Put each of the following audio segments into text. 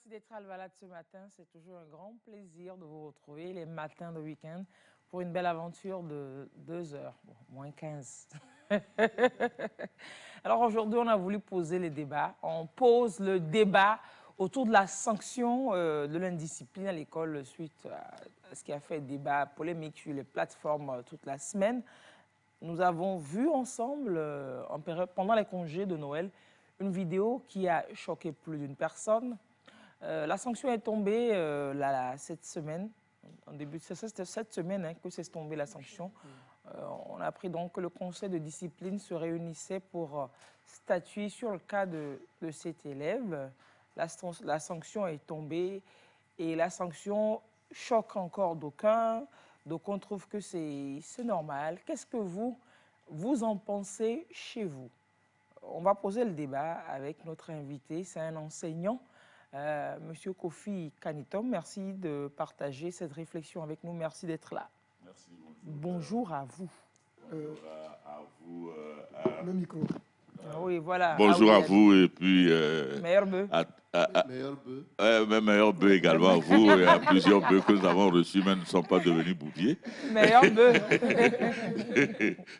Merci d'être à Alvalade ce matin. C'est toujours un grand plaisir de vous retrouver les matins de week-end pour une belle aventure de 2 heures, bon, moins 15. Alors aujourd'hui, on a voulu poser les débats. On pose le débat autour de la sanction de l'indiscipline à l'école suite à ce qui a fait débat polémique sur les plateformes toute la semaine. Nous avons vu ensemble, pendant les congés de Noël, une vidéo qui a choqué plus d'une personne. La sanction est tombée cette semaine, en début de cette semaine hein, que s'est tombée la sanction. On a appris donc que le conseil de discipline se réunissait pour statuer sur le cas de cet élève. La sanction est tombée et la sanction choque encore d'aucuns. Donc on trouve que c'est normal. Qu'est-ce que vous en pensez chez vous? On va poser le débat avec notre invité, c'est un enseignant, Monsieur Kofi Kanitom. Merci de partager cette réflexion avec nous. Merci d'être là. Merci. Bonjour à vous. Bonjour à vous. Le micro. Oui, voilà. Bonjour à vous et puis meilleur bœuf. Meilleur bœuf. Meilleur bœuf également à vous et à plusieurs bœufs que nous avons reçus, mais ne sont pas devenus bouviers. Meilleur bœuf.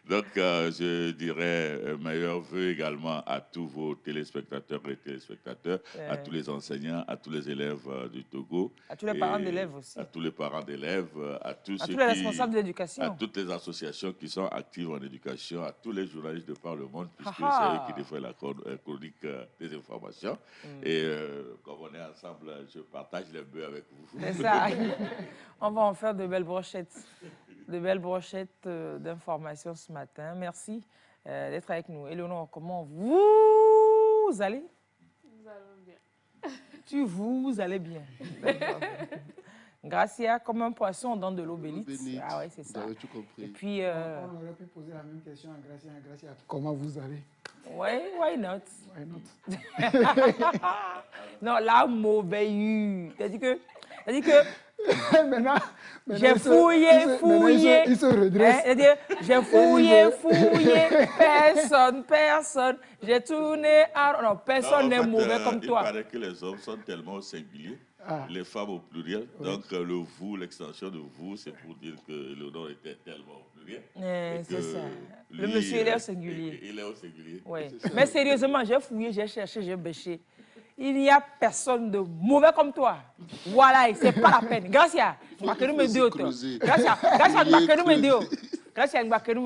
Donc, je dirais meilleur vœu également à tous vos téléspectateurs et téléspectateurs, à tous les enseignants, à tous les élèves du Togo. À tous les parents d'élèves aussi. À tous les parents d'élèves, à tous les responsables de l'éducation. À toutes les associations qui sont actives en éducation, à tous les journalistes de par le monde, puisque c'est eux qui défendent la chronique des informations. Et comme on est ensemble, je partage les bœufs avec vous. C'est ça. On va en faire de belles brochettes. De belles brochettes d'informations ce matin. Merci d'être avec nous. Éléonore, comment vous allez? Nous allons bien. Vous allez bien. Gracia, comme un poisson dans de l'eau bénite. Ah ouais, c'est ça. Tout compris. Et puis... On aurait pu poser la même question à Gracia. Gracia, comment vous allez? Oui, why not? Why not? Non, là, mauvais. T'as dit que maintenant, j'ai fouillé. Il se redresse. Hein, j'ai fouillé, personne. J'ai tourné. Non, personne n'est mauvais comme toi. Il paraît que les hommes sont tellement singuliers, les femmes au pluriel. Oui. Donc, le vous, l'extension de vous, c'est pour dire que Léonore était tellement au pluriel. C'est ça. Le monsieur, il est au singulier. Il est au singulier. Oui. Mais sérieusement, j'ai fouillé, j'ai cherché, j'ai bêché. Il n'y a personne de mauvais comme toi. Voilà, c'est pas la peine. Gracia, Gracia,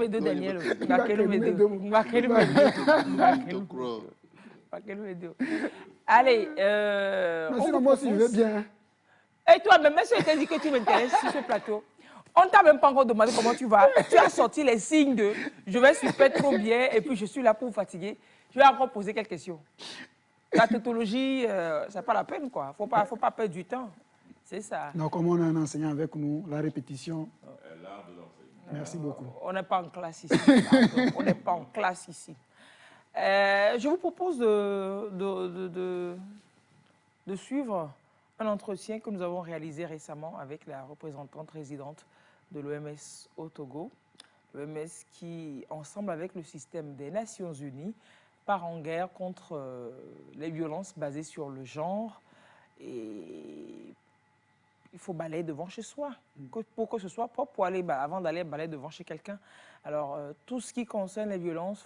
Daniel. Allez, sinon, moi aussi, je vais bien. Et toi, même si je t'ai dit que tu m'intéresses sur ce plateau, on ne t'a même pas encore demandé comment tu vas. Tu as sorti les signes de je vais super trop bien et puis je suis là pour vous fatiguer. Je vais encore poser quelques questions. La tautologie, c'est pas la peine, quoi. Faut pas perdre du temps. C'est ça. Non, comme on a un enseignant avec nous, la répétition. Merci beaucoup. On n'est pas en classe ici. On n'est pas en classe ici. Je vous propose de suivre un entretien que nous avons réalisé récemment avec la représentante résidente de l'OMS au Togo. L'OMS qui, ensemble avec le système des Nations Unies, part en guerre contre les violences basées sur le genre. Et il faut balayer devant chez soi, pour que ce soit propre, pour aller, avant d'aller balayer devant chez quelqu'un. Alors, tout ce qui concerne les violences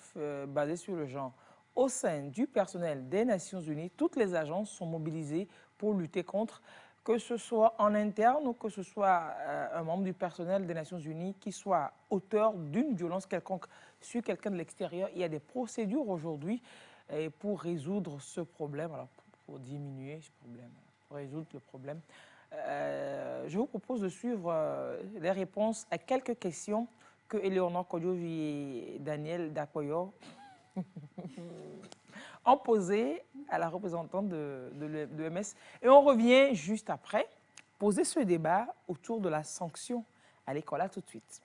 basées sur le genre, au sein du personnel des Nations Unies, toutes les agences sont mobilisées pour lutter contre, que ce soit en interne ou que ce soit un membre du personnel des Nations Unies qui soit auteur d'une violence quelconque sur quelqu'un de l'extérieur. Il y a des procédures aujourd'hui pour résoudre ce problème, alors pour diminuer ce problème, pour résoudre le problème. Je vous propose de suivre les réponses à quelques questions que Éléonore Kodjovi et Daniel Dakoyo ont posées à la représentante de l'OMS. Et on revient juste après, poser ce débat autour de la sanction à l'école. À tout de suite.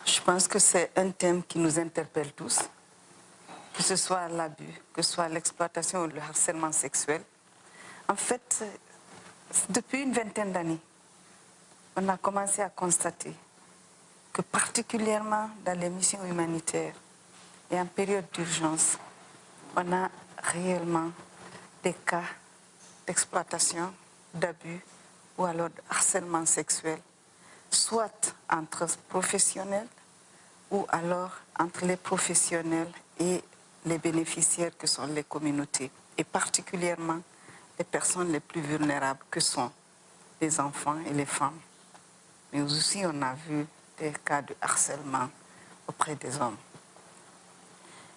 Je pense que c'est un thème qui nous interpelle tous, que ce soit l'abus, que ce soit l'exploitation ou le harcèlement sexuel. En fait, depuis une vingtaine d'années, on a commencé à constater que particulièrement dans les missions humanitaires et en période d'urgence, on a réellement des cas d'exploitation, d'abus ou alors de harcèlement sexuel, soit entre professionnels ou alors entre les professionnels et les bénéficiaires que sont les communautés, et particulièrement les personnes les plus vulnérables que sont les enfants et les femmes. Mais aussi on a vu des cas de harcèlement auprès des hommes.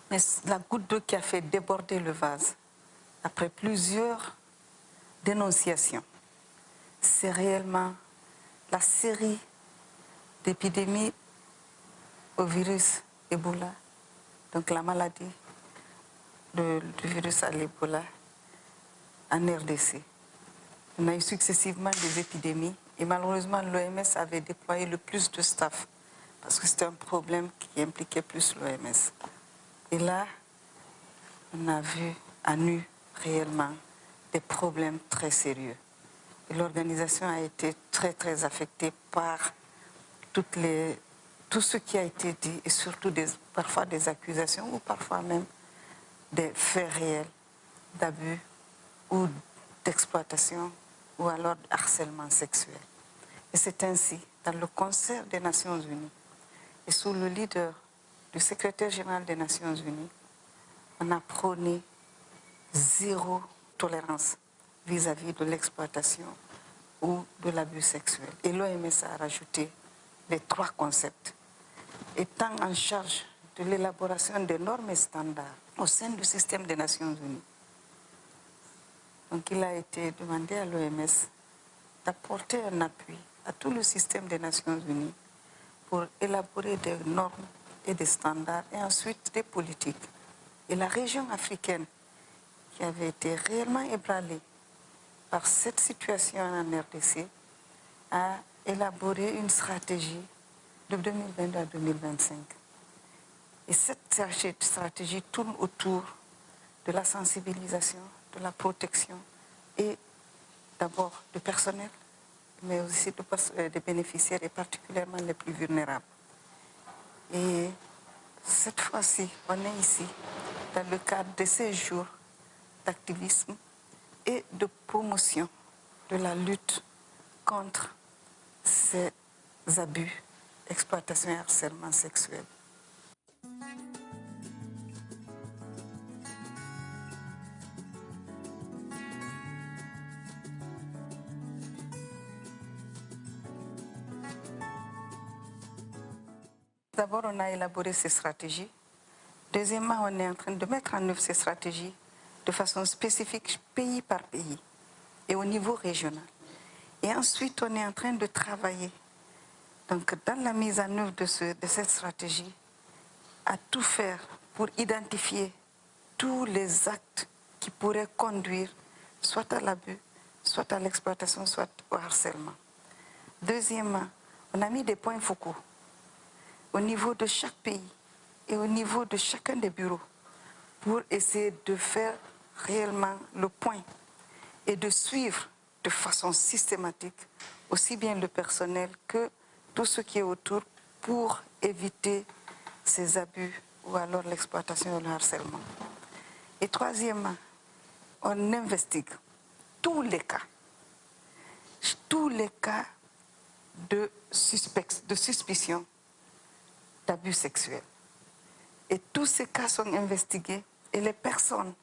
Mais la goutte d'eau qui a fait déborder le vase, après plusieurs dénonciations, c'est réellement la série d'épidémies au virus Ebola, donc la maladie du virus à l'Ebola en RDC. On a eu successivement des épidémies et malheureusement l'OMS avait déployé le plus de staff parce que c'était un problème qui impliquait plus l'OMS. Et là, on a vu à nu réellement des problèmes très sérieux. Et l'organisation a été très affectée par tout ce qui a été dit et surtout parfois des accusations ou parfois même des faits réels d'abus ou d'exploitation ou alors de harcèlement sexuel. Et c'est ainsi, dans le concert des Nations Unies et sous le leader du secrétaire général des Nations Unies, on a prôné zéro tolérance vis-à-vis de l'exploitation ou de l'abus sexuel. Et l'OMS a rajouté les 3 concepts, étant en charge de l'élaboration des normes et standards au sein du système des Nations Unies. Donc il a été demandé à l'OMS d'apporter un appui à tout le système des Nations Unies pour élaborer des normes et des standards et ensuite des politiques. Et la région africaine, qui avait été réellement ébranlée par cette situation en RDC, a élaboré une stratégie de 2022 à 2025. Et cette stratégie tourne autour de la sensibilisation, de la protection et d'abord du personnel, mais aussi des bénéficiaires et particulièrement les plus vulnérables. Et cette fois-ci, on est ici dans le cadre de ces jours d'activisme et de promotion de la lutte contre ces abus, exploitation et harcèlement sexuel. D'abord, on a élaboré ces stratégies. Deuxièmement, on est en train de mettre en œuvre ces stratégies de façon spécifique, pays par pays et au niveau régional. Et ensuite, on est en train de travailler donc, dans la mise en œuvre de cette stratégie, à tout faire pour identifier tous les actes qui pourraient conduire soit à l'abus, soit à l'exploitation, soit au harcèlement. Deuxièmement, on a mis des points focaux au niveau de chaque pays et au niveau de chacun des bureaux pour essayer de faire réellement le point et de suivre de façon systématique aussi bien le personnel que tout ce qui est autour pour éviter ces abus ou alors l'exploitation et le harcèlement. Et troisièmement, on investigue tous les cas de suspicion d'abus sexuels. Et tous ces cas sont investigués et les personnes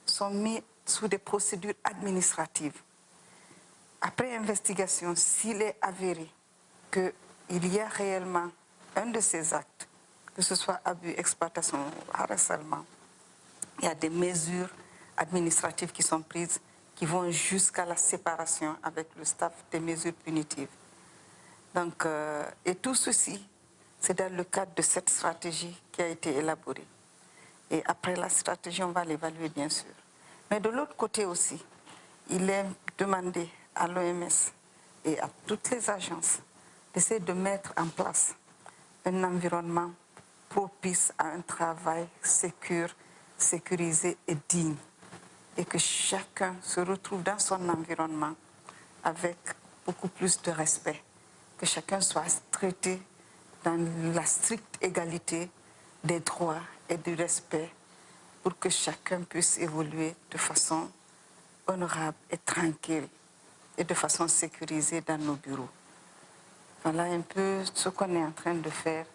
sont mises sous des procédures administratives. Après investigation, s'il est avéré qu'il y a réellement un de ces actes, que ce soit abus, exploitation ou harcèlement, il y a des mesures administratives qui sont prises qui vont jusqu'à la séparation avec le staff des mesures punitives. Donc, et tout ceci, c'est dans le cadre de cette stratégie qui a été élaborée. Et après la stratégie, on va l'évaluer bien sûr. Mais de l'autre côté aussi, il est demandé à l'OMS et à toutes les agences d'essayer de mettre en place un environnement propice à un travail sécurisé et digne. Et que chacun se retrouve dans son environnement avec beaucoup plus de respect, que chacun soit traité dans la stricte égalité des droits et du respect pour que chacun puisse évoluer de façon honorable et tranquille et de façon sécurisée dans nos bureaux. Voilà un peu ce qu'on est en train de faire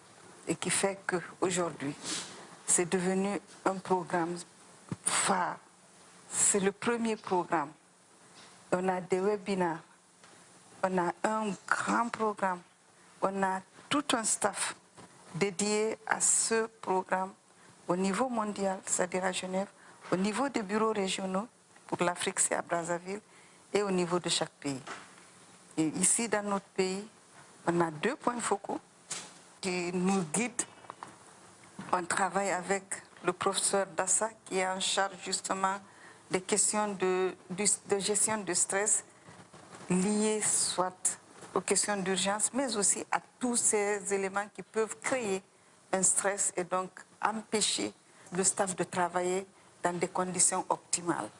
et qui fait qu'aujourd'hui, c'est devenu un programme phare. C'est le premier programme. On a des webinaires, on a un grand programme, on a tout un staff dédié à ce programme au niveau mondial, c'est-à-dire à Genève, au niveau des bureaux régionaux, pour l'Afrique c'est à Brazzaville, et au niveau de chaque pays. Et ici dans notre pays, on a 2 points focaux qui nous guident. On travaille avec le professeur Dassa qui est en charge justement des questions de gestion de stress liées soit aux questions d'urgence, mais aussi à tous ces éléments qui peuvent créer un stress et donc empêcher le staff de travailler dans des conditions optimales.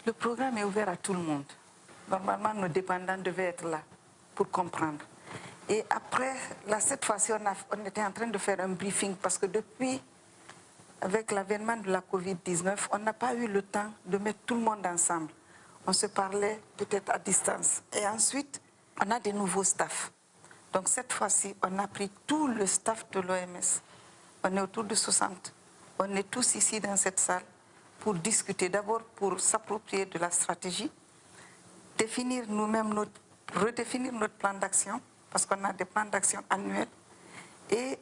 Le programme est ouvert à tout le monde. Normalement, nos dépendants devaient être là pour comprendre. Et après, là, cette fois-ci, on était en train de faire un briefing parce que depuis, avec l'avènement de la Covid-19, on n'a pas eu le temps de mettre tout le monde ensemble. On se parlait peut-être à distance. Et ensuite, on a des nouveaux staffs. Donc cette fois-ci, on a pris tout le staff de l'OMS. On est autour de 60. On est tous ici dans cette salle pour discuter, d'abord pour s'approprier de la stratégie, définir nous-mêmes, redéfinir notre plan d'action, parce qu'on a des plans d'action annuels, et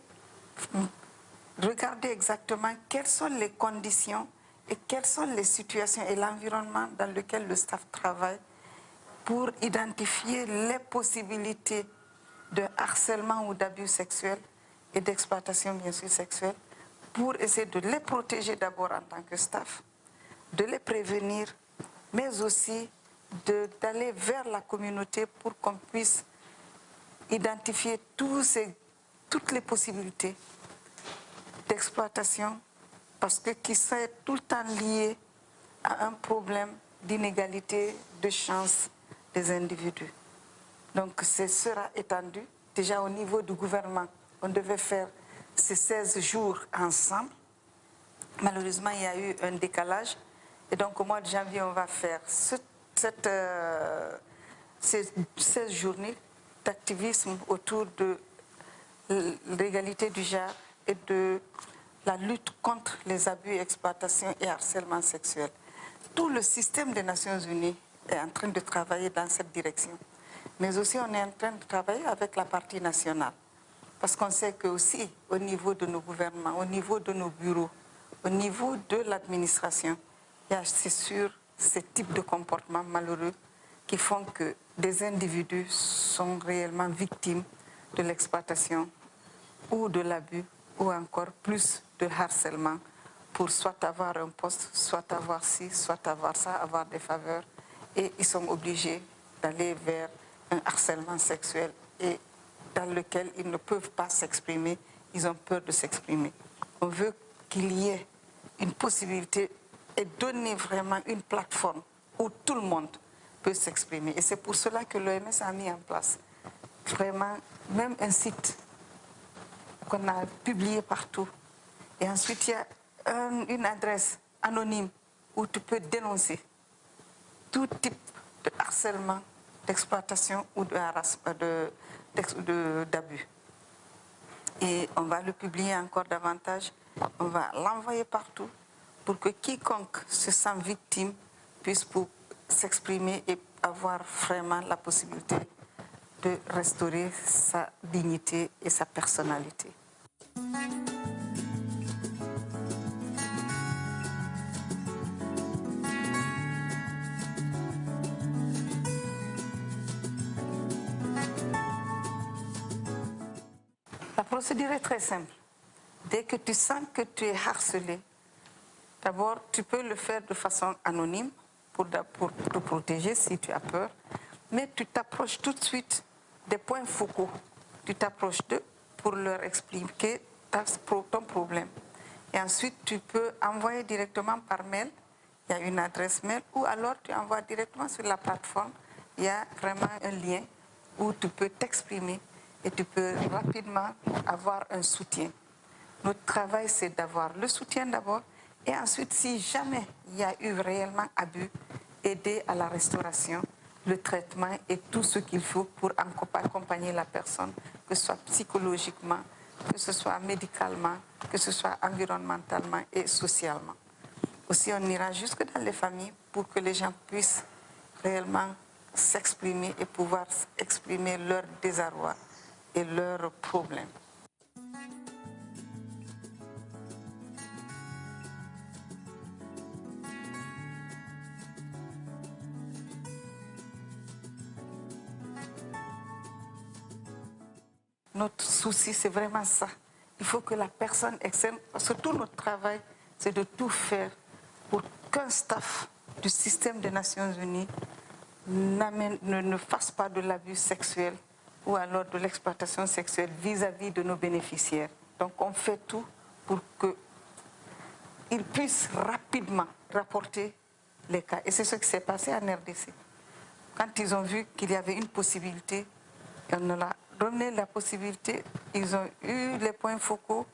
regarder exactement quelles sont les conditions et quelles sont les situations et l'environnement dans lequel le staff travaille pour identifier les possibilités de harcèlement ou d'abus sexuels et d'exploitation bien sûr sexuelle, pour essayer de les protéger d'abord en tant que staff, de les prévenir, mais aussi d'aller vers la communauté pour qu'on puisse identifier toutes les possibilités d'exploitation, parce que qui sont tout le temps liés à un problème d'inégalité de chance des individus. Donc ce sera étendu. Déjà au niveau du gouvernement, on devait faire ces 16 jours ensemble. Malheureusement, il y a eu un décalage. Et donc au mois de janvier, on va faire ces 16 journées d'activisme autour de l'égalité du genre et de la lutte contre les abus, exploitations et harcèlement sexuel. Tout le système des Nations Unies est en train de travailler dans cette direction. Mais aussi, on est en train de travailler avec la partie nationale. Parce qu'on sait que aussi, au niveau de nos gouvernements, au niveau de nos bureaux, au niveau de l'administration, il y a, c'est sûr, ces types de comportements malheureux qui font que des individus sont réellement victimes de l'exploitation ou de l'abus ou encore plus de harcèlement pour soit avoir un poste, soit avoir ci, soit avoir ça, avoir des faveurs. Et ils sont obligés d'aller vers un harcèlement sexuel et dans lequel ils ne peuvent pas s'exprimer, ils ont peur de s'exprimer. On veut qu'il y ait une possibilité et donner vraiment une plateforme où tout le monde peut s'exprimer. Et c'est pour cela que l'OMS a mis en place vraiment même un site qu'on a publié partout. Et ensuite, il y a une adresse anonyme où tu peux dénoncer tout type de harcèlement, d'exploitation ou d'abus. Et on va le publier encore davantage, on va l'envoyer partout pour que quiconque se sent victime puisse s'exprimer et avoir vraiment la possibilité de restaurer sa dignité et sa personnalité. La procédure est très simple. Dès que tu sens que tu es harcelé, d'abord, tu peux le faire de façon anonyme pour te protéger si tu as peur, mais tu t'approches tout de suite des points focaux. Tu t'approches d'eux pour leur expliquer ton problème. Et ensuite, tu peux envoyer directement par mail. Il y a une adresse mail, ou alors tu envoies directement sur la plateforme. Il y a vraiment un lien où tu peux t'exprimer et tu peux rapidement avoir un soutien. Notre travail, c'est d'avoir le soutien d'abord, et ensuite, si jamais il y a eu réellement abus, aider à la restauration, le traitement et tout ce qu'il faut pour accompagner la personne, que ce soit psychologiquement, que ce soit médicalement, que ce soit environnementalement et socialement. Aussi, on ira jusque dans les familles pour que les gens puissent réellement s'exprimer et pouvoir exprimer leur désarroi et leurs problèmes. Notre souci, c'est vraiment ça. Il faut que la personne externe, parce que tout notre travail, c'est de tout faire pour qu'un staff du système des Nations Unies ne fasse pas de l'abus sexuel ou alors de l'exploitation sexuelle vis-à-vis de nos bénéficiaires. Donc on fait tout pour qu'ils puissent rapidement rapporter les cas. Et c'est ce qui s'est passé en RDC. Quand ils ont vu qu'il y avait une possibilité, on leur a donné la possibilité, ils ont eu les points focaux,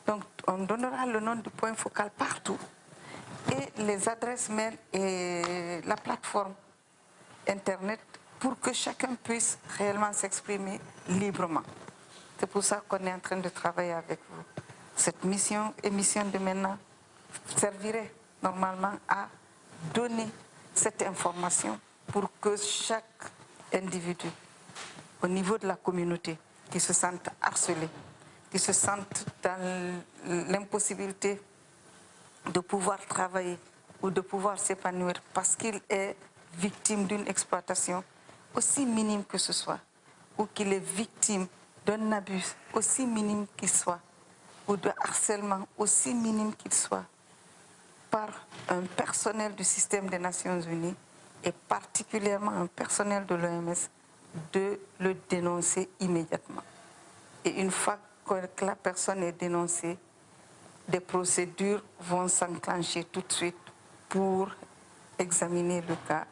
donc on donnera le nom du point focal partout, et les adresses mail et la plateforme Internet pour que chacun puisse réellement s'exprimer librement. C'est pour ça qu'on est en train de travailler avec vous. Cette émission de maintenant servirait normalement à donner cette information pour que chaque individu, au niveau de la communauté, qui se sente harcelé, qui se sente dans l'impossibilité de pouvoir travailler ou de pouvoir s'épanouir parce qu'il est victime d'une exploitation aussi minime que ce soit, ou qu'il est victime d'un abus aussi minime qu'il soit, ou de harcèlement aussi minime qu'il soit, par un personnel du système des Nations Unies et particulièrement un personnel de l'OMS, de le dénoncer immédiatement. Et une fois que la personne est dénoncée, des procédures vont s'enclencher tout de suite pour examiner le cas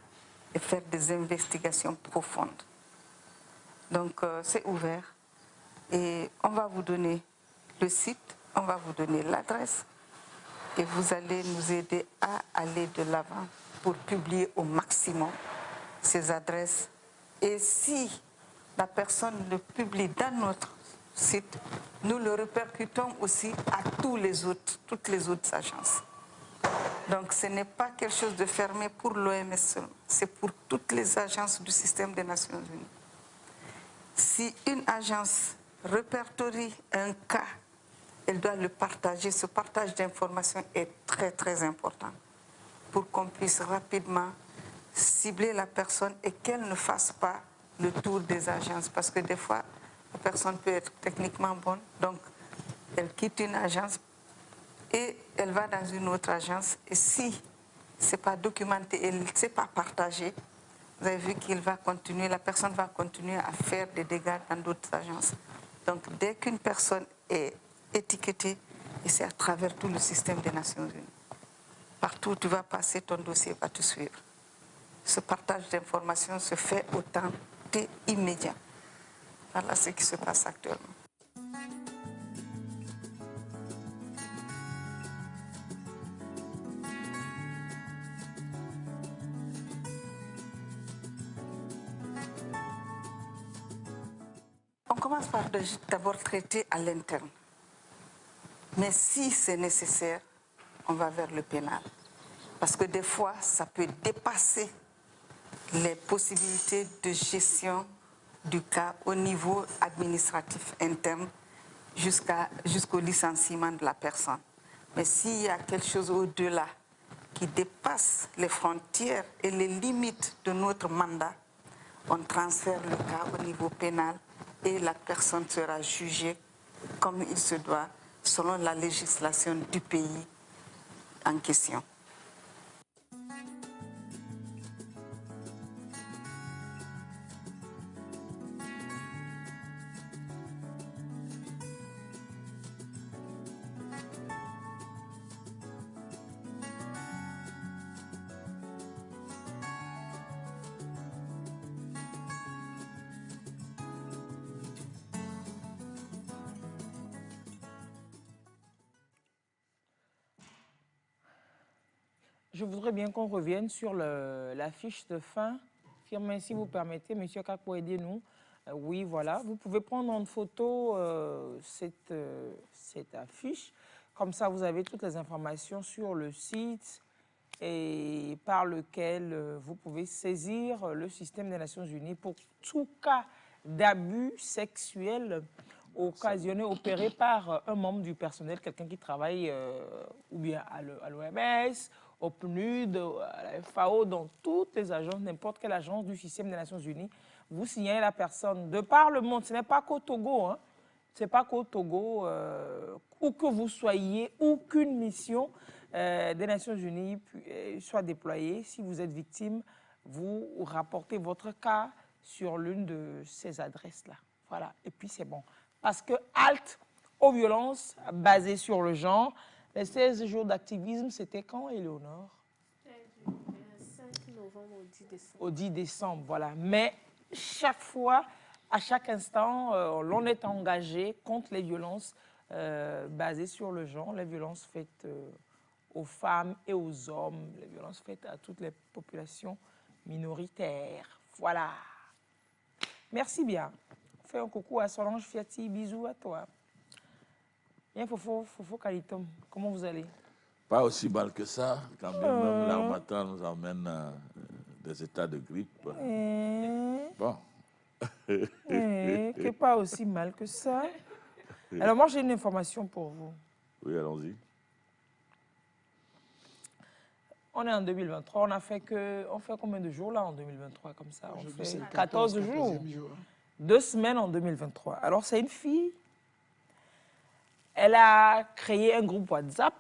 et faire des investigations profondes. Donc c'est ouvert et on va vous donner le site, on va vous donner l'adresse et vous allez nous aider à aller de l'avant pour publier au maximum ces adresses. Et si la personne le publie dans notre site, nous le répercutons aussi à toutes les autres agences. Donc ce n'est pas quelque chose de fermé pour l'OMS seulement, c'est pour toutes les agences du système des Nations Unies. Si une agence répertorie un cas, elle doit le partager. Ce partage d'informations est très très important pour qu'on puisse rapidement cibler la personne et qu'elle ne fasse pas le tour des agences. Parce que des fois, la personne peut être techniquement bonne, donc elle quitte une agence et elle va dans une autre agence. Et si ce n'est pas documenté, elle ne sait pas partager, vous avez vu qu'il va continuer, la personne va continuer à faire des dégâts dans d'autres agences. Donc dès qu'une personne est étiquetée, et c'est à travers tout le système des Nations Unies, partout où tu vas passer, ton dossier va te suivre. Ce partage d'informations se fait au temps immédiat. Voilà ce qui se passe actuellement. On commence par d'abord traiter à l'interne. Mais si c'est nécessaire, on va vers le pénal. Parce que des fois, ça peut dépasser les possibilités de gestion du cas au niveau administratif interne jusqu'au licenciement de la personne. Mais s'il y a quelque chose au-delà qui dépasse les frontières et les limites de notre mandat, on transfère le cas au niveau pénal et la personne sera jugée comme il se doit selon la législation du pays en question. Je voudrais bien qu'on revienne sur la fiche de fin. Firmin, si vous permettez, Monsieur Kakpo, aidez-nous. Oui, voilà. Vous pouvez prendre en photo cette affiche. Comme ça, vous avez toutes les informations sur le site et par lequel vous pouvez saisir le système des Nations Unies pour tout cas d'abus sexuels occasionné, opéré par un membre du personnel, quelqu'un qui travaille ou bien à l'OMS, au PNUD, à la FAO, dans toutes les agences, n'importe quelle agence du système des Nations Unies. Vous signez la personne de par le monde. Ce n'est pas qu'au Togo, hein. Ce n'est pas qu'au Togo, où que vous soyez, aucune mission des Nations Unies soit déployée. Si vous êtes victime, vous rapportez votre cas sur l'une de ces adresses-là. Voilà, et puis c'est bon. Parce que halte aux violences basées sur le genre. Les 16 jours d'activisme, c'était quand, Éléonore? Du 5 novembre au 10 décembre. Au 10 décembre, voilà. Mais chaque fois, à chaque instant, l'on est engagé contre les violences basées sur le genre, les violences faites aux femmes et aux hommes, les violences faites à toutes les populations minoritaires. Voilà. Merci bien. Fais un coucou à Solange Fiati, bisous à toi. Bien, Fofo Kalitom, comment vous allez? Pas aussi mal que ça, quand même l'harmattan nous emmène des états de grippe. Bon. Que pas aussi mal que ça. Alors moi, j'ai une information pour vous. Oui, allons-y. On est en 2023, on fait combien de jours là en 2023 comme ça? On fait 14 jours. 2 semaines en 2023. Alors c'est une fille, elle a créé un groupe WhatsApp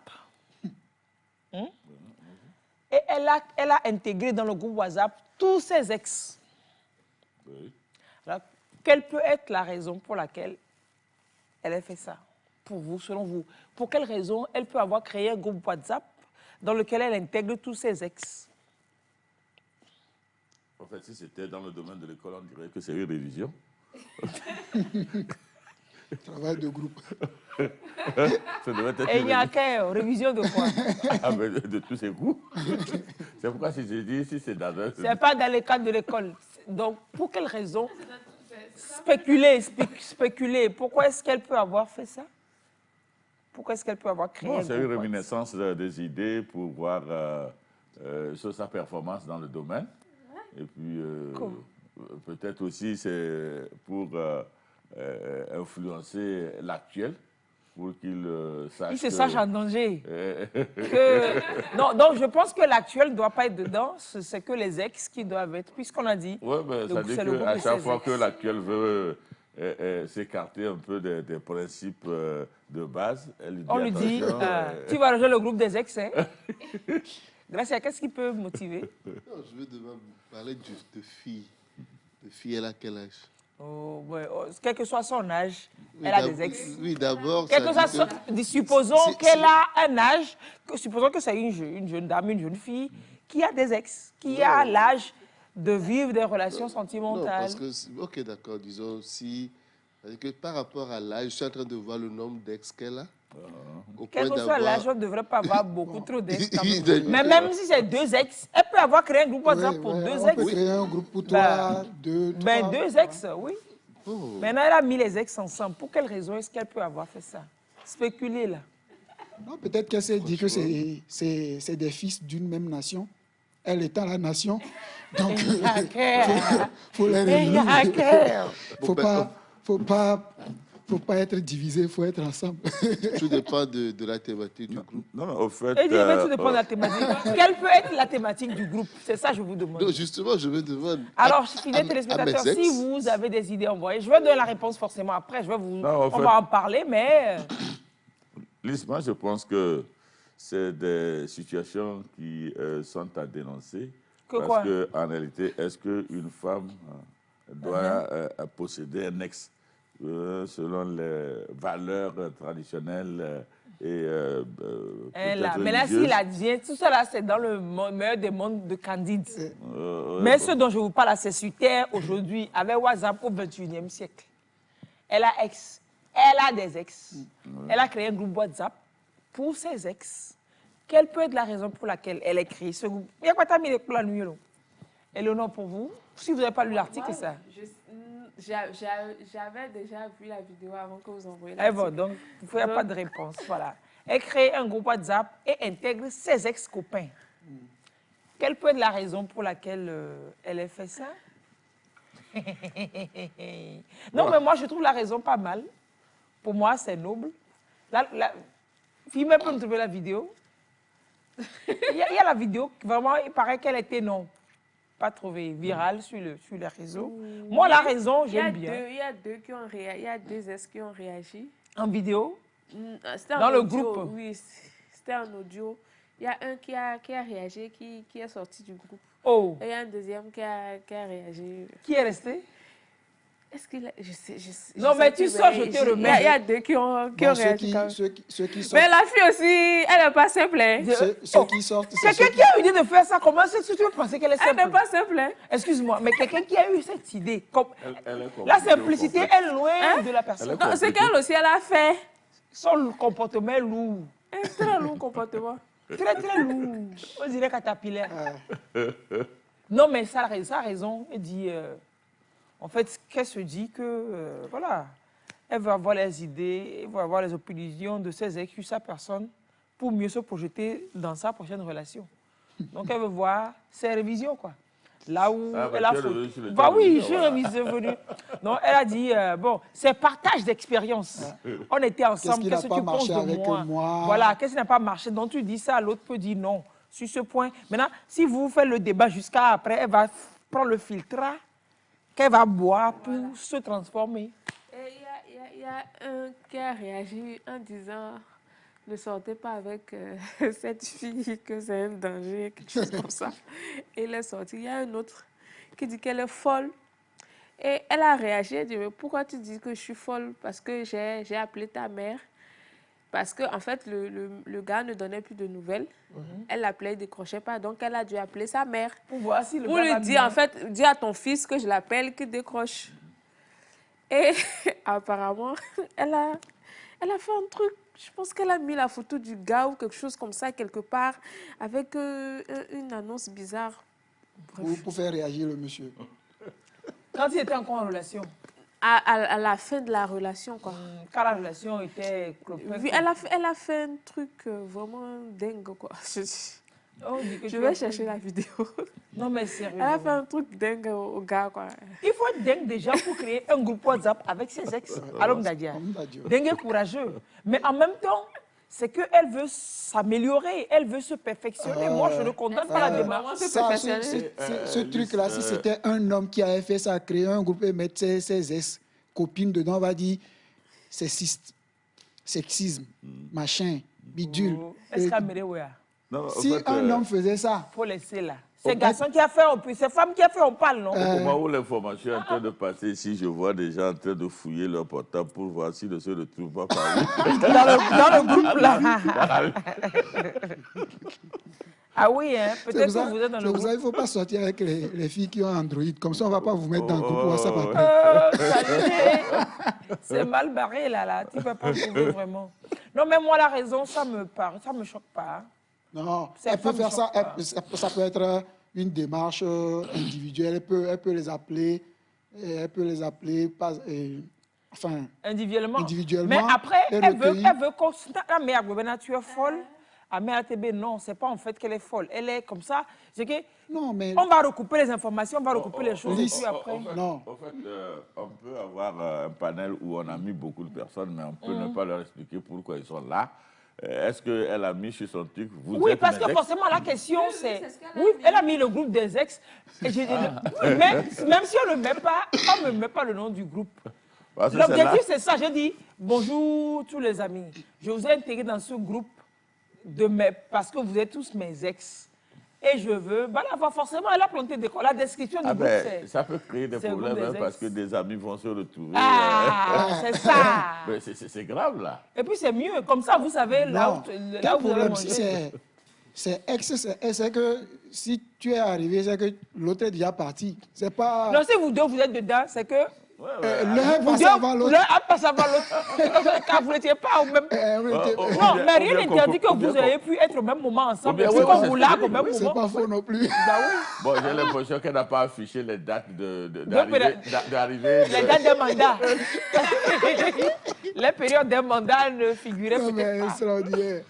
et elle a intégré dans le groupe WhatsApp tous ses ex. Oui. Alors, quelle peut être la raison pour laquelle elle a fait ça? Pour vous, selon vous, pour quelle raison elle peut avoir créé un groupe WhatsApp dans lequel elle intègre tous ses ex? En fait, si c'était dans le domaine de l'école, on dirait que c'est une révision. Travail de groupe. Ça devait être Et il n'y a qu'une révision de quoi? Ah, mais de tous ces coups. C'est pourquoi si j'ai dit, si c'est dans un... Ce n'est pas dans le cadre de l'école. Donc, pour quelle raison? Spéculer. Pourquoi est-ce qu'elle peut avoir fait ça? Pourquoi est-ce qu'elle peut avoir créé un C'est une groupe réminiscence des idées pour voir sur sa performance dans le domaine. Et puis, peut-être aussi, c'est pour influencer l'actuel, pour qu'il sache. Il se sache en danger. Non, donc je pense que l'actuel ne doit pas être dedans, c'est que les ex qui doivent être, puisqu'on a dit. Oui, mais ça dit qu'à chaque fois que l'actuel veut s'écarter un peu des principes de base, on lui dit, tu vas rejoindre le groupe des ex, hein? Gracia, qu'est-ce qui peut motiver? Non, je veux parler de filles. De filles, elle a quel âge? Oh, ouais, quel que soit son âge, oui, elle a des ex. Oui, d'abord. Supposons qu'elle a un âge, supposons que c'est une jeune dame, une jeune fille qui a des ex, qui a l'âge de vivre des relations sentimentales. Non, parce que, ok, d'accord, disons, si. Parce que par rapport à l'âge, je suis en train de voir le nombre d'ex qu'elle a. Quel que soit l'âge, on ne devrait pas avoir beaucoup trop d'ex. Mais même si c'est 2 ex, elle peut avoir créé un groupe WhatsApp pour 2 ex. On peut créer un groupe pour 3, 2, 3. 2 ex, oui. Oh. Maintenant, elle a mis les ex ensemble. Pour quelle raison est-ce qu'elle peut avoir fait ça? Spéculer, là. Peut-être qu'elle s'est dit que c'est des fils d'une même nation. Elle étant la nation. Donc, faut les réunir. Faut pas être divisé, il faut être ensemble. Tout dépend de la thématique du groupe. Non, au fait... tout dépend de la thématique. Quelle peut être la thématique du groupe? C'est ça que je vous demande. Non, justement, je me demande... Alors, fidèles téléspectateurs, si vous avez des idées envoyées, je vais donner la réponse forcément après. On va en parler, mais... Lise, moi, je pense que c'est des situations qui sont à dénoncer. Parce qu'en réalité, est-ce qu'une femme doit posséder un ex selon les valeurs traditionnelles et mais là, s'il a dit, tout ça là, c'est dans le meilleur des mondes de Candide. Mais ce dont je vous parle, c'est sur Terre aujourd'hui, avec WhatsApp au 21e siècle. Elle a des ex. Elle a créé un groupe WhatsApp pour ses ex Quelle peut être la raison pour laquelle elle a créé ce groupe? Il y a quoi t'as mis pour la nuit, là? Et le nom pour vous? Si vous n'avez pas lu l'article, c'est ça. J'avais déjà vu la vidéo avant que vous envoyiez Eh bon, l'article. donc, il n'y a pas de réponse. Voilà. Elle crée un groupe WhatsApp et intègre ses ex-copains. Quelle peut être la raison pour laquelle elle a fait ça? Non, mais moi, je trouve la raison pas mal. Pour moi, c'est noble. Fille peut me trouver la vidéo. Il y a la vidéo, vraiment, il paraît qu'elle était pas trouvée virale sur les réseaux. Moi, la raison, j'aime bien. Il y a deux ex qui ont réagi. En vidéo? C'était Dans en le audio, groupe? Oui, c'était en audio. Il y a un qui a réagi, qui est sorti du groupe. Oh! Et il y a un deuxième qui a réagi. Qui est resté? Est-ce qu'il a... Je sais non, mais tu sors, je te remets. Il y a deux qui ont réagi. Ceux qui sortent. Mais la fille aussi, elle n'est pas simple. Hein. Ceux qui sortent, c'est Quelqu'un qui a eu l'idée de faire ça, comment est-ce que tu veux penser qu'elle est simple? Elle n'est pas simple. Hein. Excuse-moi, mais quelqu'un qui a eu cette idée, Elle est la simplicité est loin de la personne. Non, c'est qu'elle aussi, elle a fait. Son comportement est lourd. Un très lourd comportement. Très, très lourd. On dirait caterpillaire. Non, mais ça a raison. Elle dit, en fait, qu'elle se dit que, voilà, elle va avoir les idées, elle va avoir les opinions de ses ex sur sa personne pour mieux se projeter dans sa prochaine relation. Donc, elle veut voir ses révisions, quoi. Là où elle a faute. Bah oui, je suis revenue. Donc, elle a dit, bon, c'est partage d'expérience. On était ensemble, qu'est-ce que tu penses de moi? Voilà, qu'est-ce qui n'a pas marché? Donc, tu dis ça, l'autre peut dire non. Sur ce point, maintenant, si vous faites le débat jusqu'à après, elle va prendre le filtre qu'elle va boire pour se transformer. Et il y a un qui a réagi en disant ne sortez pas avec cette fille, que c'est un danger, quelque chose comme ça. Et il est sorti. Il y a un autre qui dit qu'elle est folle. Et elle a réagi, elle dit mais pourquoi tu dis que je suis folle? Parce que j'ai appelé ta mère. Parce qu'en fait, le gars ne donnait plus de nouvelles. Elle l'appelait, il ne décrochait pas. Donc, elle a dû appeler sa mère. Pour voir si le pour gars lui va dire, bien. en fait, dis à ton fils que je l'appelle, qu'il décroche. Et apparemment, elle a fait un truc. Je pense qu'elle a mis la photo du gars ou quelque chose comme ça, quelque part, avec une annonce bizarre. Pour faire réagir le monsieur. Quand il était encore en relation? À la fin de la relation, quoi. Quand la relation était clopée. Oui, elle a fait un truc vraiment dingue, quoi. Je vais chercher la vidéo. Non, mais sérieux. Elle a fait un truc dingue au gars, quoi. Il faut être dingue déjà pour créer un groupe WhatsApp avec ses ex à l'homme d'Adia. Dingue et courageux. Mais en même temps, c'est qu'elle veut s'améliorer, elle veut se perfectionner. Moi, je ne condamne pas la démarche. Ce truc-là, si c'était un homme qui avait fait ça, créer un groupe et mettre ses ex-copines dedans, on va dire sexiste, sexisme, machin, bidule. Est-ce qu'elle Si un homme faisait ça, il faut laisser là. C'est garçon qui a fait, c'est femme qui a fait, on parle, non? Au moment où l'information est en train de passer ici, je vois des gens en train de fouiller leur portable pour voir s'ils ne se retrouvent pas par où. Dans le groupe, là. Ah oui, hein? Peut-être que vous êtes dans le groupe. il ne faut pas sortir avec les filles qui ont Android. Comme ça, on ne va pas vous mettre dans le groupe WhatsApp après. C'est mal barré, là. Tu ne peux pas trouver vraiment. Non, mais moi, la raison, ça me choque pas. Non, elle peut faire ça. Ça peut être une démarche individuelle. Elle peut les appeler. Enfin, individuellement. Mais après, elle veut qu'on... La mère, tu es folle. La mère TB, non, c'est pas en fait qu'elle est folle. Elle est comme ça. C'est que non, mais... on va recouper les informations, on va recouper les choses. Et puis après... Non. En fait, on peut avoir un panel où on a mis beaucoup de personnes, mais on peut ne pas leur expliquer pourquoi ils sont là. Est-ce qu'elle a mis sur son truc oui, parce que forcément, la question, c'est... Oui, elle a mis le groupe des ex. Et même si on ne met pas, on ne met pas le nom du groupe. L'objectif, c'est ça. J'ai dit, bonjour tous les amis. Je vous ai intégré dans ce groupe parce que vous êtes tous mes ex. Et je veux... Voilà, forcément, elle a planté des... La description du groupe, c'est... Ça peut créer des problèmes parce que des amis vont se retrouver. C'est ça. C'est grave, là. Et puis, c'est mieux. Comme ça, vous savez, là où vous allez manger. C'est ex, c'est que si tu es arrivé, c'est que l'autre est déjà parti. C'est pas... Non, si vous deux, vous êtes dedans, c'est que l'un passe avant l'autre. L'un passe avant l'autre. Car vous n'étiez pas au même... Non, mais rien n'interdit que vous ayez pu être au même moment ensemble. C'est comme vous là au même moment. C'est pas faux non plus. Bon, j'ai l'impression qu'elle n'a pas affiché les dates d'arrivée. Les dates des mandats. Les périodes des mandats ne figuraient Non, mais peut-être pas. extraordinaire.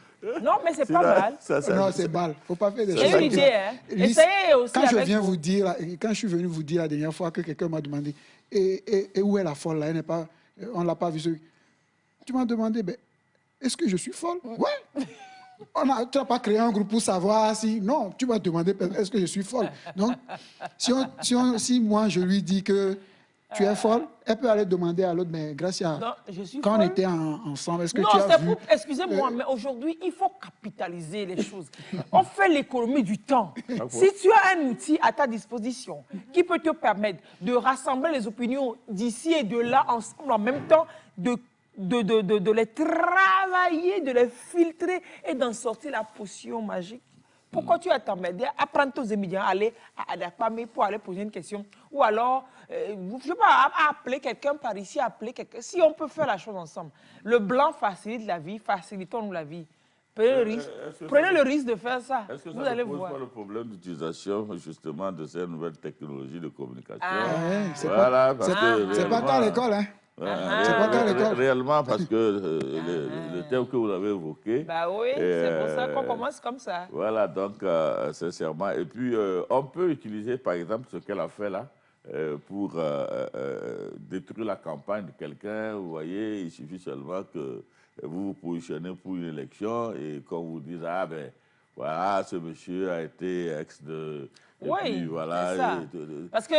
Non, mais c'est pas mal. Non, c'est mal. Faut pas faire des choses. C'est une idée, hein. Essayez aussi Quand je avec viens vous. vous dire, quand je suis venu vous dire la dernière fois que quelqu'un m'a demandé, et où est la folle là? Elle n'est pas, on ne l'a pas vue. Tu m'as demandé, ben, est-ce que je suis folle? Ouais. Tu n'as pas créé un groupe pour savoir si... Non, tu m'as demandé, est-ce que je suis folle? Donc, si moi je lui dis que tu es folle, elle peut aller demander à l'autre, mais Gracia, Non, je suis quand on folle. était ensemble, est-ce que Non, tu as c'est vu... pour... Excusez-moi, mais aujourd'hui, il faut capitaliser les choses. On fait l'économie du temps. Si tu as un outil à ta disposition qui peut te permettre de rassembler les opinions d'ici et de là ensemble en même temps, de les travailler, de les filtrer et d'en sortir la potion magique. Pourquoi tu attends? Apprendre tous les médias, aller à Adapamé pour aller poser une question. Ou alors, je ne sais pas, appeler quelqu'un par ici, appeler quelqu'un. Si on peut faire la chose ensemble. Le blanc facilite la vie, facilitons-nous la vie. Prenez le risque de faire ça. Est-ce que vous ça allez ne pose voir. pas le problème d'utilisation justement de ces nouvelles technologies de communication? C'est Voilà, parce que c'est pas qu'à l'école, hein. C'est pas qu'à l'école. Réellement, parce que le thème que vous avez évoqué... Bah oui, c'est pour ça qu'on commence comme ça. Voilà, donc, sincèrement. Et puis, on peut utiliser, par exemple, ce qu'elle a fait là, pour détruire la campagne de quelqu'un. Vous voyez, il suffit seulement que vous vous positionnez pour une élection et qu'on vous dise, ah ben, voilà, ce monsieur a été ex de... Et Oui, puis, voilà, c'est ça. et Parce que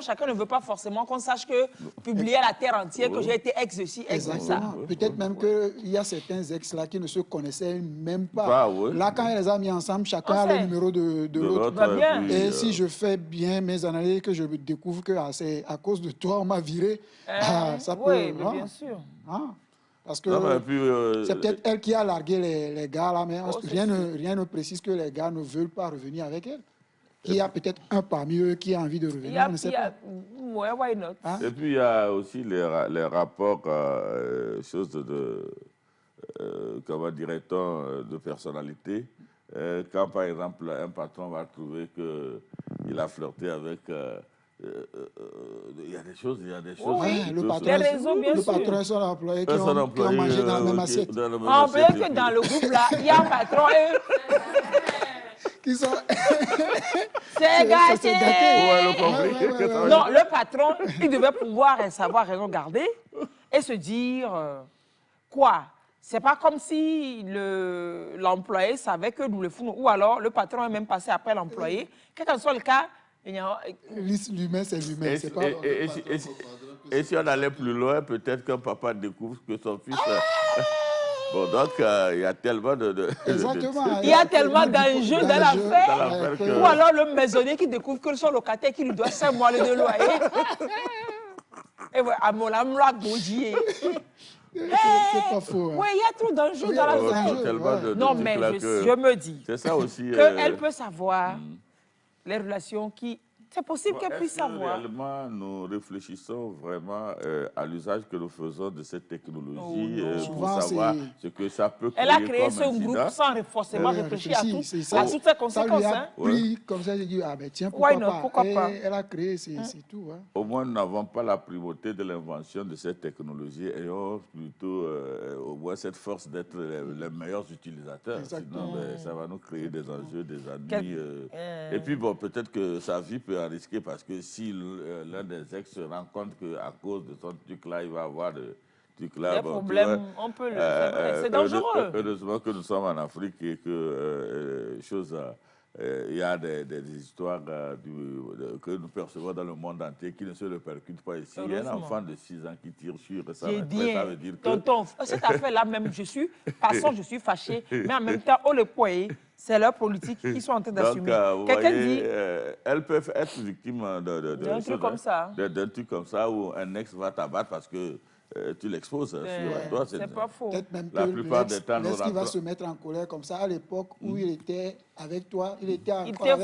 chacun ne veut pas forcément qu'on sache que publier à la terre entière que j'ai été ex de ci, ex de ça. Exactement. Peut-être même qu'il y a certains ex-là qui ne se connaissaient même pas. Là, quand elle les a mis ensemble, chacun a le numéro de l'autre. Va bien. Et si je fais bien mes analyses, que je découvre que c'est à cause de toi, on m'a viré, ça peut... Oui, bien sûr. Parce que c'est peut-être elle qui a largué les gars là, mais rien ne précise que les gars ne veulent pas revenir avec elle. Il y a peut-être un parmi eux qui a envie de revenir, on ne sait pas. Ouais, why not? Et puis, il y a aussi les rapports, choses comment dirait-on, de personnalité. Quand, par exemple, un patron va trouver qu'il a flirté avec... il y a des choses, les réseaux, bien sûr. Le patron et son employé qui ont mangé dans la même assiette. En plus que dans le groupe là, il y a un patron qui sont... C'est gâté. Non, le patron, il devait pouvoir savoir raison garder et se dire quoi? C'est pas comme si l'employé savait que nous le faisons, ou alors le patron est même passé après l'employé. Quel que soit le cas, l'humain, c'est l'humain. Et si on allait plus loin, peut-être qu'un papa découvre que son fils... Bon, donc, il y a tellement Exactement. Il y a tellement d'enjeux dans l'affaire. Ou alors le maisonnier qui découvre que son locataire qui lui doit 5 mois de loyer. Et voilà, à mon âme, là, gaudier. C'est pas faux. Oui, il y a trop d'enjeux dans l'affaire. Non, mais je me dis qu'elle peut savoir les relations qui... C'est possible qu'elle puisse savoir. Réellement, nous réfléchissons vraiment à l'usage que nous faisons de cette technologie pour savoir ce que ça peut créer. Elle a créé ce groupe sans forcément réfléchir à toutes ces conséquences. Ça lui a pris, comme ça, j'ai dit, ah ben tiens, pourquoi pas. Elle a créé, c'est tout. Au moins, nous n'avons pas la primauté de l'invention de cette technologie et ayons plutôt au moins cette force d'être les meilleurs utilisateurs. Exactement. Sinon, ça va nous créer des enjeux, des ennuis. Et puis, bon, peut-être que sa vie peut risqué parce que si l'un des ex se rend compte qu'à cause de son truc-là, il va avoir des problèmes, on peut le faire. C'est dangereux. Heureusement que nous sommes en Afrique et que il y a des histoires que nous percevons dans le monde entier qui ne se répercutent pas ici. Il y a un enfant de 6 ans qui tire sur ça. Ça veut dire que... Tonton, cette affaire-là même, je suis fâché, mais en même temps, le poids, c'est leur politique qu'ils sont en train d'assumer. Quelqu'un dit... elles peuvent être victimes d'un truc comme ça. D'un truc comme ça où un ex va t'abattre parce que tu l'exposes sur toi. C'est pas faux. Peut-être même la plupart des temps, l'ex qui va se mettre en colère comme ça, à l'époque où il était avec toi, il était encore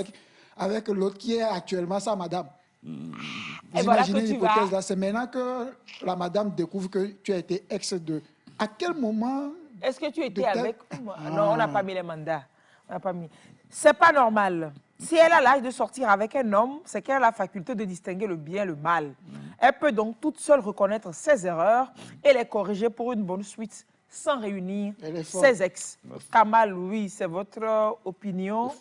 avec l'autre qui est actuellement sa madame. Et voilà Imaginez que tu l'hypothèse vas... là, c'est maintenant que la madame découvre que tu as été ex de... À quel moment... Est-ce que tu étais de tel- avec moi? Ah. Non, on n'a pas mis les mandats. On n'a pas mis. C'est pas normal. Si elle a l'âge de sortir avec un homme, c'est qu'elle a la faculté de distinguer le bien et le mal. Elle peut donc toute seule reconnaître ses erreurs et les corriger pour une bonne suite, sans réunir Elle est forte. ses ex. Kamal, oui, c'est votre opinion.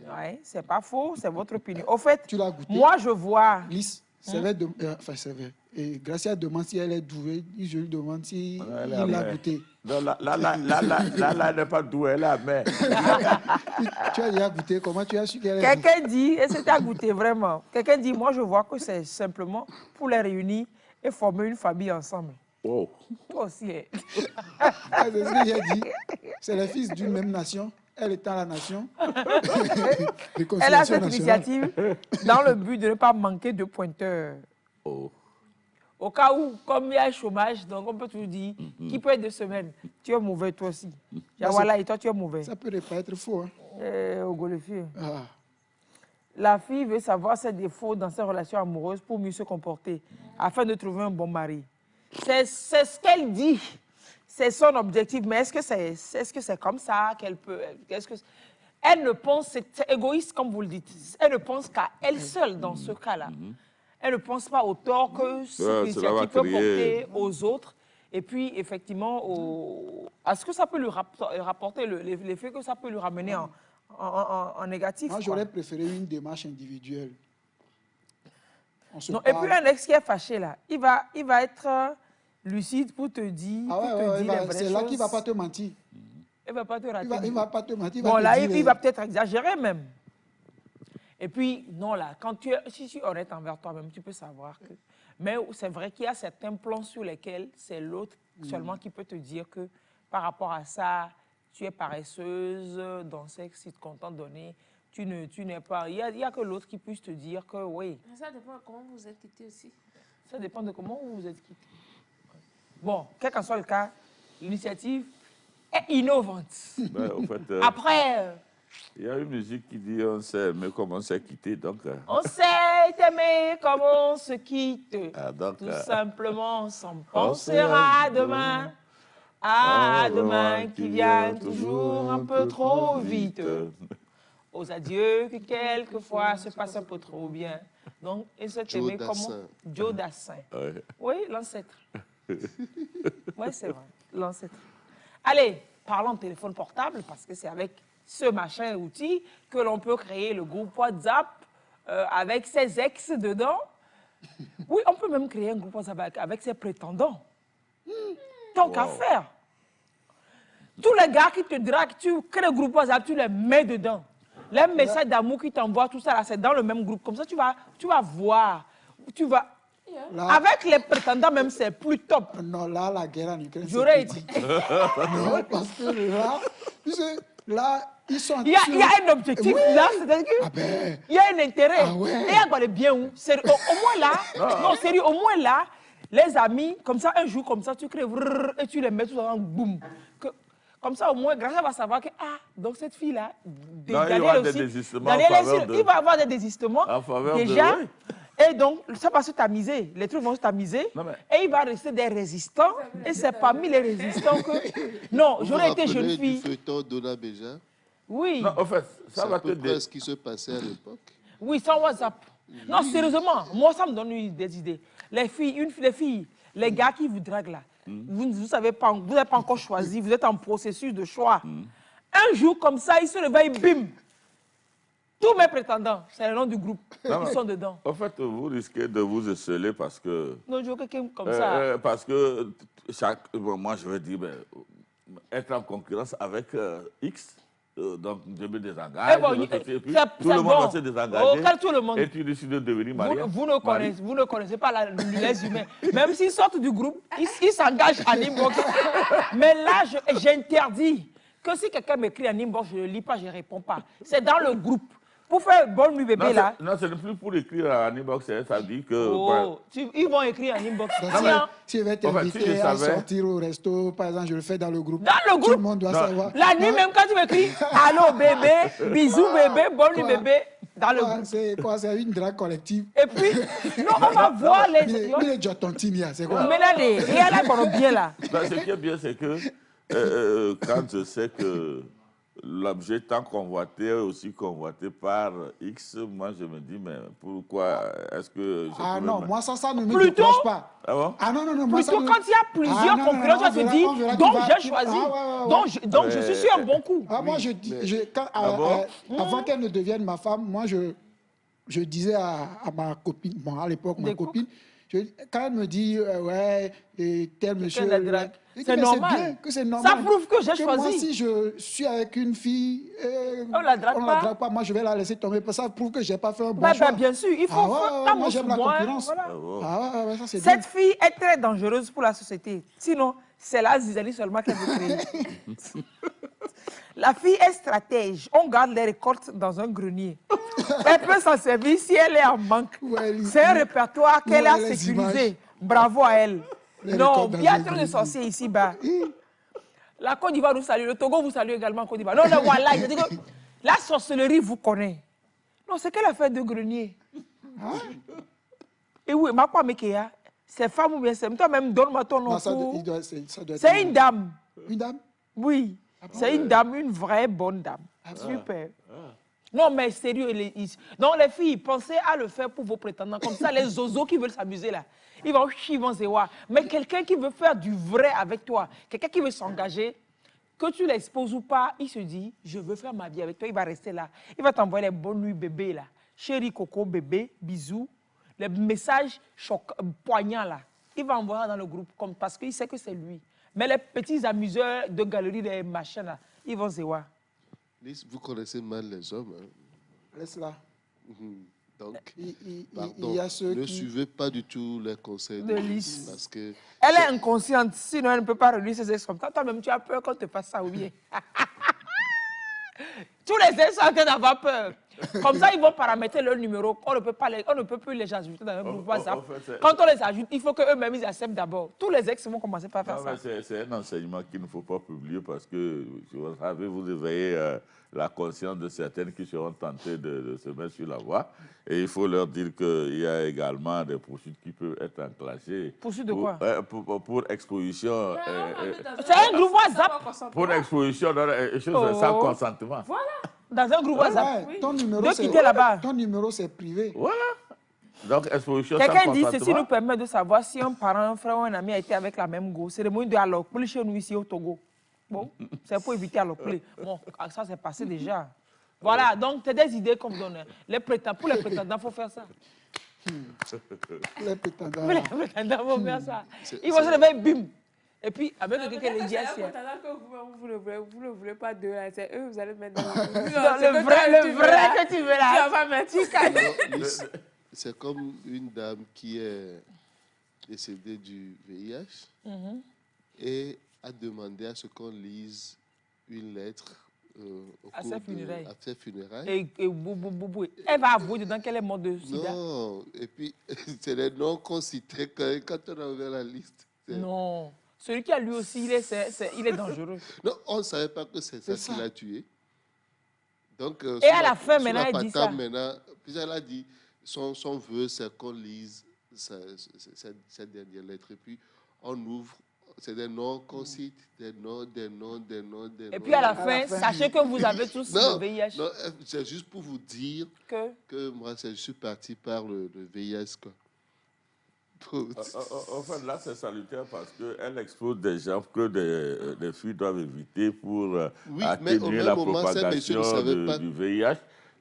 Oui, c'est pas faux, c'est votre opinion. Au fait, Tu l'as goûté? moi, je vois... Lys, c'est vrai, enfin c'est vrai. Et Gracia demande si elle est douée, je lui demande si Elle est il l'a amère. goûté. Non, là, elle n'est pas douée, elle est amère. Tu as déjà goûté, comment tu as su qu'elle est douée? Quelqu'un dit, et c'est à goûter vraiment, quelqu'un dit, moi je vois que c'est simplement pour les réunir et former une famille ensemble. Oh. Toi aussi, hein. Ah, c'est ce que j'ai dit. C'est les fils d'une même nation. Elle étant la nation. Elle a cette Réconciliation nationale. initiative dans le but de ne pas manquer de pointeurs. Oh. Au cas où, comme il y a un chômage, donc on peut toujours dire, qui peut être 2 semaines, tu es mauvais toi aussi. Voilà, et toi tu es mauvais. Ça peut ne pas être faux. Hein. Au Golefie. Ah. La fille veut savoir ses défauts dans ses relations amoureuses pour mieux se comporter, afin de trouver un bon mari. C'est ce qu'elle dit. C'est son objectif. Mais est-ce que c'est comme ça qu'elle peut... Elle ne pense... C'est égoïste, comme vous le dites. Elle ne pense qu'à elle seule dans ce cas-là. Elle ne pense pas au tort que cette initiative peut porter aux autres. Et puis, effectivement, à ce que ça peut lui rapporter, l'effet que ça peut lui ramener en négatif. Moi, j'aurais préféré une démarche individuelle. On se Non, et parle. puis un ex qui est fâché, là, il va être lucide pour te dire, Ah ouais, pour te dire les vraies c'est là qu'il ne va choses. pas te mentir. Il ne va pas te rater. Il ne va pas te mentir. Bon, te là, dire il va peut-être exagérer même. Et puis, non, là, si tu es honnête envers toi-même, tu peux savoir que... Mais c'est vrai qu'il y a certains plans sur lesquels c'est l'autre seulement qui peut te dire que par rapport à ça, tu es paresseuse, dans ce que si tu comptes donner, tu n'es pas... Il y a que l'autre qui puisse te dire que oui. Mais ça dépend de comment vous êtes quittés aussi. Ça dépend de comment vous êtes quittés. Bon, quel qu'en soit le cas, l'initiative est innovante. Ben, au fait, Après... il y a une musique qui dit on s'est aimé comme on s'est quitté. Donc, On s'est aimé comme on se quitte, donc, tout simplement sans on penser sait à demain. demain. À demain qui vient toujours un peu trop vite. Aux adieux que quelquefois se passent un peu trop bien. Donc, il s'est Joe aimé comme Dassin. Joe Dassin. Ouais. Oui, l'ancêtre. Oui, c'est vrai, l'ancêtre. Allez, parlons de téléphone portable parce que c'est avec ce machin outil que l'on peut créer le groupe WhatsApp avec ses ex dedans. Oui, on peut même créer un groupe WhatsApp avec ses prétendants. Tant qu'à faire. Tous les gars qui te draguent, tu crées un groupe WhatsApp, tu les mets dedans. Les messages d'amour qui t'envoient, tout ça, là, c'est dans le même groupe. Comme ça, tu vas voir. Tu vas... Là, Avec les prétendants même, c'est plus top. non, là, la guerre en Ukraine, J'aurais c'est été... non, parce que là, tu sais, là, ils sont... Il y a un objectif là, c'est-à-dire Ah ben, qu'il y a un intérêt. Ah ouais. Et il y a les bien où. Au moins là, non, sérieux, au moins là, les amis, comme ça, un jour, comme ça, tu crées et tu les mets tous ensemble, boum. Comme ça, au moins, Gracia va savoir que, donc cette fille-là, il y aura des désistements en faveur de... il va avoir des désistements En faveur de- déjà. oui. Et donc, ça va se tamiser. Les trucs vont se tamiser. Non, mais- Et il va rester des résistants. Et c'est parmi les résistants que... Non, j'aurais été jeune du fille. feuilleton Donna Béja, Oui. Non, en fait, ça c'est va à te peu près dire. ce qui se passait à l'époque. Oui, sans WhatsApp. Non, sérieusement, moi, ça me donne des idées. Les filles, les gars qui vous draguent là, vous n'avez pas encore choisi, vous êtes en processus de choix. Un jour comme ça, ils se réveillent, bim. Tous mes prétendants, c'est le nom du groupe, Non, ils sont dedans. En fait, vous risquez de vous esseler parce que... Non, je veux quelqu'un comme ça. parce que moi, je veux dire, être en concurrence avec X, donc je me désengage. Eh bon, de l'autre côté, et puis c'est tout le monde bon. va se désengager. Oh, car tout le monde. Et tu décides de devenir marié. Vous ne connaissez pas les humains. Même s'ils sortent du groupe, ils s'engagent en inbox. Mais là, j'interdis que si quelqu'un m'écrit en inbox, je ne lis pas, je ne réponds pas. C'est dans le groupe. Pour faire bonne nuit bébé là. Non, ce n'est plus pour écrire en inbox, ça dit que... Oh, ils vont écrire en inbox. Donc, Tiens, si je vais En fait, t'inviter si je à savais- sortir au resto, par exemple, je le fais dans le groupe. Dans le Tout groupe le monde doit savoir. la nuit Non, même quand tu m'écris, allô bébé, bisous bébé, bonne nuit Quoi? bébé. dans le groupe. C'est quoi? C'est une drague collective. Et puis, non, on va voir les... Mais les Jotontini, c'est quoi? Mais là, il y a là qu'on est bien là. Ben, ce qui est bien, c'est que quand je sais que l'objet tant convoité est aussi convoité par X, moi je me dis, mais pourquoi est-ce que... Ah non, moi ça ne me Plutôt- décroche pas. Ah bon? Ah non, non, non. Moi, ça Plutôt me- quand il y a plusieurs Ah, non, non, concurrents, non, tu vas te on dire, verra donc qui va- j'ai choisi, Ah, ouais, ouais. donc je suis sur un bon coup. Ah, moi, bon? avant qu'elle ne devienne ma femme, moi, je disais à ma copine, bon, à l'époque, ma Des copine, quand elle me dit, ouais, et tel monsieur... la drague. je dis, C'est mais normal. bien que c'est normal. Ça prouve que j'ai Moi, choisi. si je suis avec une fille, On la drague pas. moi, je vais la laisser tomber. Ça prouve que je n'ai pas fait un bon Bah, choix. bien sûr, il faut Ah, ouais, pas moi, j'aime la concurrence. Voilà. Ah ouais, ça c'est bien. Cette fille est très dangereuse pour la société. Sinon, c'est la zizanie seulement qu'elle veut créer. La fille est stratège. On garde les récoltes dans un grenier. Elle peut s'en servir si elle est en manque. Ouais, C'est un répertoire qu'elle a les sécurisé. images. Bravo à elle. Les Non, récoltes dans il y a un trop de grenier. sorciers ici-bas. La Côte d'Ivoire nous salue. Le Togo vous salue également, Côte d'Ivoire. Non, non, voilà. Je dis que la sorcellerie vous connaît. Non, c'est qu'elle a fait de grenier. Et oui, ma part, Mekéa, c'est femme ou bien c'est toi-même, donne-moi ton nom. Non, ça pour- doit être C'est une dame. Une dame? Oui. C'est une dame, une vraie bonne dame. Super. Non, mais sérieux, non, les filles, pensez à le faire pour vos prétendants. Comme ça, les zozos qui veulent s'amuser là, ils vont se voir. Mais quelqu'un qui veut faire du vrai avec toi, quelqu'un qui veut s'engager, que tu l'exposes ou pas, il se dit, je veux faire ma vie avec toi, il va rester là. Il va t'envoyer les bonnes nuits bébé là. Chérie, coco, bébé, bisous. Les messages poignants là. Il va envoyer dans le groupe comme, parce qu'il sait que c'est lui. Mais les petits amuseurs de galeries, les machins là, ils vont se voir. Lise, vous connaissez mal les hommes. Hein? Laisse-la. Donc, Il pardon, y a ceux ne qui... suivez pas du tout les conseils De de Lise. Lise. Parce que Elle est inconsciente, sinon elle ne peut pas réunir ses ex comme ça. Toi-même, tu as peur qu'on te fasse ça ou bien. Tous les ex sont en train d'avoir peur. Comme ça, ils vont paramétrer leur numéro. On ne peut plus les ajouter dans un groupe WhatsApp. Quand on les ajoute, il faut qu'eux-mêmes ils acceptent d'abord. Tous les ex vont commencer par faire Non, ça. mais c'est un enseignement qu'il ne faut pas publier parce que, vous savez, vous éveillez la conscience de certaines qui seront tentées de se mettre sur la voie. Et il faut leur dire qu'il y a également des poursuites qui peuvent être enclenchées. Poursuite de quoi? Pour exposition. C'est un groupe WhatsApp. Pour exposition sans consentement. Dans un groupe WhatsApp. Ouais, ton numéro, De quitter là-bas. Ton numéro, c'est privé. Voilà. Donc, exposition sans Quelqu'un dit, consentement. ceci nous permet de savoir si un parent, un frère ou un ami a été avec la même go. C'est le moyen de alors chez nous ici au Togo. Bon, c'est pour éviter alors bon, ça c'est passé déjà. Voilà, donc c'est des idées qu'on me donne. Pour les prétendants, il faut faire ça. Les prétendants. Pour les prétendants, il faut faire ça. Ils vont se lever, bim. Et puis, avec quelqu'un les dit C'est assis. un prétendant que vous ne voulez pas de là. C'est eux, vous allez mettre dans Le vrai que tu veux Tu là. vas mettre Lise, c'est comme une dame qui est décédée du VIH et a demandé à ce qu'on lise une lettre au À cours ses funérailles. à ses funérailles. Et boubou. Elle va avouer dedans qu'elle est morte de sida. Non, et puis c'est les noms qu'on citait quand on a ouvert la liste. Non. Celui qui a lui aussi, il est dangereux. Non, on ne savait pas que c'est ça qui l'a tué. Donc, Et à la fin, maintenant, elle dit ça. Puis elle a dit, son vœu, c'est qu'on lise cette dernière lettre. Et puis, on ouvre, c'est des noms qu'on cite, des noms. Et puis à la fin, sachez que vous avez tous le VIH. Non, c'est juste pour vous dire que moi, je suis parti par le VIH, quoi. En fait, là, c'est salutaire parce qu'elle expose des gens que des filles doivent éviter pour atténuer la propagation du VIH.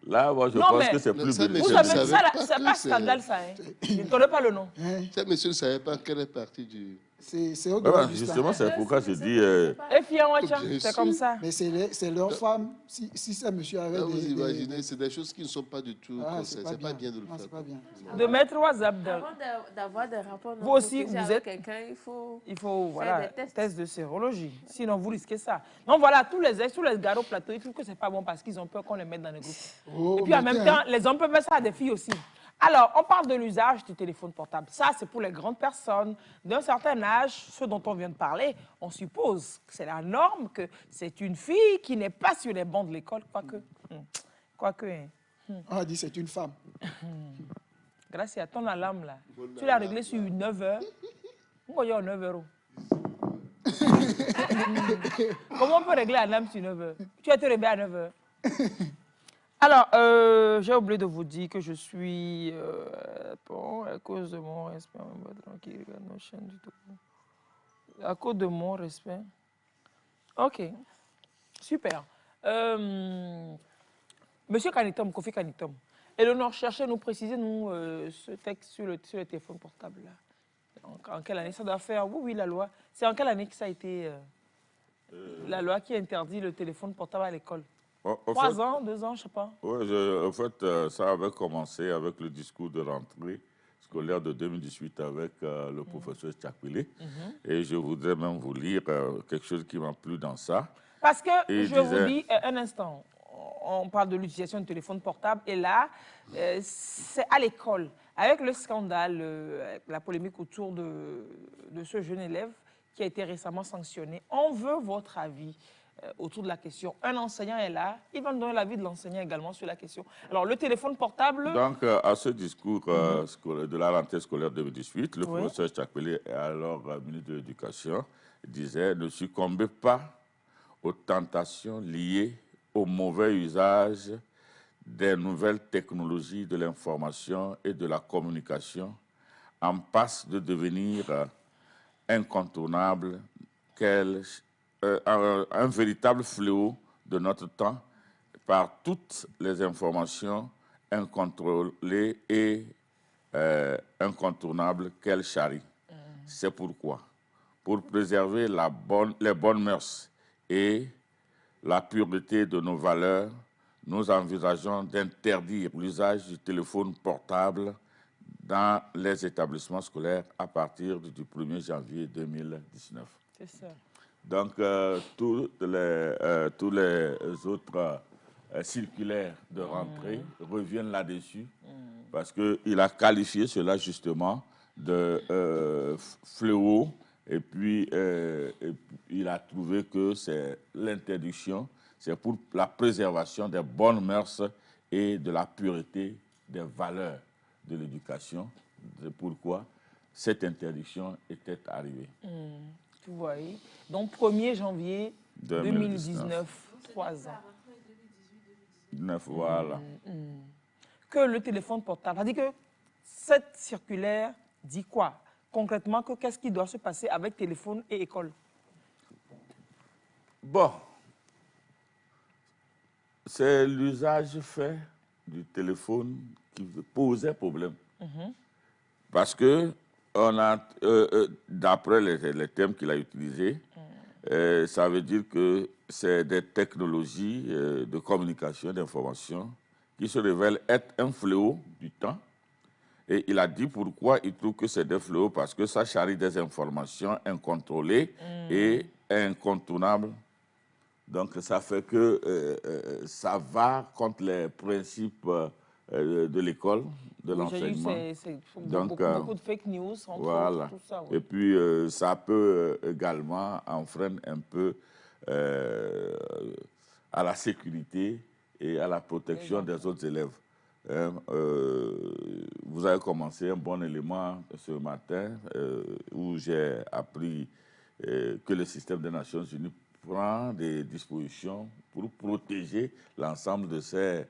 Là, moi, je pense que c'est plus bénéfique. Vous savez, c'est pas scandale, ça. Je ne connais pas le nom. Ce monsieur ne savait pas qu'elle est partie du... C'est au-delà du justement, c'est pourquoi je dis... Et Fianwacha, c'est comme ça. Mais c'est leur femme. Si ce monsieur avait vous imaginez, c'est des choses qui ne sont pas du tout conseillées. C'est pas bien de le faire. C'est pas bien. De mettre WhatsApp Avant d'avoir des rapports vous aussi, vous avec êtes... quelqu'un, il faut voilà, des tests de sérologie. Sinon, vous risquez ça. Donc voilà, tous les gars au plateau, ils trouvent que c'est pas bon parce qu'ils ont peur qu'on les mette dans les groupes. Et puis en même temps, les hommes peuvent faire ça à des filles aussi. Alors, on parle de l'usage du téléphone portable. Ça, c'est pour les grandes personnes d'un certain âge, ceux dont on vient de parler. On suppose que c'est la norme, que c'est une fille qui n'est pas sur les bancs de l'école, quoique. Quoique, hein. On a dit c'est une femme. Grâce à ton alarme là, tu l'as réglé sur 9 heures. Pourquoi il y a 9 euros? Comment on peut régler l'alarme sur 9 heures? Tu as été réveillé à 9 heures. Alors, j'ai oublié de vous dire que je suis, bon, à cause de mon respect, tranquille, regarde nos chaînes du tout. À cause de mon respect. Ok, super. Monsieur Kanitom, Kofi Kanitom, Eleonore, cherchez nous préciser nous ce texte sur le téléphone portable là. En quelle année ça doit faire? Oui, la loi. C'est en quelle année que ça a été la loi qui interdit le téléphone portable à l'école? 3 ans, 2 ans, je ne sais pas. Oui, en fait, ça avait commencé avec le discours de rentrée scolaire de 2018 avec le professeur Tchakwile. Et je voudrais même vous lire quelque chose qui m'a plu dans ça. Parce que, vous dis, un instant, on parle de l'utilisation du téléphone portable, et là, c'est à l'école. Avec le scandale, la polémique autour de ce jeune élève qui a été récemment sanctionné, on veut votre avis autour de la question. Un enseignant est là, il va nous donner l'avis de l'enseignant également sur la question. Alors, le téléphone portable... Donc, à ce discours de la rentrée scolaire 2018, le professeur Tchakwile, alors ministre de l'Éducation, disait « Ne succombez pas aux tentations liées au mauvais usage des nouvelles technologies de l'information et de la communication en passe de devenir incontournable, un véritable fléau de notre temps par toutes les informations incontrôlées et incontournables qu'elles charrient. C'est pourquoi, pour préserver les bonnes mœurs et la pureté de nos valeurs, nous envisageons d'interdire l'usage du téléphone portable dans les établissements scolaires à partir du 1er janvier 2019. C'est ça. Donc, tous les autres circulaires de rentrée reviennent là-dessus parce qu'il a qualifié cela justement de fléau et puis il a trouvé que c'est l'interdiction, c'est pour la préservation des bonnes mœurs et de la pureté des valeurs de l'éducation. C'est pourquoi cette interdiction était arrivée. Tu vois, donc 1er janvier 2019, 3 ans. 9, voilà. Que le téléphone portable, c'est-à-dire que cette circulaire dit quoi? Concrètement, qu'est-ce qui doit se passer avec téléphone et école? Bon, c'est l'usage fait du téléphone qui posait problème. Parce que, d'après les termes qu'il a utilisés, ça veut dire que c'est des technologies de communication, d'information, qui se révèlent être un fléau du temps. Et il a dit pourquoi il trouve que c'est des fléaux, parce que ça charrie des informations incontrôlées et incontournables. Donc, ça fait que ça va contre les principes de l'école, de l'enseignement. Donc, beaucoup de fake news, entre autres, tout ça. Et puis, ça peut également enfreindre un peu à la sécurité et à la protection des autres élèves. Vous avez commencé un bon élément ce matin où j'ai appris que le système des Nations Unies prend des dispositions pour protéger l'ensemble de ses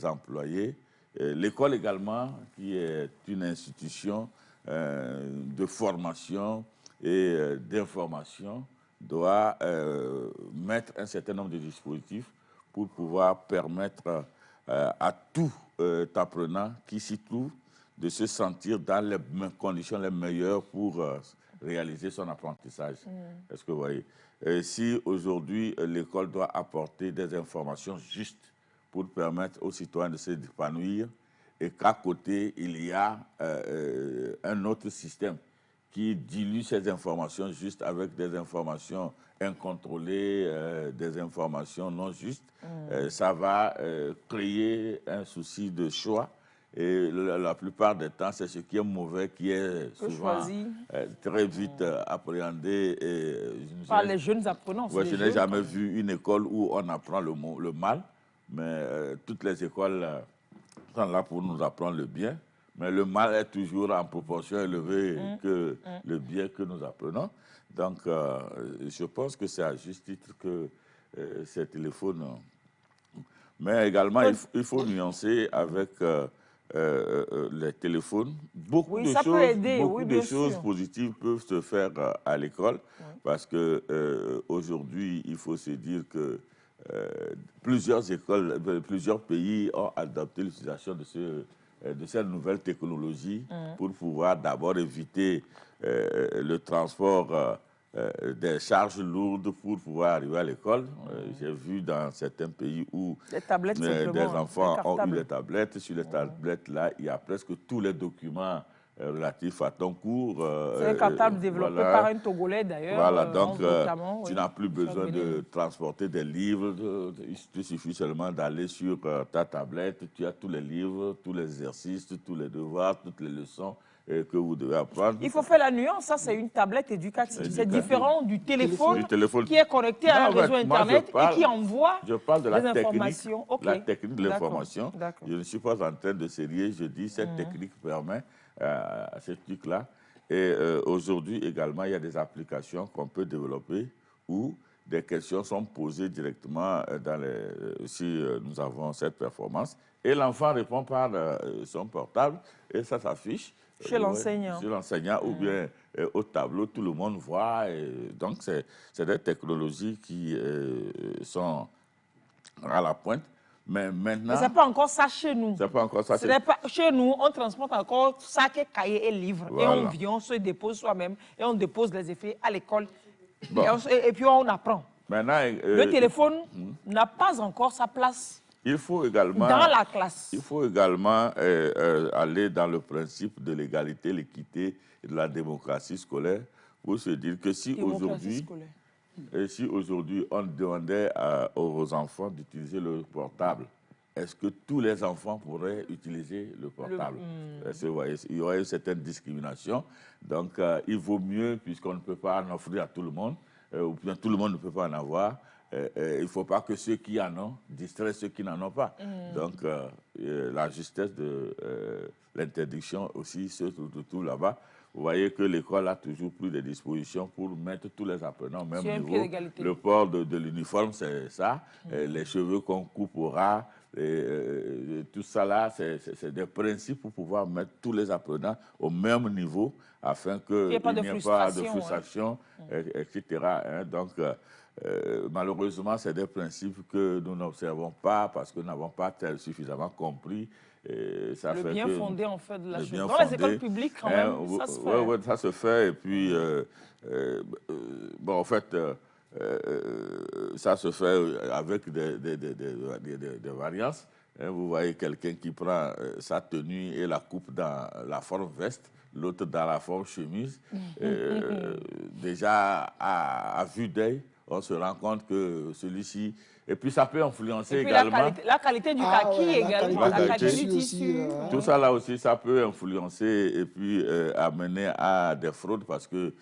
employés. L'école également, qui est une institution de formation et d'information, doit mettre un certain nombre de dispositifs pour pouvoir permettre à tout apprenant qui s'y trouve de se sentir dans les conditions les meilleures pour réaliser son apprentissage. Est-ce que vous voyez? Si aujourd'hui l'école doit apporter des informations justes pour permettre aux citoyens de s'épanouir et qu'à côté il y a un autre système qui dilue ces informations justes avec des informations incontrôlées, des informations non justes, ça va créer un souci de choix. Et la plupart des temps, c'est ce qui est mauvais qui est souvent très vite appréhendé. Par les jeunes apprenants. Ouais, je n'ai jamais vu une école où on apprend le mal, mais toutes les écoles sont là pour nous apprendre le bien, mais le mal est toujours en proportion élevée que le bien que nous apprenons. Donc, je pense que c'est à juste titre que ces téléphones... Mais également, il faut nuancer avec les téléphones. Beaucoup Oui, de ça choses, peut aider, beaucoup oui, de bien choses sûr. positives peuvent se faire à l'école, parce que aujourd'hui, il faut se dire que plusieurs écoles, plusieurs pays ont adopté l'utilisation de cette nouvelle technologie pour pouvoir d'abord éviter le transport des charges lourdes pour pouvoir arriver à l'école. J'ai vu dans certains pays où Des tablettes simplement, des enfants des ont eu cartables. des tablettes. Sur les tablettes, là, il y a presque tous les documents relatifs à ton cours. C'est un cartable développé voilà. par un Togolais d'ailleurs, Voilà, donc notamment. tu Oui. n'as plus besoin de transporter des livres. Il te suffit seulement d'aller sur ta tablette. Tu as tous les livres, tous les exercices, tous les devoirs, toutes les leçons que vous devez apprendre. Il faut faire la nuance, ça c'est une tablette éducative. C'est différent du téléphone, qui est connecté à un réseau Internet et qui envoie je parle de des la informations. technique, la technique de l'information. D'accord. Je ne suis pas en train de sérieux, je dis cette technique permet à ce truc-là. Et aujourd'hui également, il y a des applications qu'on peut développer où des questions sont posées directement si nous avons cette performance. Et l'enfant répond par son portable et ça s'affiche. Chez l'enseignant. Chez l'enseignant ou bien au tableau, tout le monde voit. Et donc, c'est des technologies qui sont à la pointe. Mais maintenant... Mais ce n'est pas encore ça chez nous. C'est pas encore ça. Chez nous, on transporte encore sac, cahier et livres. Voilà. Et on vient, on se dépose soi-même et on dépose les effets à l'école. Bon. Et puis on apprend. Maintenant, le téléphone n'a pas encore sa place. Il faut également, dans la classe. Il faut également aller dans le principe de l'égalité, l'équité et de la démocratie scolaire pour se dire que si aujourd'hui on demandait aux enfants d'utiliser le portable, est-ce que tous les enfants pourraient utiliser le portable? Il y aurait une certaine discrimination. Donc, il vaut mieux, puisqu'on ne peut pas en offrir à tout le monde, ou bien tout le monde ne peut pas en avoir, il ne faut pas que ceux qui en ont distraient ceux qui n'en ont pas. Donc, la justesse de l'interdiction aussi, surtout là-bas. Vous voyez que l'école a toujours pris des dispositions pour mettre tous les apprenants au même niveau. Le port de l'uniforme, c'est ça. Les cheveux qu'on coupe au ras, tout ça là, c'est des principes pour pouvoir mettre tous les apprenants au même niveau afin qu'il n'y ait pas de frustration, etc. Donc, malheureusement, c'est des principes que nous n'observons pas parce que nous n'avons pas suffisamment compris. Et ça le fait bien que fondé, en fait, de la chose. Dans les écoles publiques, quand même, ça se fait. Oui, ça se fait. Et puis, bon, en fait, ça se fait avec des variances. Vous voyez quelqu'un qui prend sa tenue et la coupe dans la forme veste, l'autre dans la forme chemise. Déjà, à vue d'œil, on se rend compte que celui-ci... Et puis, ça peut influencer également... La qualité du kaki également, la qualité du tissu. Tout ça, là aussi, ça peut influencer et puis amener à des fraudes parce que,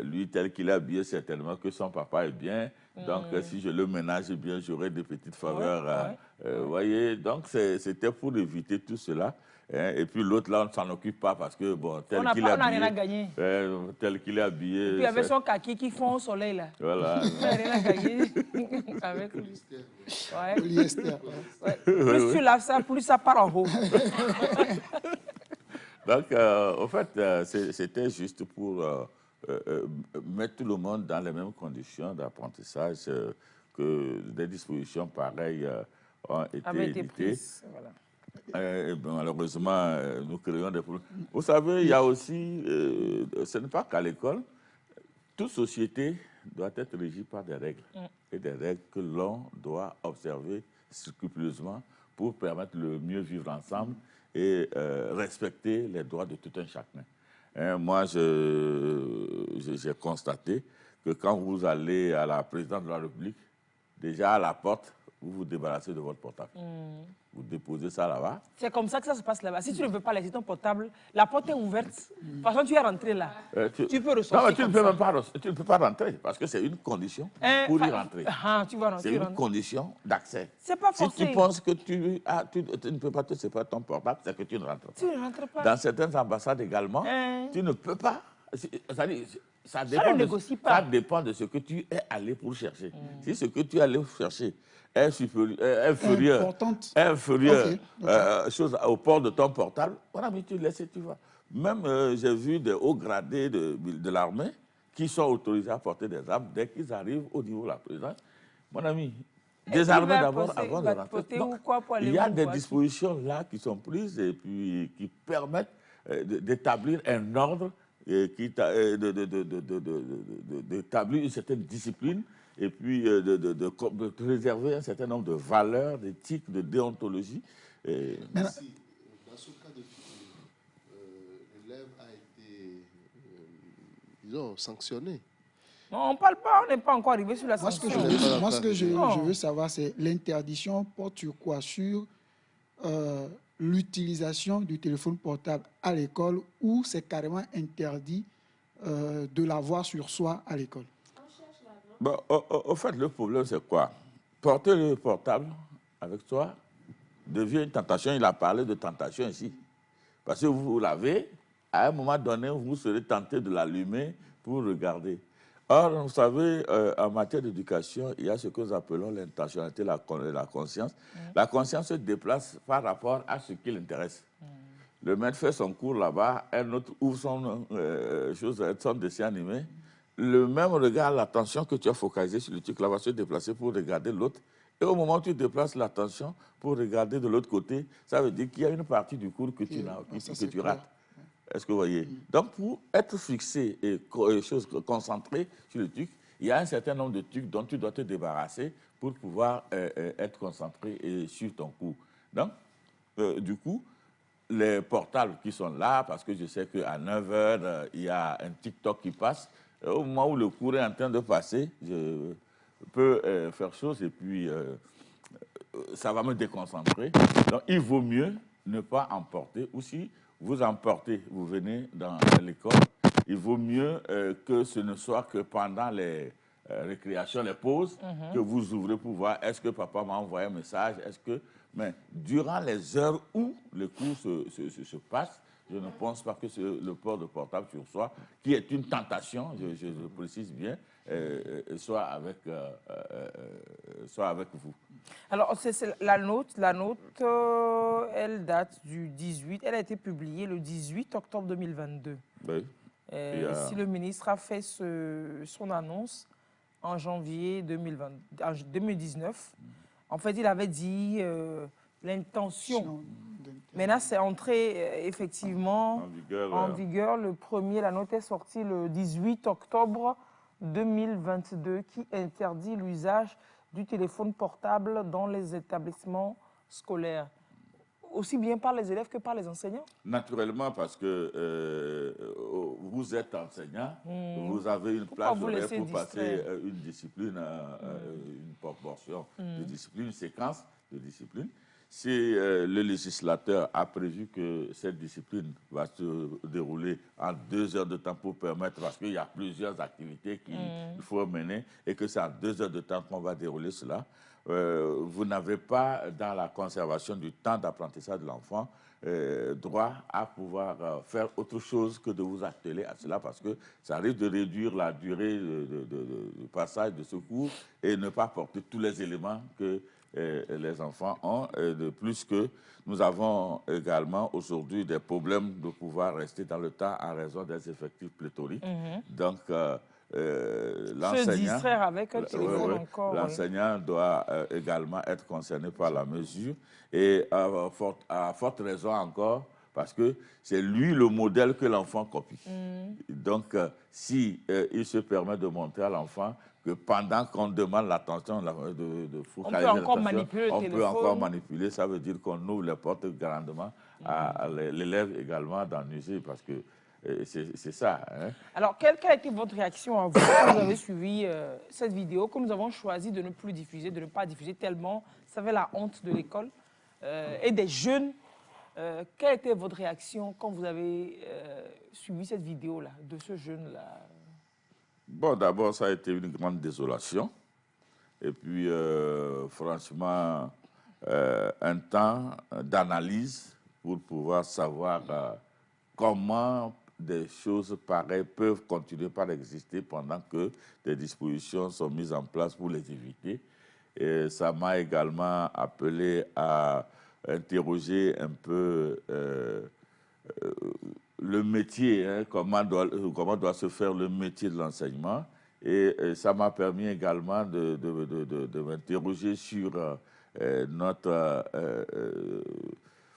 lui, tel qu'il est habillé, certainement que son papa est bien. Donc, si je le ménage bien, j'aurai des petites faveurs. Vous voyez, donc, c'était pour éviter tout cela. Et puis l'autre, là, on ne s'en occupe pas parce que, bon, tel qu'il est habillé... On n'a rien à gagner. Tel qu'il est habillé... Et puis avec son kaki qui fond au soleil, là. Voilà. On n'a rien à gagner avec lui. Plus tu laves ça, plus ça part en haut. Donc, en fait, c'était juste pour mettre tout le monde dans les mêmes conditions d'apprentissage, que des dispositions pareilles ont été prises. Voilà. Malheureusement, nous créons des problèmes. Vous savez, il y a aussi, ce n'est pas qu'à l'école, toute société doit être régie par des règles. Et des règles que l'on doit observer scrupuleusement pour permettre le mieux vivre ensemble et respecter les droits de tout un chacun. Moi, j'ai constaté que quand vous allez à la présidence de la République, déjà à la porte, vous vous débarrassez de votre portable. Vous déposez ça là-bas. C'est comme ça que ça se passe là-bas. Si tu ne veux pas laisser ton portable, la porte est ouverte. De toute façon, tu es rentré là. Tu peux ressortir. Non, mais tu ne peux pas rentrer parce que c'est une condition pour y rentrer. C'est une condition d'accès. C'est pas forcé. Si tu penses que tu ne peux pas te séparer de ton portable, c'est que tu ne rentres pas. Tu ne rentres pas. Dans certaines ambassades également, tu ne peux pas. Ça dépend de ce que tu es allé pour chercher. Si ce que tu es allé chercher est inférieur au port de ton portable, mon ami, tu laisses et tu vas. Même j'ai vu des hauts gradés de l'armée qui sont autorisés à porter des armes dès qu'ils arrivent au niveau de la présidence. Mon ami, désarmer d'abord avant de rentrer. Donc, il y a des dispositions là qui sont prises et puis qui permettent d'établir un ordre, d'établir une certaine discipline et puis de préserver un certain nombre de valeurs, d'éthique, de déontologie. Dans ce cas de figure, l'élève a été, disons, sanctionné. Non, on ne parle pas, on n'est pas encore arrivé sur la sanction. Moi, ce que je veux savoir, c'est l'interdiction porte sur quoi? Sur l'utilisation du téléphone portable à l'école ou c'est carrément interdit de l'avoir sur soi à l'école? Bon, au fait, le problème, c'est quoi? Porter le portable avec toi devient une tentation. Il a parlé de tentation ici. Parce que vous l'avez, à un moment donné, vous serez tenté de l'allumer pour regarder. Or, vous savez, en matière d'éducation, il y a ce que nous appelons l'intentionnalité, la conscience. La conscience se déplace par rapport à ce qui l'intéresse. Le maître fait son cours là-bas, un autre ouvre son dessin animé. Le même regard, l'attention que tu as focalisé sur le truc là va se déplacer pour regarder l'autre. Et au moment où tu déplaces l'attention pour regarder de l'autre côté, ça veut dire qu'il y a une partie du cours que tu rates. Est-ce que vous voyez? Donc, pour être fixé et concentré sur le truc, il y a un certain nombre de trucs dont tu dois te débarrasser pour pouvoir être concentré sur ton cours. Donc, du coup, les portables qui sont là, parce que je sais qu'à 9 h, il y a un TikTok qui passe. Au moment où le cours est en train de passer, je peux faire chose et puis ça va me déconcentrer. Donc, il vaut mieux ne pas emporter. Ou si vous emportez, vous venez dans l'école, il vaut mieux que ce ne soit que pendant les récréations, les pauses, que vous ouvrez pour voir est-ce que papa m'a envoyé un message, mais durant les heures où le cours se passe, je ne pense pas que le port de portable sur soi, qui est une tentation, je le précise bien, soit avec vous. Alors, la note, elle date du 18, elle a été publiée le 18 octobre 2022. Oui. Si le ministre a fait son annonce en janvier 2019, en fait, il avait dit l'intention. Maintenant, c'est entré effectivement en vigueur le 1er. La note est sortie le 18 octobre 2022 qui interdit l'usage du téléphone portable dans les établissements scolaires, aussi bien par les élèves que par les enseignants? Naturellement, parce que vous êtes enseignant, vous avez une plage horaire pour passer une discipline, une proportion de discipline, une séquence de discipline. Si le législateur a prévu que cette discipline va se dérouler en 2 heures de temps pour permettre, parce qu'il y a plusieurs activités qu'il faut mener, et que c'est en 2 heures de temps qu'on va dérouler cela, vous n'avez pas, dans la conservation du temps d'apprentissage de l'enfant, droit à pouvoir faire autre chose que de vous atteler à cela, parce que ça risque de réduire la durée de passage de ce cours et ne pas porter tous les éléments que les enfants ont. De plus que nous avons également aujourd'hui des problèmes de pouvoir rester dans le temps en raison des effectifs pléthoriques. Donc, se distraire avec un téléphone encore. L'enseignant doit également être concerné par la mesure et à forte raison encore parce que c'est lui le modèle que l'enfant copie. Donc, si il se permet de montrer à l'enfant que pendant qu'on demande l'attention de focaliser l'attention, on peut encore manipuler, ça veut dire qu'on ouvre les portes grandement à l'élève également d'en user parce que c'est ça. Hein. Alors, quelle a été votre réaction à vous quand vous avez suivi cette vidéo que nous avons choisi de ne plus diffuser, de ne pas diffuser tellement ça avait la honte de l'école et des jeunes. Quelle était votre réaction quand vous avez suivi cette vidéo-là, de ce jeune-là? Bon, d'abord, ça a été une grande désolation. Et puis, franchement, un temps d'analyse pour pouvoir savoir comment des choses pareilles peuvent continuer par exister pendant que des dispositions sont mises en place pour les éviter. Et ça m'a également appelé à interroger un peu le métier, hein, comment doit se faire le métier de l'enseignement. Et ça m'a permis également de m'interroger sur notre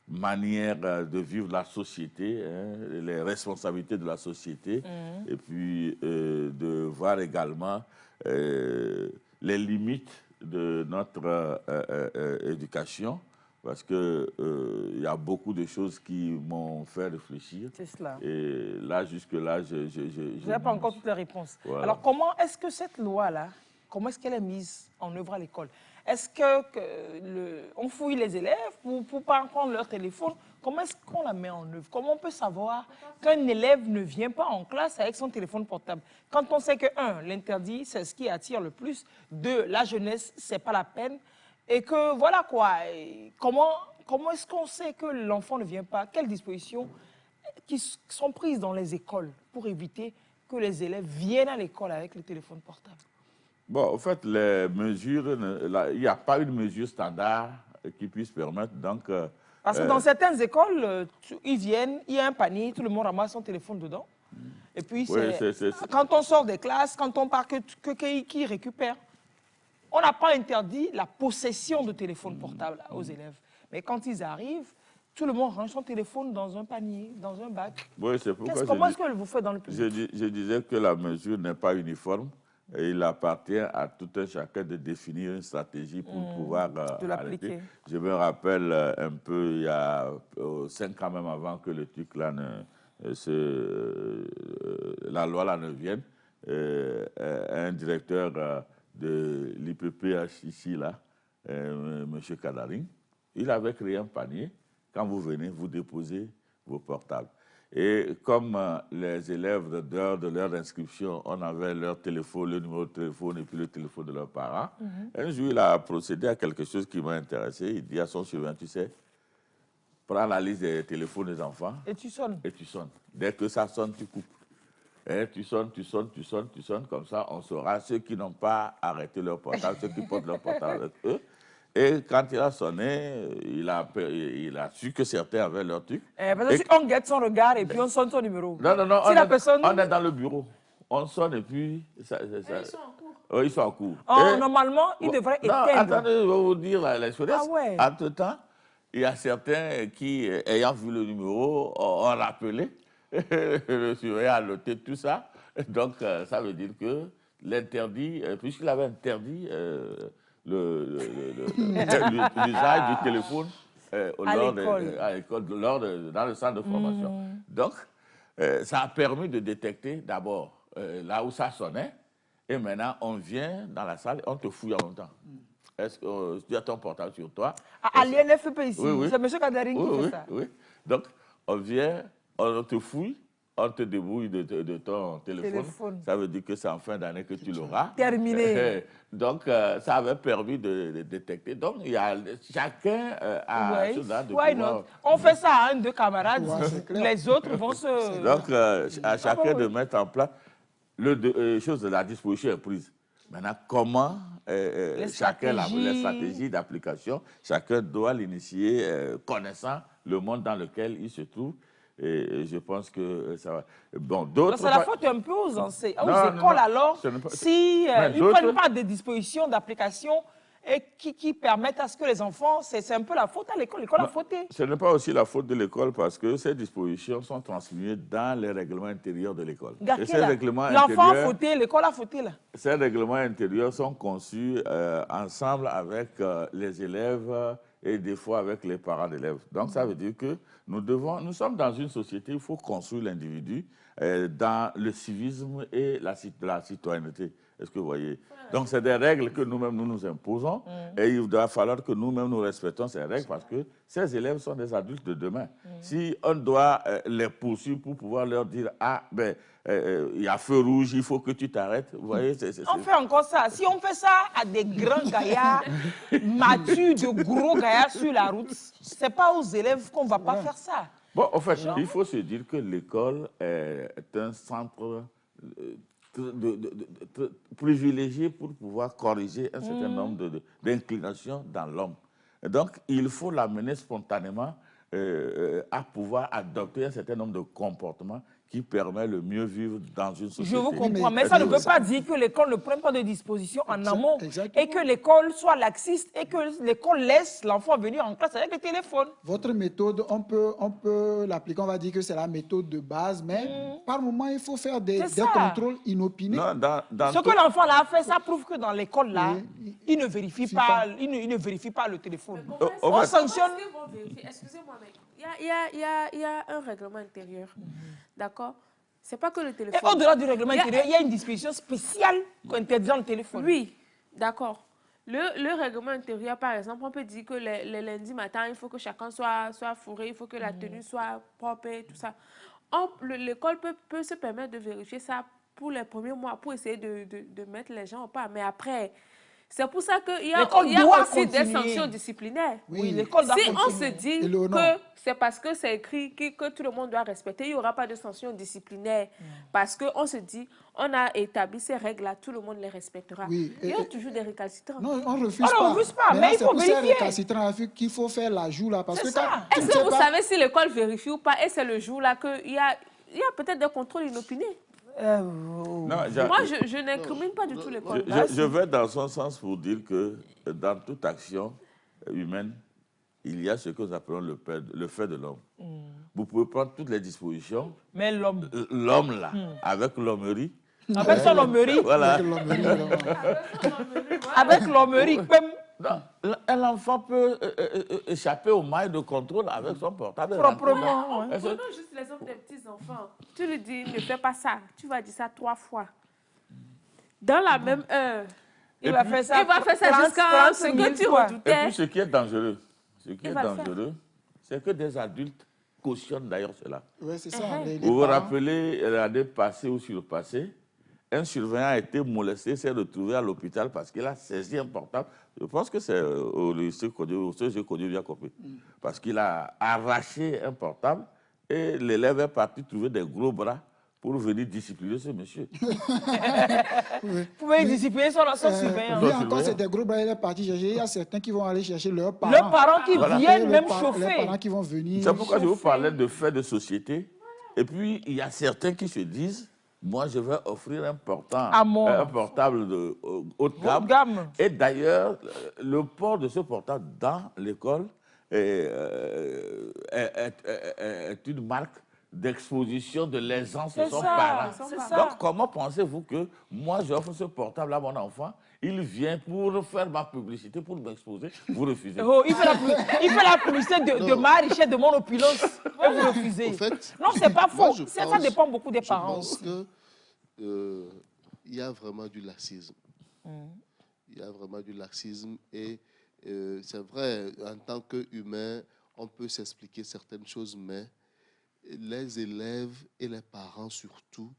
manière de vivre la société, hein, les responsabilités de la société, et puis de voir également les limites de notre éducation, parce qu'il y a beaucoup de choses qui m'ont fait réfléchir. C'est cela. Et là, jusque-là, je n'ai pas encore toutes les réponses. Voilà. Alors, comment est-ce que cette loi-là, comment est-ce qu'elle est mise en œuvre à l'école? Est-ce qu'on fouille les élèves pour ne pas prendre leur téléphone? Comment est-ce qu'on la met en œuvre? Comment on peut savoir qu'un élève ne vient pas en classe avec son téléphone portable? Quand on sait que, 1, l'interdit, c'est ce qui attire le plus. 2, la jeunesse, c'est pas la peine. Et que, voilà quoi, comment est-ce qu'on sait que l'enfant ne vient pas? Quelles dispositions qui sont prises dans les écoles pour éviter que les élèves viennent à l'école avec le téléphone portable? Bon, en fait, les mesures, il n'y a pas une mesure standard qui puisse permettre, donc... Parce que dans certaines écoles, ils viennent, il y a un panier, tout le monde ramasse son téléphone dedans. Et puis, quand on sort des classes, quand on part, qui récupère? On n'a pas interdit la possession de téléphone portable aux élèves. Mais quand ils arrivent, tout le monde range son téléphone dans un panier, dans un bac. Oui, c'est pourquoi comment est-ce que vous faites dans le public? Je disais que la mesure n'est pas uniforme. Et il appartient à tout un chacun de définir une stratégie pour pouvoir arrêter. Je me rappelle un peu, il y a 5 ans même avant que le truc là la loi là ne vienne, un directeur de l'IPPH ici, là, M. Kadaring, il avait créé un panier. Quand vous venez, vous déposez vos portables. Et comme les élèves, dehors de leur inscription, on avait leur téléphone, le numéro de téléphone et puis le téléphone de leurs parents, un jour, il a procédé à quelque chose qui m'a intéressé. Il dit à son surveillant, tu sais, prends la liste des téléphones des enfants. Et tu sonnes. Et tu sonnes. Dès que ça sonne, tu coupes. Et tu sonnes, comme ça, on saura ceux qui n'ont pas arrêté leur portable, ceux qui portent leur portable avec eux. Et quand il a sonné, il a su que certains avaient leur truc. Parce que on guette son regard et puis on sonne son numéro. Non, si on est dans le bureau. On sonne et puis... ils sont en cours. Oui, ils sont en cours. Normalement, ils devraient éteindre. Attendez, je vais vous dire l'expérience. Ah ouais. Entre-temps, il y a certains qui, ayant vu le numéro, ont rappelé. Le surveillant a noté tout ça. Donc, ça veut dire que l'interdit, puisqu'il avait interdit... l'usage du téléphone à l'école, dans le centre de formation. Donc, ça a permis de détecter d'abord là où ça sonnait, et maintenant on vient dans la salle, on te fouille en même temps. Est-ce que tu as ton portable sur toi? À l'INFP ici, oui. c'est M. Kadaring qui fait ça. Oui. Donc, on vient, on te fouille, on te débrouille de ton téléphone. Ça veut dire que c'est en fin d'année que tu l'auras. Terminé. Donc, ça avait permis de détecter. Donc, il y a chacun a cela de pouvoir... On fait ça à 1, 2 camarades. Les autres vont se... Donc, à chacun de mettre en place chose de la disposition est prise. Maintenant, comment chacun les stratégies d'application, chacun doit l'initier connaissant le monde dans lequel il se trouve. Et je pense que ça va. Bon, d'autres. C'est la faute un peu aux écoles alors. Si ils ne prennent pas des dispositions d'application, et qui permettent à ce que les enfants, c'est un peu la faute à l'école. L'école a fauté. Ce n'est pas aussi la faute de l'école parce que ces dispositions sont transmises dans les règlements intérieurs de l'école. Et ces règlements l'enfant a intérieurs, fauté, l'école a fauté là. ces règlements intérieurs sont conçus ensemble avec les élèves et des fois avec les parents d'élèves. Donc ça veut dire que nous sommes dans une société où il faut construire l'individu dans le civisme et la citoyenneté. Est-ce que vous voyez? Donc, c'est des règles que nous-mêmes, nous imposons et il va falloir que nous-mêmes, nous respectons ces règles parce que ces élèves sont des adultes de demain. Si on doit les poursuivre pour pouvoir leur dire « Ah, ben, il y a feu rouge, il faut que tu t'arrêtes. » Vous voyez, on fait encore ça. Si on fait ça à des grands gaillards matures, de gros gaillards sur la route, ce n'est pas aux élèves qu'on ne va pas faire ça. Bon, en fait, il faut se dire que l'école est un centre privilégié pour pouvoir corriger un certain nombre d'inclinations dans l'homme. Donc, il faut l'amener spontanément à pouvoir adopter un certain nombre de comportements qui permet le mieux vivre dans une société. Je vous comprends, mais ça ne veut pas dire que l'école ne prenne pas de dispositions en amont et que l'école soit laxiste et que l'école laisse l'enfant venir en classe avec le téléphone. Votre méthode, on peut l'appliquer, on va dire que c'est la méthode de base, mais par moment, il faut faire des contrôles inopinés. Non, ce que l'enfant a fait, ça prouve que dans l'école, là, il ne vérifie pas, il ne vérifie pas le téléphone. On sanctionne. Excusez-moi, mais il y a un règlement intérieur. D'accord? C'est pas que le téléphone. Et au-delà du règlement intérieur, il y a une disposition spéciale interdisant le téléphone. Oui, d'accord. Le règlement intérieur, par exemple, on peut dire que les lundis matin, il faut que chacun soit fourré, il faut que la tenue soit propre et tout ça. L'école peut se permettre de vérifier ça pour les premiers mois, pour essayer de mettre les gens au pas. Mais après, c'est pour ça qu'il y a aussi des sanctions disciplinaires. Oui, l'école doit continuer. Si on se dit que c'est parce que c'est écrit que tout le monde doit respecter, il n'y aura pas de sanctions disciplinaires. Parce qu'on se dit, on a établi ces règles-là, tout le monde les respectera. Oui, il y a toujours des récalcitrants. Non, on ne refuse pas. Mais il faut vérifier. C'est pour ces récalcitrants qu'il faut faire l'ajout là. Est-ce que vous savez si l'école vérifie ou pas? Et c'est le jour-là qu'il y a peut-être des contrôles inopinés. Moi, je n'incrimine pas du tout l'école. Je vais dans son sens pour dire que dans toute action humaine, il y a ce que nous appelons le fait de l'homme. Vous pouvez prendre toutes les dispositions. Mais l'homme. L'homme, là, avec l'hommerie. Avec son hommerie. Voilà. Avec l'hommerie. Un enfant peut échapper aux mailles de contrôle avec son portable. Proprement. Prenons juste l'exemple des petits-enfants. Tu lui dis, ne fais pas ça. Tu vas dire ça 3 fois. Dans la même heure. Il va faire ça jusqu'à ce que tu redoutais. Et puis ce qui est dangereux, c'est que des adultes cautionnent d'ailleurs cela. Oui, c'est ça. Vous vous rappelez, l'année passée ou surpassée, un surveillant a été molesté, s'est retrouvé à l'hôpital parce qu'il a saisi un portable. Je pense que c'est au lycée Kodjo-Viakope. Parce qu'il a arraché un portable et l'élève est parti trouver des gros bras pour venir discipliner ce monsieur. Vous pouvez discipliner son surveillant. Lui encore, c'est des gros bras, il est parti chercher. Il y a certains qui vont aller chercher leurs parents. Leurs parents qui viennent même chauffer. Les parents qui vont venir. C'est pourquoi je vous parlais de faits de société. Et puis, il y a certains qui se disent, moi, je vais offrir un portable de haute gamme. Et d'ailleurs, le port de ce portable dans l'école est une marque d'exposition de l'aisance de son parent. Donc, comment pensez-vous que moi, j'offre ce portable à mon enfant, il vient pour faire ma publicité, pour m'exposer, vous refusez. Oh, il fait la publicité de ma richesse, de mon opulence, et vous refusez. En fait, non, c'est pas faux. Ça dépend beaucoup des parents. Je pense qu'il y a vraiment du laxisme. Il y a vraiment du laxisme et c'est vrai, en tant qu'humain, on peut s'expliquer certaines choses, mais les élèves et les parents surtout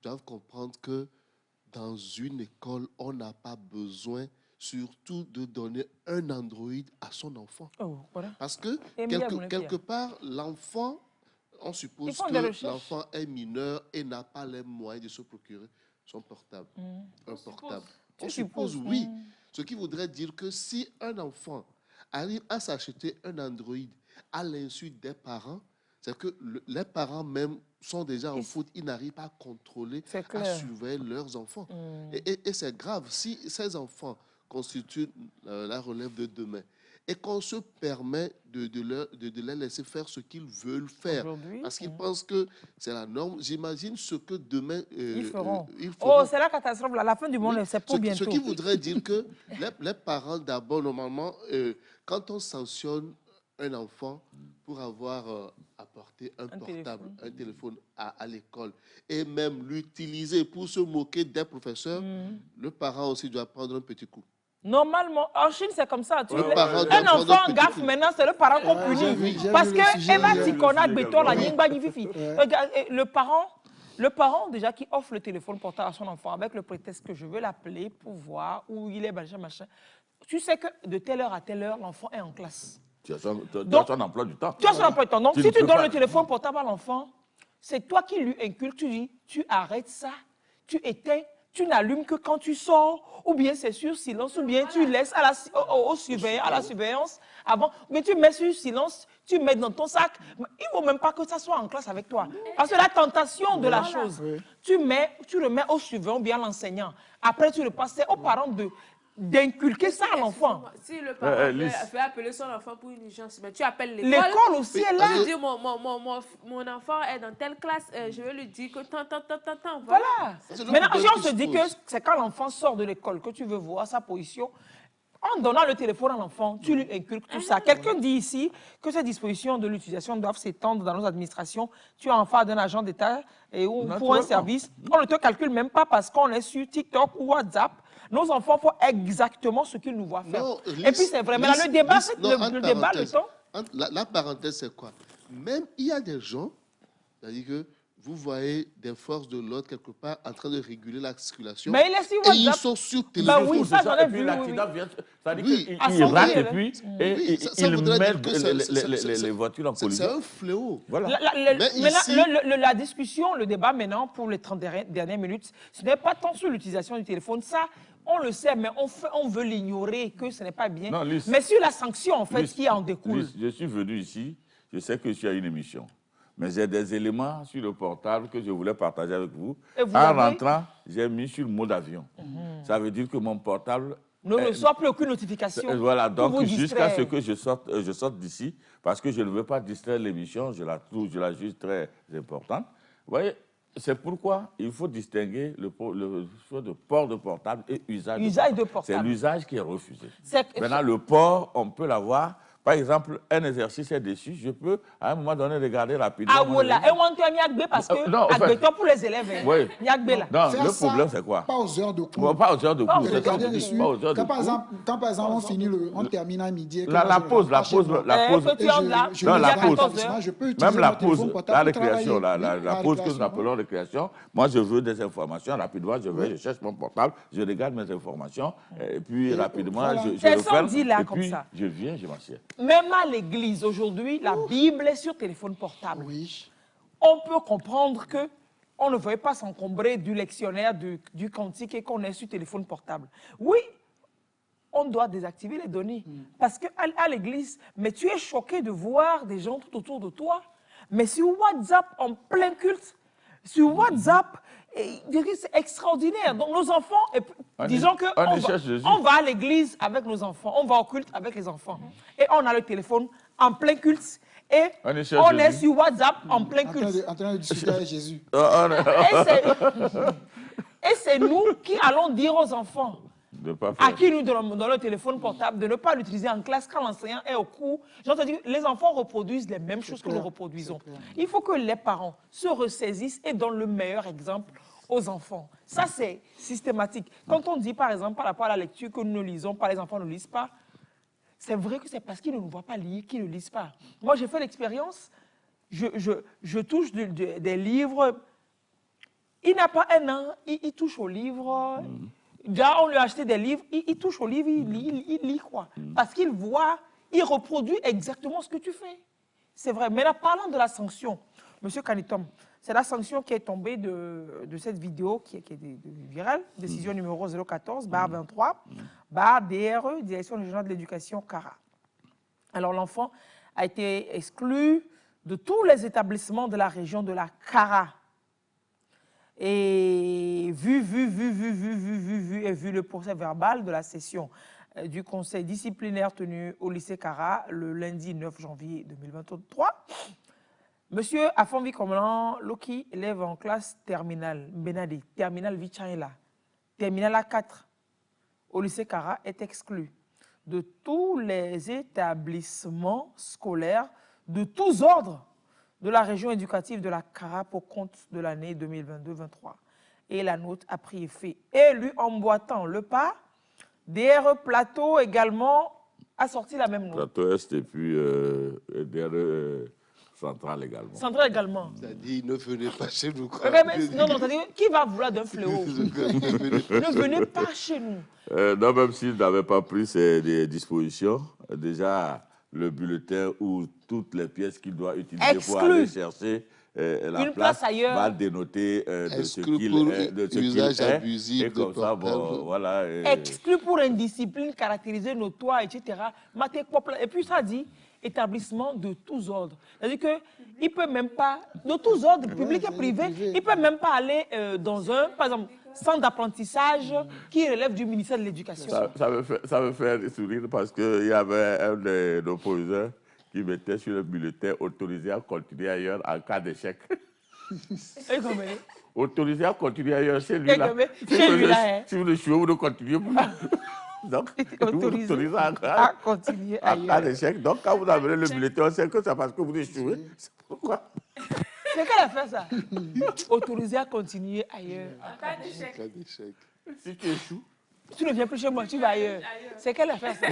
doivent comprendre que dans une école, on n'a pas besoin surtout de donner un Android à son enfant. Parce que quelque part, l'enfant, on suppose que l'enfant est mineur et n'a pas les moyens de se procurer son portable. Un portable. On suppose, oui. Ce qui voudrait dire que si un enfant arrive à s'acheter un Android à l'insu des parents, c'est que les parents même sont déjà en faute. Ils n'arrivent pas à contrôler, à surveiller leurs enfants. Et c'est grave. Si ces enfants constituent la relève de demain. Et qu'on se permet de les laisser faire ce qu'ils veulent faire. Parce qu'ils pensent que c'est la norme. J'imagine ce que demain... ils feront. Ils feront. Oh, c'est la catastrophe. La fin du monde, c'est pour bientôt. Ce qui voudrait dire que les parents, d'abord, normalement, quand on sanctionne un enfant pour avoir apporté un portable, un téléphone à l'école, et même l'utiliser pour se moquer des professeurs, le parent aussi doit prendre un petit coup. Normalement, en Chine, c'est comme ça. Un enfant en gaffe, maintenant, c'est le parent qu'on punit. Parce que Eva Tikona Béton, la Nyingba Nififi. Le parent, déjà, qui offre le téléphone portable à son enfant avec le prétexte que je veux l'appeler pour voir où il est, machin. Tu sais que de telle heure à telle heure, l'enfant est en classe. Tu as son emploi du temps. Tu as son emploi du temps. Donc, si tu donnes le téléphone portable à l'enfant, c'est toi qui lui inculques, tu dis, tu arrêtes ça, tu éteins, tu n'allumes que quand tu sors, ou bien c'est sur silence, ou bien tu laisses à la surveillance avant, mais tu mets sur silence, tu mets dans ton sac. Il ne faut même pas que ça soit en classe avec toi. Parce que la tentation de la chose, tu remets au surveillant, bien l'enseignant. Après, tu le passes aux parents d'inculquer ça à l'enfant. Si le parent fait appeler son enfant pour une urgence, mais tu appelles l'école. L'école aussi est là. Tu dis, mon enfant est dans telle classe, je vais lui dire que tant. Voilà. Maintenant, si on se dit que c'est quand l'enfant sort de l'école que tu veux voir sa position, en donnant le téléphone à l'enfant, tu lui inculques tout ça. Quelqu'un dit ici que ces dispositions de l'utilisation doivent s'étendre dans nos administrations. Tu es en face d'un agent d'État ou pour un service. On ne te calcule même pas parce qu'on est sur TikTok ou WhatsApp. Nos enfants font exactement ce qu'ils nous voient faire. Non, et puis c'est vrai. Mais le débat, le temps. La parenthèse, c'est quoi? Même il y a des gens, c'est-à-dire que vous voyez des forces de l'ordre quelque part en train de réguler la circulation. Mais ils sont sur téléphone. Bah oui, ça j'en ai vu. Il rate et puis il met les voitures en collision. C'est un fléau. Voilà. La discussion, le débat maintenant pour les 30 dernières minutes, ce n'est pas tant sur l'utilisation du téléphone. Ça, on le sait, mais on veut l'ignorer, que ce n'est pas bien. Non, Lys, mais sur la sanction, en fait, qui en découle. Lys, je suis venu ici, je sais que tu as une émission. Mais j'ai des éléments sur le portable que je voulais partager avec vous. En rentrant, j'ai mis sur le mode avion. Ça veut dire que mon portable ne reçoit plus aucune notification. Voilà, donc jusqu'à ce que je sorte d'ici, parce que je ne veux pas distraire l'émission, je la juge très importante. Vous voyez, c'est pourquoi il faut distinguer le port de portable et usage de portable. C'est l'usage qui est refusé. Maintenant, le port, on peut l'avoir. Par exemple, un exercice est dessus, je peux à un moment donné regarder rapidement. Ah voilà, et on te parce que non, pour les élèves. Oui. Non, le problème c'est quoi? Pas aux heures de cours. Pas aux heures de cours. Quand par exemple on termine à midi. La pause. Même la pause, la récréation, la pause que nous appelons récréation. Moi, je veux des informations rapidement. Je cherche mon portable, je regarde mes informations, et puis rapidement, je le fais. Et puis, je viens, je m'assieds. Même à l'église, aujourd'hui, la Bible est sur téléphone portable. Oui. On peut comprendre qu'on ne veuille pas s'encombrer du lectionnaire, du cantique et qu'on est sur téléphone portable. Oui, on doit désactiver les données. Parce qu'à l'église, mais tu es choqué de voir des gens tout autour de toi. Mais sur WhatsApp, en plein culte, sur WhatsApp, c'est extraordinaire. Donc nos enfants, disons qu'on va à l'église avec nos enfants, on va au culte avec les enfants. Et on a le téléphone en plein culte. Et on est sur WhatsApp en plein culte. En train de discuter avec Jésus. Et c'est nous qui allons dire aux enfants, à qui nous donnons le téléphone portable, de ne pas l'utiliser en classe quand l'enseignant est au cours. J'entends dire les enfants reproduisent les mêmes choses que nous reproduisons. Il faut que les parents se ressaisissent et donnent le meilleur exemple aux enfants. Ça, c'est systématique. Quand on dit, par exemple, par rapport à la lecture que nous ne lisons pas, les enfants ne lisent pas, c'est vrai que c'est parce qu'ils ne nous voient pas lire qu'ils ne lisent pas. Moi, j'ai fait l'expérience, je touche des livres. Il n'a pas un an, il touche aux livres. Déjà, on lui a acheté des livres, il touche aux livres, il lit quoi. Parce qu'il voit, il reproduit exactement ce que tu fais. C'est vrai. Mais là, parlant de la sanction, Monsieur Kanitom, c'est la sanction qui est tombée de cette vidéo qui est virale, décision numéro 014-23, DRE, Direction régionale de l'éducation, CARA. Alors l'enfant a été exclu de tous les établissements de la région de la CARA. Et vu le procès verbal de la session du conseil disciplinaire tenu au lycée Kara le lundi 9 janvier 2023, Monsieur Afonvi Komelan Loki, élève en classe terminale, Benadi, terminale Vichaïla, terminale A4, au lycée Kara, est exclu de tous les établissements scolaires de tous ordres de la région éducative de la Kara pour compte de l'année 2022-23. Et la note a pris effet. Et lui emboîtant le pas, DR Plateau également a sorti la même note. Plateau Est et puis DR Central également. Central également. C'est-à-dire, ne venez pas chez nous. Quoi. Non, c'est-à-dire, qui va vouloir d'un fléau? Ne venez pas chez nous. Non, même s'il n'avait pas pris ces dispositions, déjà, le bulletin ou toutes les pièces qu'il doit utiliser pour aller chercher la place ailleurs va dénoter de ce qu'il est. Et comme ça, bon, voilà. Exclu pour indiscipline caractérisée notoire, etc. Et puis ça dit établissement de tous ordres. C'est-à-dire qu'il ne peut même pas, de tous ordres, public et privé, il ne peut même pas aller dans un, par exemple, centre d'apprentissage qui relève du ministère de l'Éducation. Ça me fait sourire parce qu'il y avait un de nos proviseurs qui mettait sur le bulletin autorisé à continuer ailleurs en cas d'échec. Autorisé à continuer ailleurs chez lui là. Si vous échouez, vous ne continuez pas. Donc, autorisé à continuer ailleurs. En cas d'échec. Donc, quand vous avez le bulletin, on sait que c'est parce que vous échouez. C'est pourquoi. C'est qu'elle a fait ça. Autorisé à continuer ailleurs. En cas d'échec. Si tu échoues. Tu ne viens plus chez moi, tu vas ailleurs. C'est qu'elle a fait ça.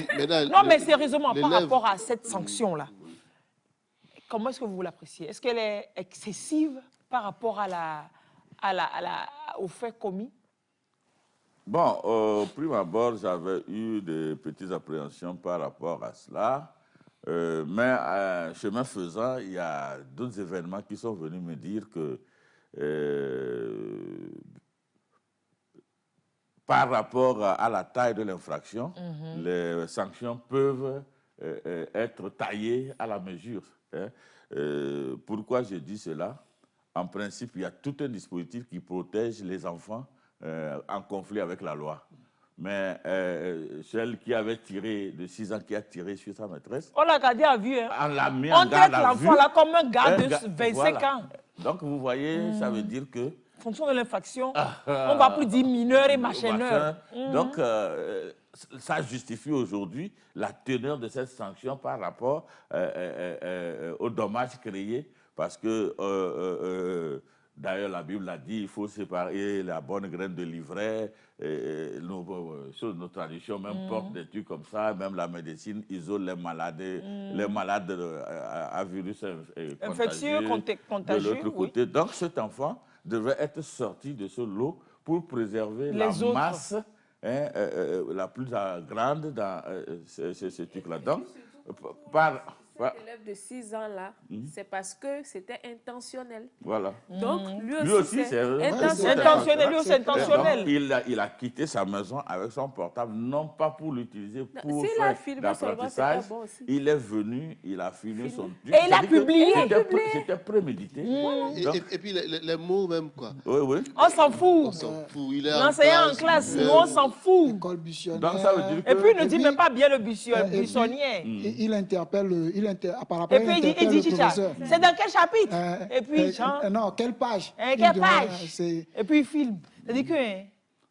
Non, mais sérieusement, par rapport à cette sanction-là, comment est-ce que vous l'appréciez? Est-ce qu'elle est excessive par rapport au fait commis? Bon, au prime abord, j'avais eu des petites appréhensions par rapport à cela. Mais chemin faisant, il y a d'autres événements qui sont venus me dire que par rapport à la taille de l'infraction, les sanctions peuvent être taillées à la mesure. Hein. Pourquoi je dis cela? En principe, il y a tout un dispositif qui protège les enfants en conflit avec la loi. Mais celle qui avait tiré, de 6 ans, qui a tiré sur sa maîtresse... On l'a gardé à vue. Hein. On l'a mis en garde à vue. On traite l'enfant là comme un gars de 25 ans. Donc, vous voyez, ça veut dire que... En fonction de l'infraction, on va plus dire mineur et machineur. Donc, ça justifie aujourd'hui la teneur de cette sanction par rapport aux dommages créés. Parce que... D'ailleurs, la Bible l'a dit, il faut séparer la bonne graine de l'ivraie. Nos traditions même portent des trucs comme ça. Même la médecine isole les malades à virus infectieux, contagieux. De l'autre côté. Donc, cet enfant devrait être sorti de ce lot pour préserver la masse la plus grande dans ce truc-là. Donc, cet élève de 6 ans là, c'est parce que c'était intentionnel. Voilà. Donc, lui aussi, c'est intentionnel. Lui aussi, intentionnel. Il a quitté sa maison avec son portable, non pas pour l'utiliser pour faire l'apprentissage. Bon, il est venu, il a filmé son truc. Et il a publié. C'était prémédité. Et puis les mots même, quoi. Oui. On s'en fout. On s'en fout. L'enseignant en classe, nous, on s'en fout. École buissonnière. Donc, ça veut dire que... Et puis, il ne dit même pas bien le buissonnier. Il interpelle et puis il dit, Chicha, c'est dans quel chapitre? Et puis, non, quelle page? Quelle page? Et puis il filme. C'est-à-dire que...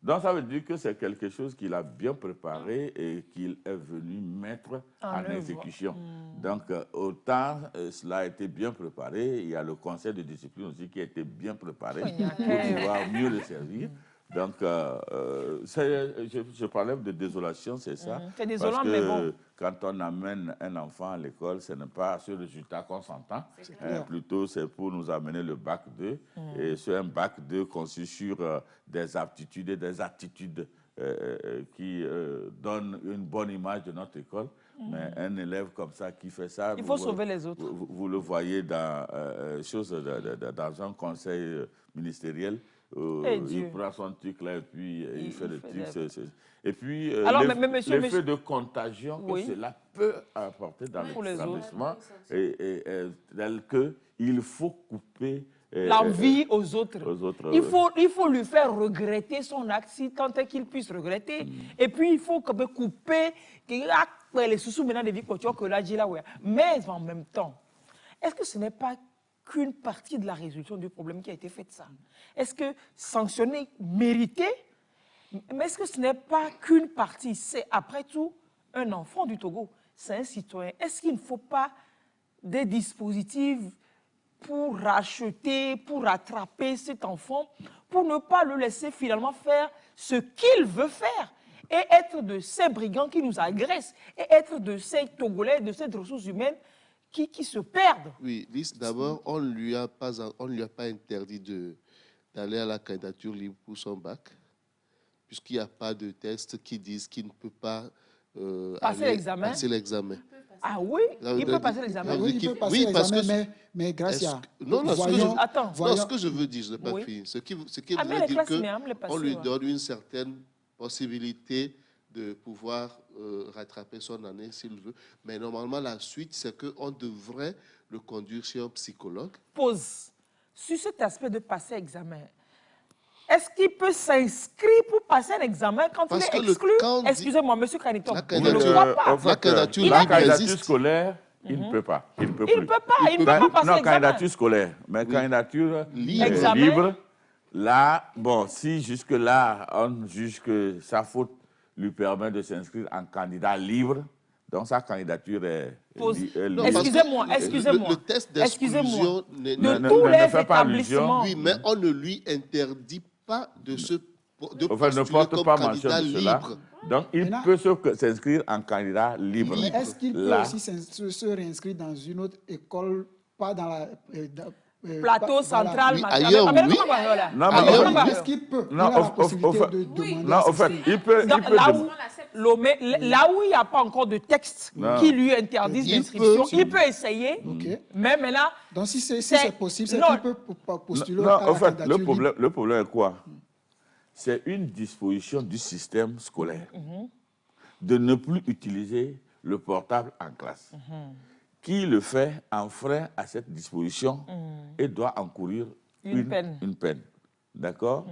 Donc ça veut dire que c'est quelque chose qu'il a bien préparé et qu'il est venu mettre en exécution. Donc autant cela a été bien préparé, il y a le conseil de discipline aussi qui a été bien préparé pour pouvoir mieux le servir. Donc, je parlais de désolation, c'est ça. C'est désolant, parce que mais bon. Quand on amène un enfant à l'école, ce n'est pas sur le résultat qu'on s'entend. Plutôt, c'est pour nous amener le bac 2. Et c'est un bac 2 conçu sur des aptitudes et des attitudes qui donnent une bonne image de notre école. Mais un élève comme ça qui fait ça... Il faut sauver les autres. Vous le voyez dans un conseil ministériel. Il prend son truc là et puis il fait le truc. Et puis, l'effet de contagion que cela peut apporter dans l'établissement, tel qu'il faut couper l'envie aux autres. Il faut lui faire regretter son acte si tant est qu'il puisse regretter. Et puis, il faut couper les sous maintenant de vie que là, mais en même temps, est-ce que ce n'est pas qu'une partie de la résolution du problème qui a été faite ça? Est-ce que sanctionner, mériter, mais est-ce que ce n'est pas qu'une partie? C'est après tout un enfant du Togo, c'est un citoyen. Est-ce qu'il ne faut pas des dispositifs pour racheter, pour rattraper cet enfant, pour ne pas le laisser finalement faire ce qu'il veut faire et être de ces brigands qui nous agressent et être de ces Togolais, de ces ressources humaines qui se perdent? Oui, d'abord, on ne lui a pas interdit d'aller à la candidature libre pour son bac, puisqu'il n'y a pas de test qui disent qu'il ne peut pas passer l'examen. Ah oui, il peut passer l'examen. Oui, il peut passer l'examen, mais Gracia. Ce que je veux dire, je n'ai pas fini. Ce qui veut dire qu'on lui donne une certaine possibilité de pouvoir rattraper son année s'il veut. Mais normalement, la suite, c'est qu'on devrait le conduire chez un psychologue. Pause. Sur cet aspect de passer examen, est-ce qu'il peut s'inscrire pour passer un examen quand il est exclu? Excusez-moi, M. Caniton, je ne le crois pas. La candidature scolaire, il ne peut pas. Il ne peut pas passer l'examen. Non, candidature scolaire, mais candidature libre. Là, bon, si jusque-là, on juge que sa faute lui permet de s'inscrire en candidat libre, donc sa candidature est libre. Excusez-moi. Le test d'exclusion de tous les établissements. Oui, mais on ne lui interdit pas de ne porte pas mention de cela. Donc, il peut s'inscrire en candidat libre. Mais est-ce qu'il peut aussi se réinscrire dans une autre école, pas dans la... plateau central, ailleurs, oui. Est-ce qu'il peut? Il a la possibilité de demander. Non, en fait, il peut. Là où il n'y a pas encore de texte qui lui interdise l'inscription, il peut essayer. Mais maintenant. Donc, si c'est possible, c'est qu'il peut postuler. Non, en fait, le problème est quoi? C'est une disposition du système scolaire de ne plus utiliser le portable en classe. Qui le fait enfreint à cette disposition et doit encourir une peine. D'accord?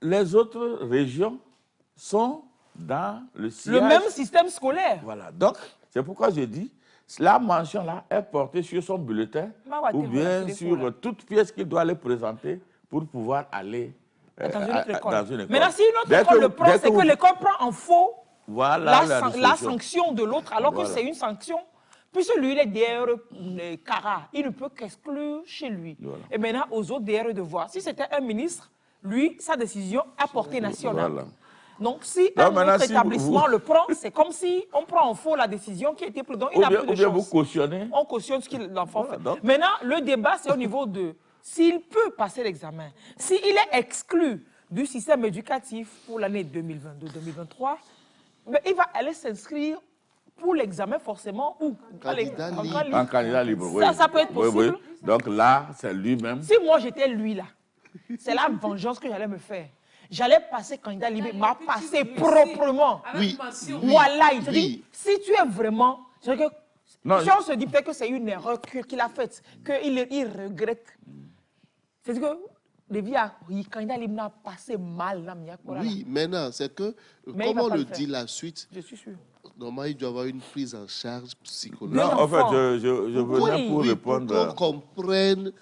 Les autres régions sont dans le sillage. Le même système scolaire. Voilà. Donc, c'est pourquoi je dis, la mention-là est portée sur son bulletin ou bien sur toute pièce qu'il doit aller présenter pour pouvoir aller dans une autre école. Dans une école. Maintenant, si une autre école le prend, c'est que l'école prend en faux la sanction de l'autre, alors que c'est une sanction. Puisque lui, il est DRE Cara, il ne peut qu'exclure chez lui. Voilà. Et maintenant, aux autres DRE de voir. Si c'était un ministre, lui, sa décision à portée nationale. Voilà. Donc, si un autre établissement le prend, c'est comme si on prend en faux la décision qui a été prise. Donc, il n'a plus de chance. Vous cautionnez. On cautionne ce que l'enfant fait. Donc. Maintenant, le débat, c'est au niveau de s'il peut passer l'examen. S'il est exclu du système éducatif pour l'année 2022-2023, il va aller s'inscrire pour l'examen, forcément, où? En candidat libre, oui. Ça peut être possible. Oui. Donc là, c'est lui-même. Si moi, j'étais lui, là, c'est la vengeance que j'allais me faire. J'allais passer candidat libre, m'a passé proprement. Oui. Voilà, il dit, si tu es vraiment... Si on se dit peut-être que c'est une erreur qu'il a faite, qu'il regrette. C'est-à-dire que le candidat libre n'a passé mal. Là, oui, maintenant, c'est que, comme on le dit la suite... Je suis sûr. Normalement, il doit y avoir une prise en charge psychologique. Non, en fait, je venais pour répondre. Pour qu'on comprenne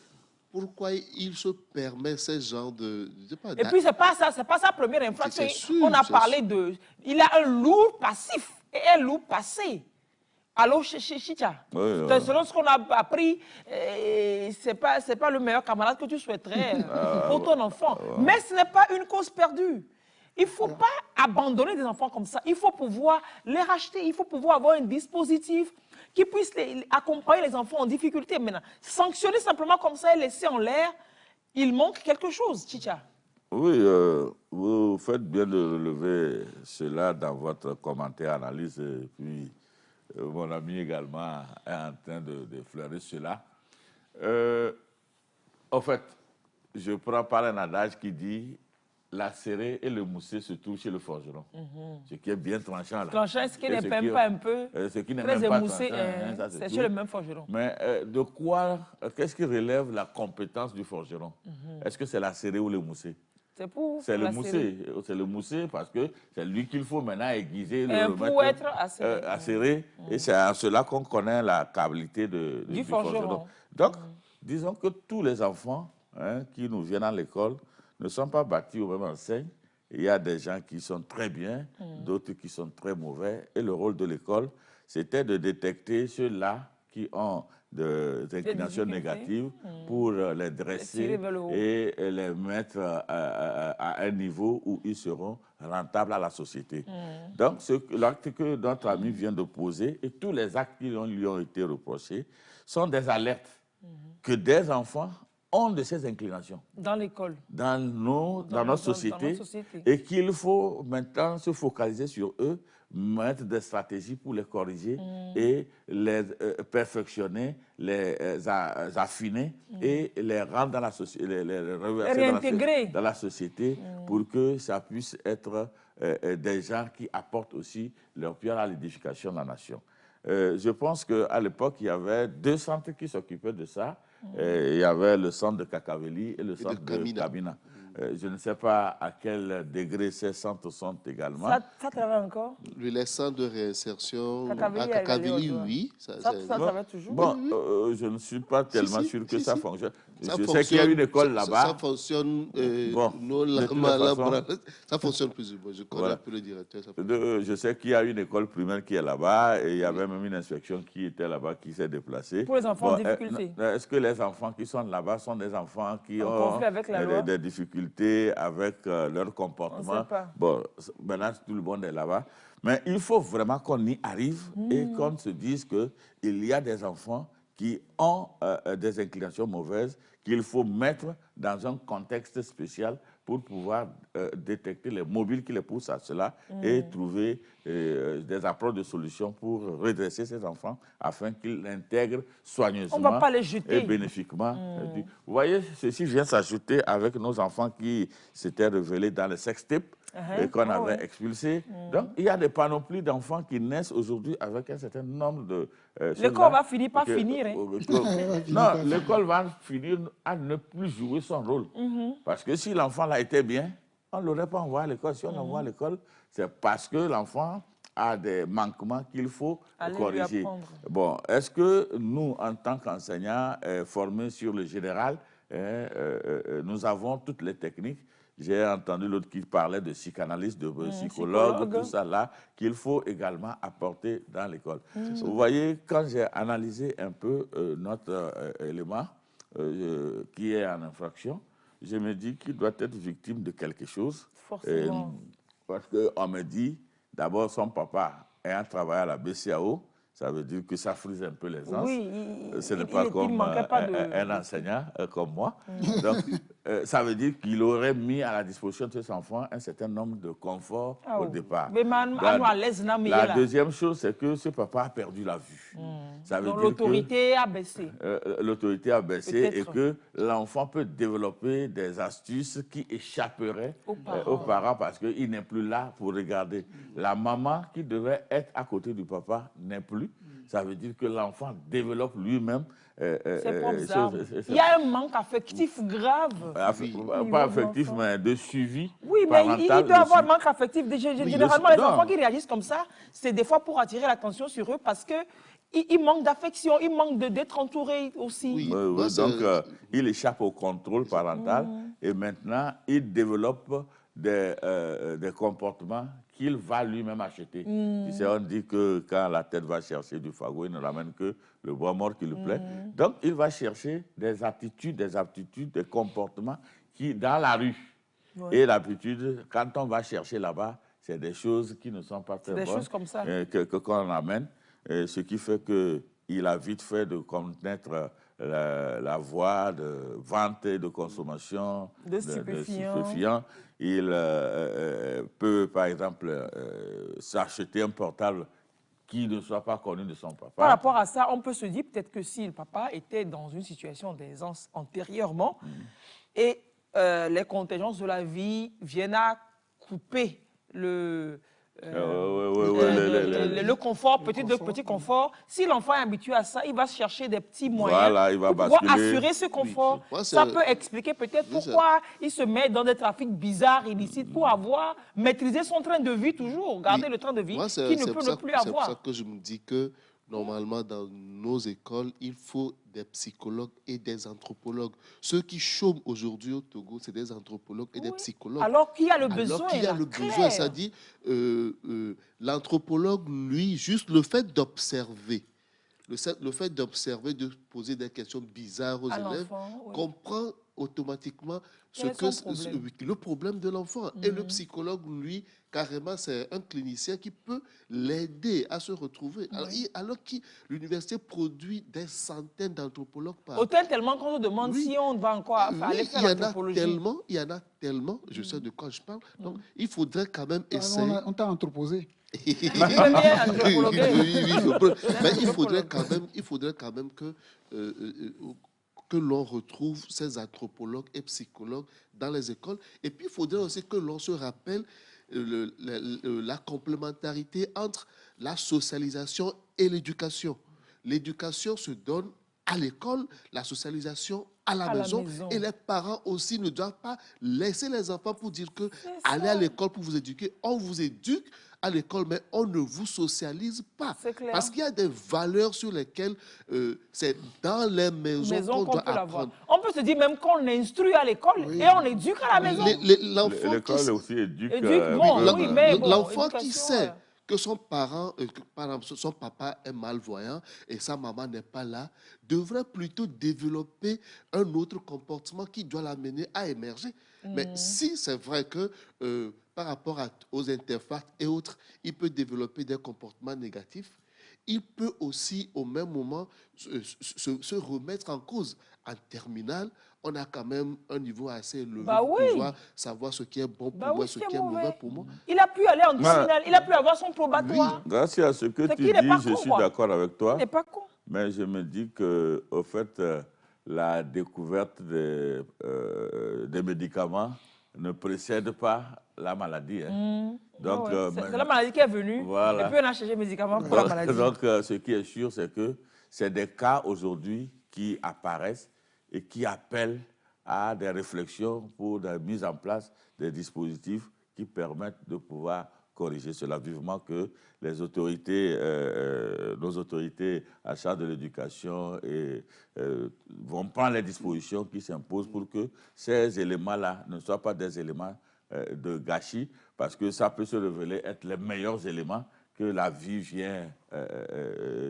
pourquoi il se permet ce genre de... Et puis, ce n'est pas sa première infraction. On a parlé de... Il a un lourd passif et un lourd passé. Alors, chez Chicha, selon ce qu'on a appris, ce n'est pas le meilleur camarade que tu souhaiterais pour ton enfant. Mais ce n'est pas une cause perdue. Il ne faut pas abandonner des enfants comme ça. Il faut pouvoir les racheter. Il faut pouvoir avoir un dispositif qui puisse accompagner les enfants en difficulté. Maintenant, sanctionner simplement comme ça et laisser en l'air, il manque quelque chose, Chicha. Oui, vous faites bien de relever cela dans votre commentaire, analyse. Et puis, mon ami également est en train d'effleurer cela. En fait, je prends par un adage qui dit la serrée et le moussé se trouvent chez le forgeron. Ce qui est bien tranchant là. Tranchant, ce qui n'est même pas un peu ce qui n'est très même pas émoussé, tranchant, c'est chez le même forgeron. Mais de quoi, qu'est-ce qui relève la compétence du forgeron? Est-ce que c'est la serrée ou le moussé? C'est le moussé. C'est le moussé parce que c'est lui qu'il faut maintenant aiguiser, le pour remettre être acéré. Et c'est en cela qu'on connaît la qualité du forgeron. Donc, disons que tous les enfants qui nous viennent à l'école ne sont pas bâtis au même enseigne. Il y a des gens qui sont très bien, d'autres qui sont très mauvais. Et le rôle de l'école, c'était de détecter ceux-là qui ont des inclinations négatives pour les dresser et les mettre à un niveau où ils seront rentables à la société. Donc, l'acte que notre ami vient de poser et tous les actes qui lui ont été reprochés sont des alertes que des enfants ont de ces inclinations. Dans l'école. Dans notre société. Et qu'il faut maintenant se focaliser sur eux, mettre des stratégies pour les corriger et les perfectionner, les affiner et les rendre dans la société, les réintégrer dans la société pour que ça puisse être des gens qui apportent aussi leur pierre à l'édification de la nation. Je pense qu'à l'époque, il y avait 2 centres qui s'occupaient de ça. Il y avait le centre de Kakaveli et le centre de Kamina. Je ne sais pas à quel degré ces centres sont également. Ça travaille encore? Les centres de réinsertion à Kakaveli, oui. Ça travaille toujours? Bon, je ne suis pas tellement sûr que ça fonctionne. Je sais qu'il y a une école là-bas. Ça fonctionne. Ça fonctionne plus ou moins. Je connais un peu le directeur. Je sais qu'il y a une école primaire qui est là-bas et il y avait même une inspection qui était là-bas qui s'est déplacée. Pour les enfants en difficulté. Est-ce que les enfants qui sont là-bas sont des enfants qui ont des difficultés avec leur comportement? Bon, maintenant tout le monde est là-bas. Mais il faut vraiment qu'on y arrive et qu'on se dise qu'il y a des enfants qui ont des inclinations mauvaises qu'il faut mettre dans un contexte spécial pour pouvoir détecter les mobiles qui les poussent à cela et trouver des approches de solutions pour redresser ces enfants afin qu'ils l'intègrent soigneusement. On ne va pas les jeter. Et bénéfiquement. Vous voyez, ceci vient s'ajouter avec nos enfants qui s'étaient révélés dans le sextape et qu'on avait expulsés. Donc, il y a des panoplies d'enfants qui naissent aujourd'hui avec un certain nombre de... l'école va finir par finir. Non, l'école va finir à ne plus jouer son rôle. Parce que si l'enfant là était bien, on ne l'aurait pas envoyé à l'école. Si on l'envoie à l'école, c'est parce que l'enfant a des manquements qu'il faut corriger. Bon, est-ce que nous, en tant qu'enseignants formés sur le général, nous avons toutes les techniques? J'ai entendu l'autre qui parlait de psychanalyste, de psychologue, tout ça là, qu'il faut également apporter dans l'école. Vous voyez, quand j'ai analysé un peu notre élément qui est en infraction, je me dis qu'il doit être victime de quelque chose. Forcément. Parce qu'on me dit, d'abord, son papa ayant travaillé à la BCAO, ça veut dire que ça frise un peu les ans. Oui, ce n'est pas comme un enseignant comme moi. Donc, ça veut dire qu'il aurait mis à la disposition de ses enfants un certain nombre de conforts au départ. Mais la deuxième chose, c'est que ce papa a perdu la vue. Donc l'autorité a baissé. L'autorité a baissé et que l'enfant peut développer des astuces qui échapperaient aux parents parce qu'il n'est plus là pour regarder. La maman qui devait être à côté du papa n'est plus. Ça veut dire que l'enfant développe lui-même ses propres armes. Il y a un manque affectif grave. Pas affectif, mais de suivi. Oui, mais il doit avoir un manque affectif. Généralement, les enfants qui réagissent comme ça, c'est des fois pour attirer l'attention sur eux parce qu'ils manquent d'affection, ils manquent d'être entourés aussi. Donc, il échappe au contrôle parental et maintenant, il développe des comportements qu'il va lui-même acheter. Tu sais, on dit que quand la tête va chercher du fagot, il ne ramène que le bois mort qui lui plaît. Donc, il va chercher des attitudes, des aptitudes, des comportements qui, dans la rue. Et l'habitude, quand on va chercher là-bas, c'est des choses qui ne sont pas très bonnes. Des choses comme ça. Qu'on amène. Ce qui fait qu'il a vite fait de connaître la voie de vente et de consommation de stupéfiants. Il peut, par exemple, s'acheter un portable qui ne soit pas connu de son papa. Par rapport à ça, on peut se dire peut-être que si le papa était dans une situation d'aisance antérieurement et les contingences de la vie viennent à couper le confort, petit confort. Si l'enfant est habitué à ça, il va chercher des petits moyens Voilà, il va pour pouvoir basculer. assurer ce confort. Oui. Ça peut expliquer peut-être pourquoi il se met dans des trafics bizarres, illicites, pour avoir maîtrisé son train de vie toujours, garder le train de vie qu'il ne peut ne plus C'est pour avoir. ça que je me dis que normalement, dans nos écoles, il faut des psychologues et des anthropologues. Ceux qui chôment aujourd'hui au Togo, c'est des anthropologues et des psychologues. Alors qu'il y a le besoin. Alors qu'il y a le besoin, c'est-à-dire l'anthropologue, lui, juste le fait d'observer, le fait d'observer, de poser des questions bizarres aux élèves, comprend automatiquement le problème de l'enfant. Et le psychologue, lui, carrément, c'est un clinicien qui peut l'aider à se retrouver. Alors que l'université produit des centaines d'anthropologues par an. Autant tellement qu'on se demande si on va encore aller faire l'anthropologie. Il y en a tellement, je sais de quoi je parle. Donc, il faudrait quand même essayer. On t'a anthroposé. Mais il faudrait quand même que l'on retrouve ces anthropologues et psychologues dans les écoles. Et puis, il faudrait aussi que l'on se rappelle la complémentarité entre la socialisation et l'éducation. L'éducation se donne à l'école, la socialisation à la maison. Et les parents aussi ne doivent pas laisser les enfants pour dire que allez à l'école pour vous éduquer. On vous éduque à l'école, mais on ne vous socialise pas. Parce qu'il y a des valeurs sur lesquelles c'est dans les maisons qu'on doit apprendre. On peut se dire même qu'on instruit à l'école et on éduque à la maison. L'école aussi éduque. L'enfant qui sait que son parent, par exemple, son papa est malvoyant et sa maman n'est pas là, devrait plutôt développer un autre comportement qui doit l'amener à émerger. Mais si c'est vrai que par rapport aux interfaces et autres, il peut développer des comportements négatifs, il peut aussi au même moment se remettre en cause. En terminale, on a quand même un niveau assez élevé pour pouvoir savoir ce qui est bon pour moi, ce qui est mauvais pour moi. Il a pu aller en terminale, il a pu avoir son probatoire. Grâce à ce que tu dis, je suis d'accord avec toi. Il n'est pas con. Mais je me dis que, au fait, la découverte des médicaments ne précède pas la maladie. Donc, c'est la maladie qui est venue, et puis on a cherché des médicaments pour la maladie. Donc, ce qui est sûr, c'est que c'est des cas aujourd'hui qui apparaissent et qui appellent à des réflexions pour la mise en place des dispositifs qui permettent de pouvoir corriger cela. Vivement que les autorités, nos autorités à charge de l'éducation vont prendre les dispositions qui s'imposent pour que ces éléments-là ne soient pas des éléments de gâchis, parce que ça peut se révéler être les meilleurs éléments que la vie vient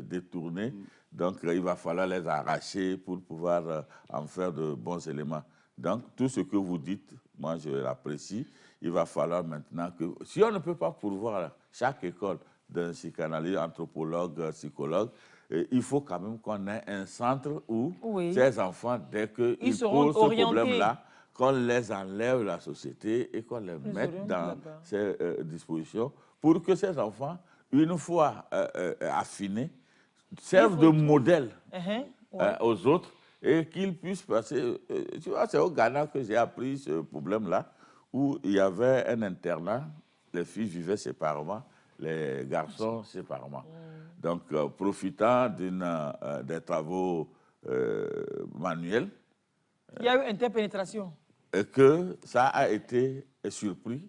détourner. Donc, il va falloir les arracher pour pouvoir en faire de bons éléments. Donc, tout ce que vous dites, moi, je l'apprécie. Il va falloir maintenant que, si on ne peut pas pourvoir chaque école d'un psychanalyste, anthropologue, psychologue, il faut quand même qu'on ait un centre où ces enfants, dès qu'ils posent ce problème-là, qu'on les enlève de la société et qu'on les mette dans ces dispositions pour que ces enfants, une fois affinés, servent de modèle aux autres et qu'ils puissent passer. Tu vois, c'est au Ghana que j'ai appris ce problème-là, où il y avait un internat, les filles vivaient séparément, les garçons séparément. Donc, profitant des travaux manuels, il y a eu interpénétration. Et que ça a été surpris,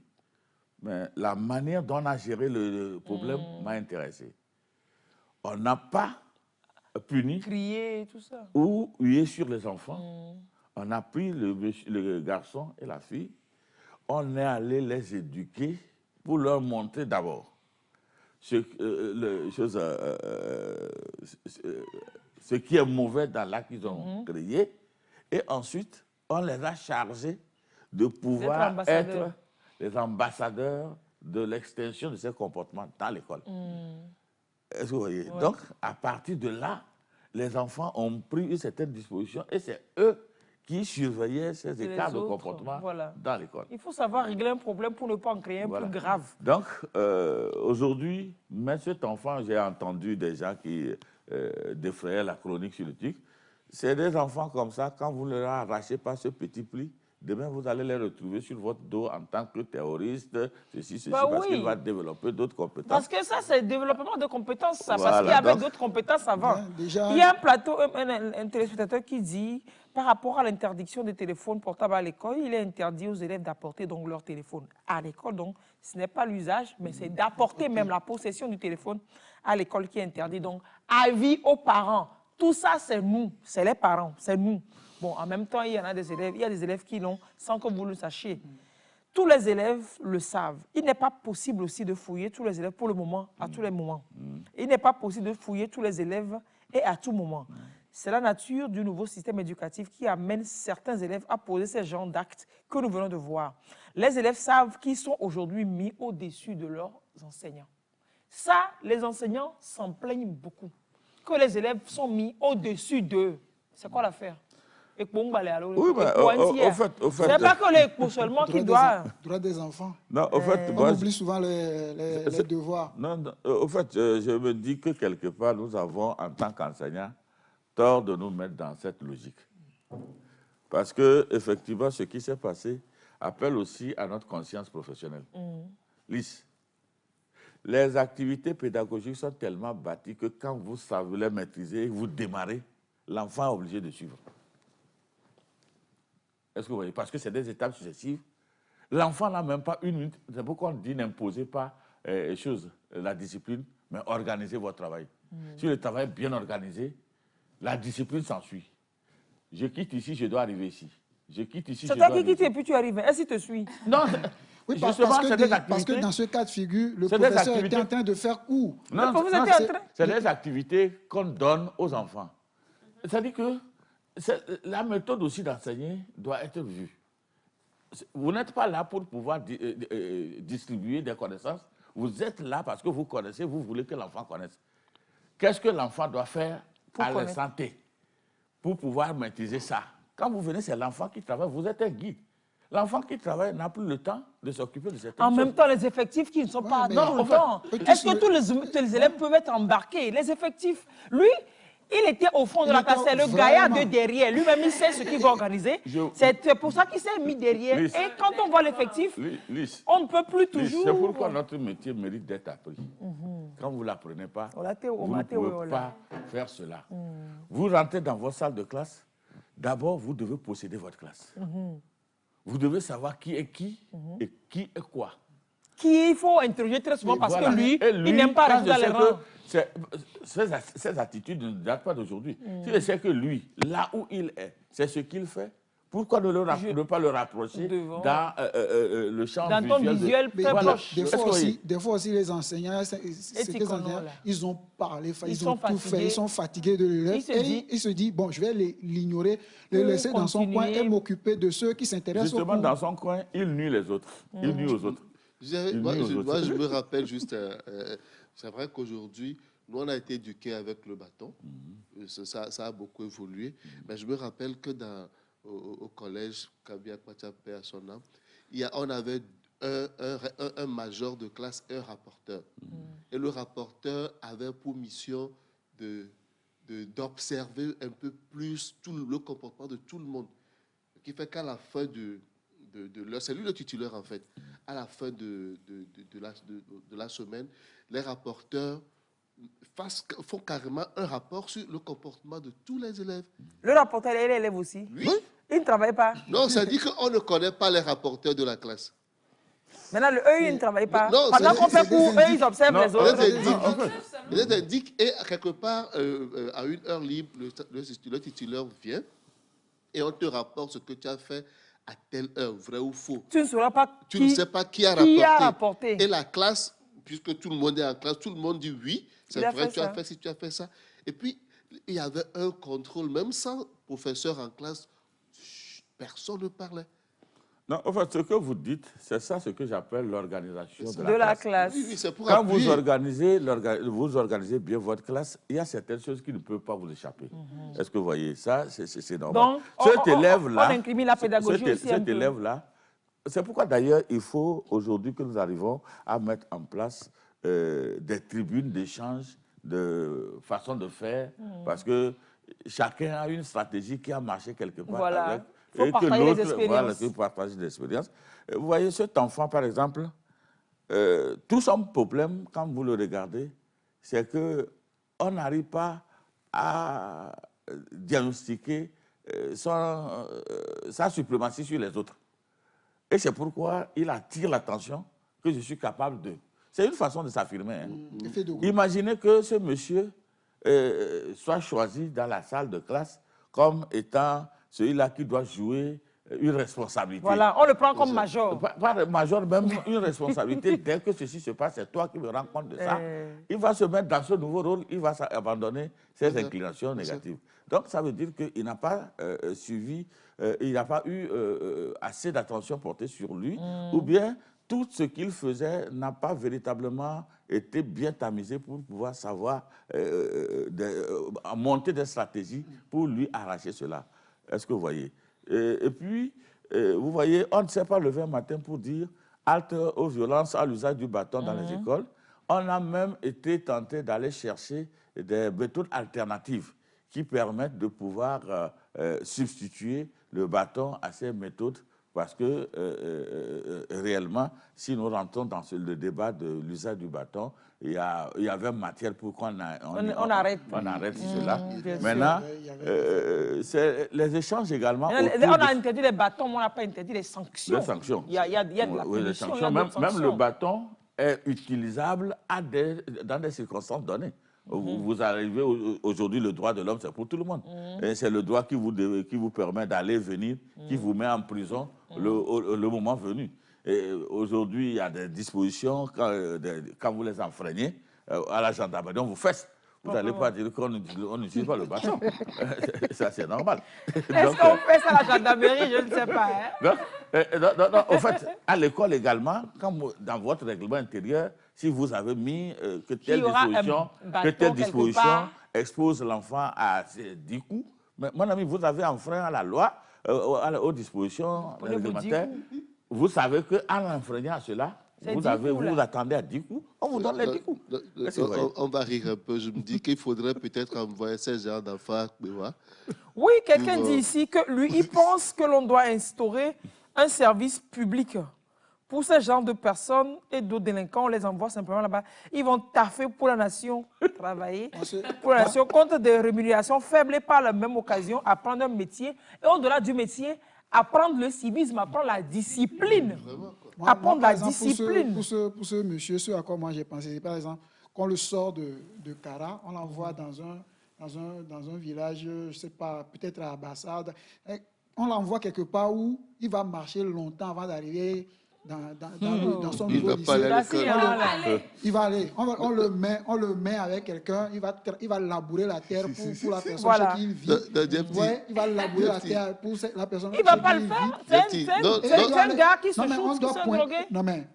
mais la manière dont on a géré le problème m'a intéressé. On n'a pas puni crier, tout ça, ou hué sur les enfants. On a pris le garçon et la fille, on est allé les éduquer pour leur montrer d'abord ce qui est mauvais dans l'acte qu'ils ont créé, et ensuite, on les a chargés de pouvoir être les ambassadeurs de l'extinction de ces comportements dans l'école. Est-ce que vous voyez? Donc, à partir de là, les enfants ont pris une certaine disposition et c'est eux qui surveillaient ces écarts de comportement dans l'école. Il faut savoir régler un problème pour ne pas en créer un plus grave. Donc, aujourd'hui, même cet enfant, j'ai entendu des gens qui défrayaient la chronique sur le TIC. C'est des enfants comme ça, quand vous ne leur arrachez pas ce petit pli, demain, vous allez les retrouver sur votre dos en tant que terroriste, ceci, Bah parce oui. qu'il va développer d'autres compétences. Parce que ça, c'est le développement de compétences, ça, Voilà, parce qu'il y avait donc- d'autres compétences avant. Bien, déjà- Il y a un plateau, un téléspectateur qui dit, par rapport à l'interdiction des téléphones portables à l'école, il est interdit aux élèves d'apporter donc leur téléphone à l'école. Donc, ce n'est pas l'usage, mais c'est d'apporter même la possession du téléphone à l'école qui est interdit. Donc, avis aux parents. Tout ça, c'est nous, c'est les parents, c'est nous. Bon, en même temps, il y en a des élèves, il y a des élèves qui l'ont sans que vous le sachiez. Tous les élèves le savent. Il n'est pas possible aussi de fouiller tous les élèves pour le moment, à tous les moments. Il n'est pas possible de fouiller tous les élèves et à tout moment. C'est la nature du nouveau système éducatif qui amène certains élèves à poser ces genres d'actes que nous venons de voir. Les élèves savent qu'ils sont aujourd'hui mis au-dessus de leurs enseignants. Ça, les enseignants s'en plaignent beaucoup. Que les élèves sont mis au-dessus d'eux. C'est quoi l'affaire? Oui, mais au fait... Ce n'est pas que les seulement qui doivent... Droit des enfants. Non, au fait, On moi, oublie souvent les devoirs. Non, au fait, je me dis que quelque part, nous avons, en tant qu'enseignants, tort de nous mettre dans cette logique. Parce que, effectivement, ce qui s'est passé appelle aussi à notre conscience professionnelle. Lys, les activités pédagogiques sont tellement bâties que quand vous savez les maîtriser, vous démarrez, l'enfant est obligé de suivre. Est-ce que vous voyez? Parce que c'est des étapes successives. L'enfant n'a même pas une minute. C'est pourquoi on dit n'imposez pas la discipline, mais organisez votre travail. Si le travail est bien organisé, la discipline s'ensuit. Je quitte ici, je dois arriver ici. Je quitte ici, je C'est dois toi qui arriver quittes et puis tu arrives. Est-ce qu'il te suit? Non, Oui, justement, c'est des parce activités. que dans ce cas de figure, le C'est des professeur était activités. en train de faire où? Non, professeur non, était en train- c'est des activités qu'on donne aux enfants. C'est-à-dire que la méthode aussi d'enseigner doit être vue. Vous n'êtes pas là pour pouvoir distribuer des connaissances. Vous êtes là parce que vous connaissez, vous voulez que l'enfant connaisse. Qu'est-ce que l'enfant doit faire à la santé pour pouvoir maîtriser ça? Quand vous venez, c'est l'enfant qui travaille, vous êtes un guide. L'enfant qui travaille n'a plus le temps de s'occuper de certaines En choses. même temps, les effectifs qui ne sont pas mais dans en le fait, temps. peut-être Est-ce que le- tous les élèves peuvent être embarqués? Les effectifs, lui, il était au fond de Il la était classe, c'est le vraiment- gaillard de derrière. Lui-même, il sait ce qu'il va organiser. C'est pour ça qu'il s'est mis derrière. Lys. Et quand on voit l'effectif, Lys, on ne peut plus Lys, toujours... c'est pourquoi notre métier mérite d'être appris. Quand vous ne l'apprenez pas, vous ne pouvez pas faire cela. Vous rentrez dans votre salle de classe, d'abord, vous devez posséder votre classe. Vous devez savoir qui est qui et qui est quoi. Qui il faut interroger très souvent parce Voilà. que lui, Et lui, il n'aime pas quand rester dans je les sais rangs. que ces attitudes ne datent pas d'aujourd'hui. Si je sais que lui, là où il est, c'est ce qu'il fait, pourquoi ne pas le rapprocher Devant. dans le champ Dans ton visuel Mais très Voilà. proche. des, Est-ce que fois vous aussi, voyez? des fois aussi, les enseignants, ils ont parlé, ils sont ont tout fait, fatigués. ils sont fatigués de l'élève. Il se dit, bon, je vais l'ignorer, le laisser dans son coin et m'occuper de ceux qui s'intéressent au Justement, cours. dans son coin, il nuit les autres. Il nuit aux autres. Moi, je me rappelle juste, c'est vrai qu'aujourd'hui, nous, on a été éduqués avec le bâton. Ça a beaucoup évolué. Mais je me rappelle que au collège, Kabia Kwachapé à son âme, on avait un major de classe et un rapporteur. Et le rapporteur avait pour mission d'observer un peu plus le comportement de tout le monde. Ce qui fait qu'à la fin c'est lui le titulaire en fait. À la fin de la semaine, les rapporteurs font carrément un rapport sur le comportement de tous les élèves. Le rapporteur, il est élève aussi. Oui. Il ne travaille pas. Non, ça dit qu'on ne connaît pas les rapporteurs de la classe. Maintenant, eux, ils ne travaillent pas. Non, Pendant c'est- qu'on fait c'est cours, eux, ils observent Non, les autres. Les indiquent et quelque part, à une heure libre, le titulaire vient et on te rapporte ce que tu as fait à telle heure, vrai ou faux. Tu ne sauras pas Tu ne sais pas qui a rapporté. Et la classe, puisque tout le monde est en classe, tout le monde dit oui, c'est vrai, tu as fait ça. Et puis, il y avait un contrôle, même sans professeur en classe, personne ne parlait. Non, en fait, ce que vous dites, c'est ça ce que j'appelle l'organisation de De la classe. classe. Oui, c'est pour Quand appuyer. vous organisez bien votre classe, il y a certaines choses qui ne peuvent pas vous échapper. Est-ce que vous voyez ça? C'est normal. Donc, Cet élève-là, on incrimine la pédagogie aussi un cet peu. élève-là, c'est pourquoi d'ailleurs il faut aujourd'hui que nous arrivons à mettre en place des tribunes d'échange, de façon de faire, parce que chacun a une stratégie qui a marché quelque part Voilà. avec Faut partager les expériences. Voilà, qu'il partage l'expérience. Vous voyez, cet enfant, par exemple, tout son problème, quand vous le regardez, c'est qu'on n'arrive pas à diagnostiquer sa suprématie sur les autres. Et c'est pourquoi il attire l'attention que je suis capable de. C'est une façon de s'affirmer. Hein. Imaginez que ce monsieur soit choisi dans la salle de classe comme étant celui-là qui doit jouer une responsabilité. Voilà, on le prend comme major. Pas major, même une responsabilité. Dès que ceci se passe, c'est toi qui me rends compte de ça. Il va se mettre dans ce nouveau rôle, il va abandonner ses inclinations négatives. Donc, ça veut dire qu'il n'a pas suivi, il n'a pas eu assez d'attention portée sur lui, ou bien tout ce qu'il faisait n'a pas véritablement été bien tamisé pour pouvoir savoir monter des stratégies pour lui arracher cela. Est-ce que vous voyez? Et puis, vous voyez, on ne s'est pas levé un matin pour dire halte aux violences à l'usage du bâton dans les écoles. On a même été tenté d'aller chercher des méthodes alternatives qui permettent de pouvoir substituer le bâton à ces méthodes parce que réellement, si nous rentrons dans le débat de l'usage du bâton, il y avait matière pour qu'on arrête cela. Maintenant, les échanges également. On a interdit les bâtons, mais on n'a pas interdit les sanctions. Les sanctions. Il y a de la punition, les sanctions. Même le bâton est utilisable dans des circonstances données. Vous arrivez aujourd'hui, le droit de l'homme, c'est pour tout le monde. C'est le droit qui vous permet d'aller, venir, qui vous met en prison le moment venu. Aujourd'hui, il y a des dispositions, quand vous les enfreignez, à la gendarmerie, on vous fesse. Vous n'allez pas dire qu'on n'utilise pas le bâton. Ça, c'est normal. Est-ce qu'on fait ça à la gendarmerie? Je ne sais pas. Hein? Non, en fait, à l'école également, dans votre règlement intérieur, si vous avez mis que telle disposition expose l'enfant à 10 coups, mais mon ami, vous avez enfreint à la loi, aux dispositions réglementaires. Vous savez qu'en enfreignant à cela, vous attendez à 10 coups, on vous donne les 10 coups. On va rire un peu. Je me dis qu'il faudrait peut-être envoyer ces gens d'enfants. Oui, quelqu'un dit ici que lui, il pense que l'on doit instaurer un service public pour ce genre de personnes et d'autres délinquants. On les envoie simplement là-bas. Ils vont taffer pour la nation, travailler pour la nation contre des rémunérations faibles et par la même occasion apprendre un métier. Et au-delà du métier, apprendre le civisme, apprendre la discipline. Apprendre la discipline. Pour ce monsieur, ce à quoi moi j'ai pensé, c'est par exemple, qu'on le sort de Kara, on l'envoie dans un village, je ne sais pas, peut-être à Abassade. On l'envoie quelque part où il va marcher longtemps avant d'arriver dans son nouveau lycée. Il va aller. On le met avec quelqu'un, il va labourer la terre pour la personne chez qui il vit. Il va labourer la terre pour la personne chez qui il vit. Il ne va pas le faire. C'est un gars qui se shoot, qui se drogue. Non, mais...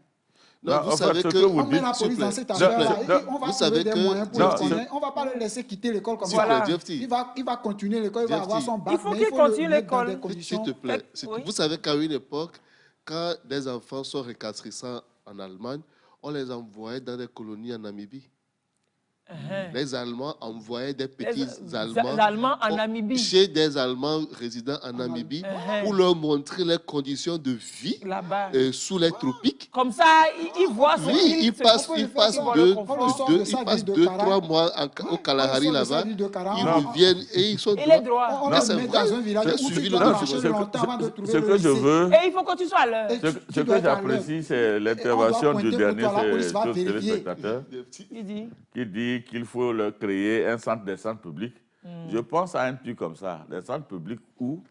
Non, vous savez que on met la police dans cette affaire-là. On va trouver des moyens pour le connaître. On ne va pas le laisser quitter l'école comme ça. Il va continuer l'école, il va avoir son bac. Il faut qu'il continue l'école. S'il te plaît. Vous savez qu'à une époque, quand des enfants sont récalcitrants en Allemagne, on les envoyait dans des colonies en Namibie. Les Allemands envoyaient des petits Allemands en Namibie. Chez des Allemands résidant en Namibie pour leur montrer les conditions de vie sous les tropiques. Comme ça, ils voient ce qu'ils ils passent 2-3 mois au Kalahari là-bas. Ils reviennent et ils sont droits. On les met dans un village où tu dois marcher longtemps avant de trouver le lycée. Et il faut que tu sois à l'heure. Ce que j'apprécie, c'est l'intervention du dernier téléspectateur qui dit qu'il faut créer un centre des centres publics. Je pense à un truc comme ça, des centres publics où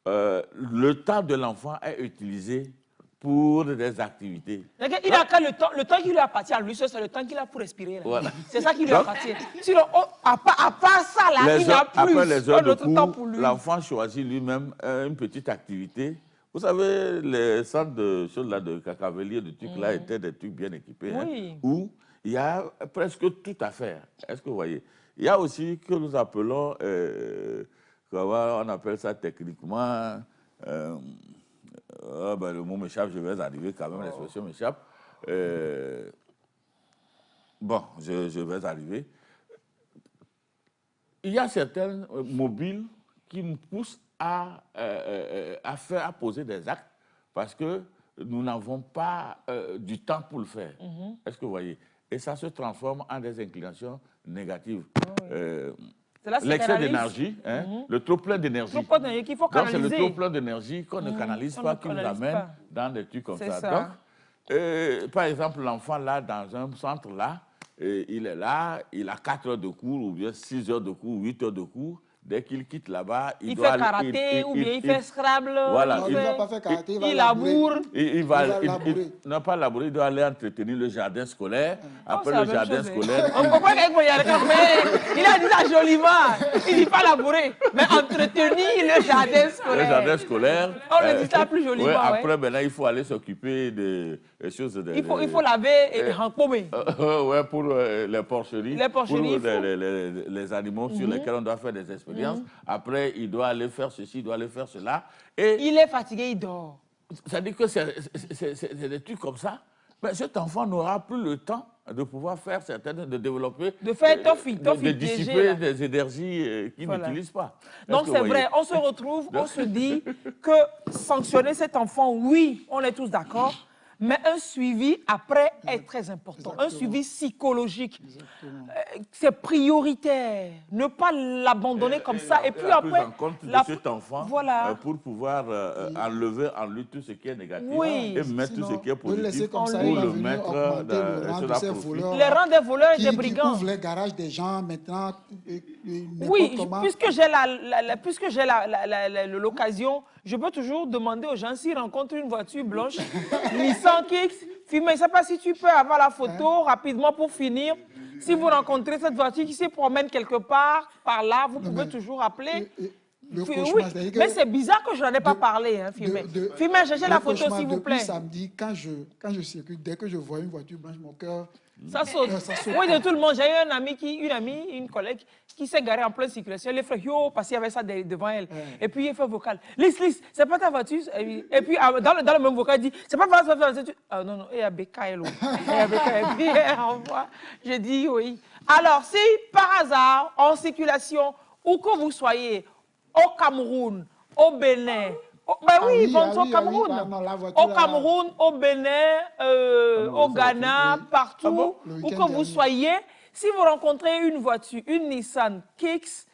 le temps de l'enfant est utilisé pour des activités. Il a le temps qui lui appartient à lui, c'est le temps qu'il a pour respirer. Voilà. C'est ça qui lui appartient. Sinon, à part ça, là, il n'a plus après les heures de cours, l'enfant choisit lui-même une petite activité. Vous savez, les centres de choses là, de Cacavélier, de trucs là, étaient des trucs bien équipés, où il y a presque tout à faire. Est-ce que vous voyez? Il y a aussi que nous appelons, comment on appelle ça techniquement, le mot m'échappe, je vais arriver quand même, l'expression m'échappe. Je vais arriver. Il y a certains mobiles qui nous poussent à poser des actes parce que nous n'avons pas du temps pour le faire. Est-ce que vous voyez? Et ça se transforme en des inclinations négatives. L'excès d'énergie, le trop plein d'énergie. Qu'il faut canaliser. Donc c'est le trop plein d'énergie qu'on ne canalise pas, qui nous amène dans des trucs comme ça. Donc, par exemple, l'enfant là, dans un centre là, il est là, il a 4 heures de cours, ou bien 6 heures de cours, 8 heures de cours. Dès qu'il quitte là-bas, il fait karaté ou bien il fait Scrabble. Voilà, il ne va pas faire karaté, il laboure. Il va labourer. Non, pas labourer, il doit aller entretenir le jardin scolaire. Après le jardin scolaire. On comprend qu'il y a il a dit ça joliment. Il ne dit pas labourer, mais entretenir le jardin scolaire. Le jardin scolaire. On le dit ça plus joliment. Après, maintenant, il faut aller s'occuper des choses. Il faut laver et rempomer. Oui, pour les porcheries. Pour les animaux sur lesquels on doit faire des expériences. Après, il doit aller faire ceci, il doit aller faire cela. Et il est fatigué, il dort. Ça dit que c'est des trucs comme ça. Mais cet enfant n'aura plus le temps de pouvoir faire certaines, de développer, de dissiper des énergies qu'il n'utilise pas. Donc c'est vrai, on se retrouve, on se dit que sanctionner cet enfant, oui, on est tous d'accord. Mais un suivi après est très important. Exactement. Un suivi psychologique. C'est prioritaire. Ne pas l'abandonner comme ça. Et puis après, en compte de cet enfant pour pouvoir enlever en lui tout ce qui est négatif et mettre tout ce qui est positif pour le mettre sur la profil. Les rangs des voleurs et des brigands. Qui ouvrent les garages des gens maintenant. Oui, puisque j'ai l'occasion, je peux toujours demander aux gens s'ils rencontrent une voiture blanche, Nissan Kicks, filmer. Je ne sais pas si tu peux avoir la photo rapidement pour finir. Si vous rencontrez cette voiture qui se promène quelque part, par là, vous pouvez toujours appeler. Oui, mais c'est bizarre que je n'en ai pas parlé, hein, filmer. Filmer, cherchez la photo, s'il vous plaît. Samedi, quand je circule, dès que je vois une voiture blanche, mon cœur... Ça saute. Oui, de tout le monde. J'ai eu une collègue qui s'est garée en pleine circulation. Elle a fait yo, parce qu'il y avait ça devant elle. Et puis, il fait vocal. Lys, c'est pas ta voiture. Et puis, dans le même vocal, il dit, c'est pas ta voiture. Ah non, non, il y a BKL. Et puis, je dis oui. Alors, si par hasard, en circulation, où que vous soyez, au Cameroun, au Bénin, ben oui, ils vont au Cameroun. Au Cameroun, au Bénin, au Ghana, partout, où que vous soyez. Si vous rencontrez une voiture, une Nissan Kicks,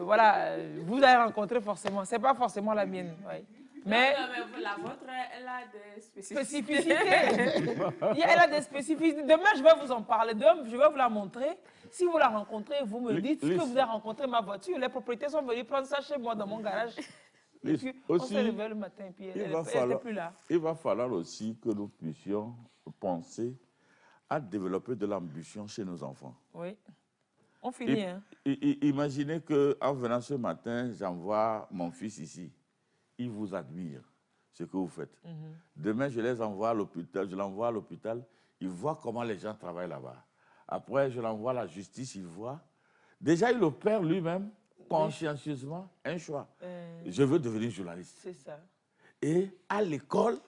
voilà, vous allez rencontrer forcément. Ce n'est pas forcément la mienne. Oui. Mais la vôtre, elle a des spécificités. Elle a des spécificités. Demain, je vais vous en parler. Demain, je vais vous la montrer. Si vous la rencontrez, vous me dites que vous avez rencontré ma voiture. Les propriétaires sont venus prendre ça chez moi dans mon garage. Et puis, on se réveille le matin et puis elle n'était plus là. Il va falloir aussi que nous puissions penser à développer de l'ambition chez nos enfants. Oui. On finit. Imaginez qu'en venant ce matin, j'envoie mon fils ici. Il vous admire, ce que vous faites. Demain, je les envoie à l'hôpital, je l'envoie à l'hôpital, il voit comment les gens travaillent là-bas. Après, je l'envoie à la justice, il voit. Déjà, il opère lui-même, consciencieusement, un choix. Je veux devenir journaliste. C'est ça. Et à l'école,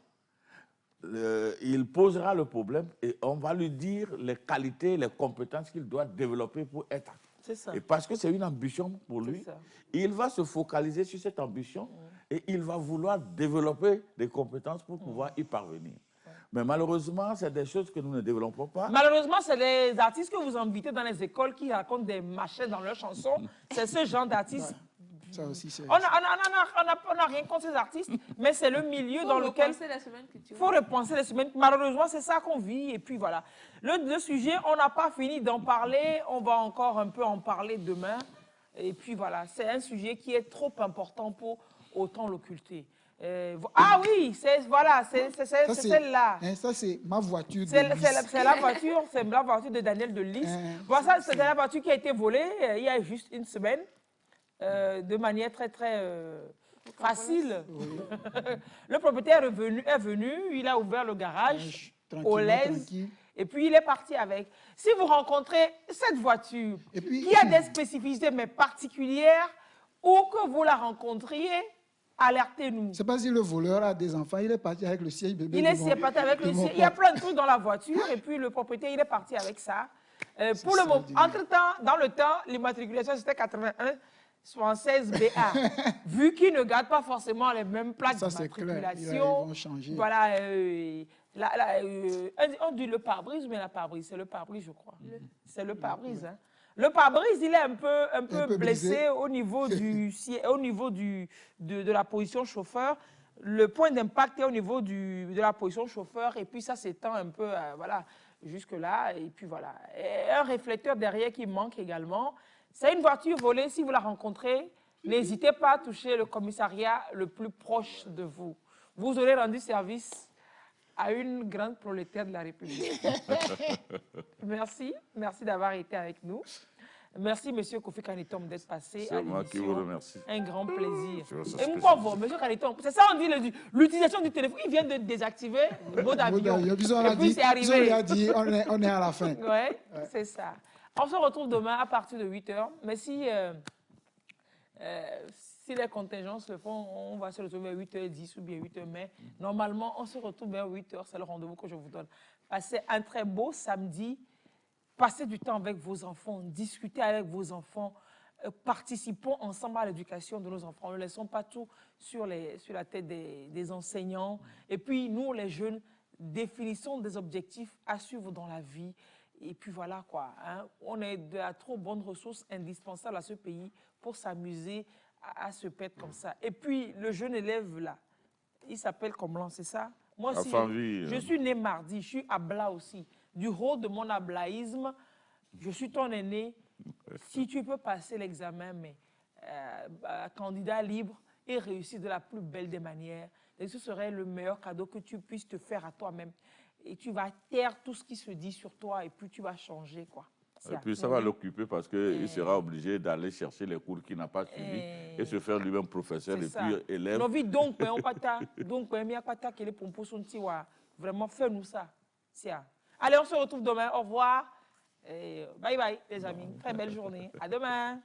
il posera le problème et on va lui dire les qualités, les compétences qu'il doit développer pour être. C'est ça. Et parce que c'est une ambition pour lui, il va se focaliser sur cette ambition et il va vouloir développer des compétences pour pouvoir y parvenir. Mais malheureusement, c'est des choses que nous ne développons pas. Malheureusement, c'est les artistes que vous invitez dans les écoles qui racontent des machins dans leurs chansons. C'est ce genre d'artistes. Ça aussi, c'est... On n'a rien contre ces artistes, mais c'est le milieu dans lequel il faut repenser les semaines. Malheureusement, c'est ça qu'on vit. Et puis voilà. Le sujet, on n'a pas fini d'en parler. On va encore un peu en parler demain. Et puis voilà, c'est un sujet qui est trop important pour autant l'occulter. Ah oui, c'est celle-là. Ça, c'est ma voiture. C'est la voiture de Daniel de Lys. Voilà, c'est la voiture qui a été volée il y a juste une semaine. De manière très facile. Oui. Le propriétaire est venu, il a ouvert le garage au l'aise et puis il est parti avec. Si vous rencontrez cette voiture qui a des spécificités mais particulières ou que vous la rencontriez, alertez-nous. C'est pas si le voleur a des enfants, il est parti avec le siège bébé. Il est parti avec le siège. Il y a plein de trucs dans la voiture et puis le propriétaire il est parti avec ça. Pour le moment, entre-temps, dans le temps, l'immatriculation c'était 81. française BA, vu qu'ils ne gardent pas forcément les mêmes plaques Ça, de c'est clair. matriculation, Ils vont changer. voilà, on dit le pare-brise, mais la pare-brise, c'est le pare-brise, je crois. C'est le pare-brise. Hein. Le pare-brise, il est un peu blessé brisé. au niveau, de la position chauffeur. Le point d'impact est au niveau de la position chauffeur, et puis ça s'étend un peu, voilà, jusque-là, et puis voilà. Et un réflecteur derrière qui manque également. C'est une voiture volée, si vous la rencontrez, n'hésitez pas à toucher le commissariat le plus proche de vous. Vous aurez rendu service à une grande prolétaire de la République. Merci d'avoir été avec nous. Merci, Monsieur Kofi Kanitom, d'être passé à C'est moi qui vous l'émission. remercie. Un grand plaisir. Je Et moi, Monsieur Kanitom, c'est ça on dit, l'utilisation du téléphone. Il vient de désactiver le mode avion. Et puis c'est arrivé. On est à la fin. Ouais, c'est ça. On se retrouve demain à partir de 8h. Mais si les contingences le font, on va se retrouver à 8h10 ou bien 8h. Mais normalement, on se retrouve vers 8h. C'est le rendez-vous que je vous donne. Passez un très beau samedi. Passez du temps avec vos enfants. Discutez avec vos enfants. Participons ensemble à l'éducation de nos enfants. Ne laissons pas tout sur la tête des enseignants. Et puis, nous, les jeunes, définissons des objectifs à suivre dans la vie. Et puis voilà quoi. Hein. On est de la trop bonne ressource indispensable à ce pays pour s'amuser à se perdre comme ça. Et puis, le jeune élève là, il s'appelle comment, c'est ça? Moi aussi, je suis né mardi, je suis abla aussi. Du haut de mon ablaïsme, je suis ton aîné. Si tu peux passer l'examen, mais candidat libre et réussir de la plus belle des manières, ce serait le meilleur cadeau que tu puisses te faire à toi-même. Et tu vas taire tout ce qui se dit sur toi et puis tu vas changer, quoi. Et puis ça va l'occuper parce qu'il sera obligé d'aller chercher les cours qu'il n'a pas suivis et se faire lui-même professeur et puis élève. Vraiment, fais-nous ça. Allez, on se retrouve demain. Au revoir. Et bye bye, les amis. Très belle journée. À demain.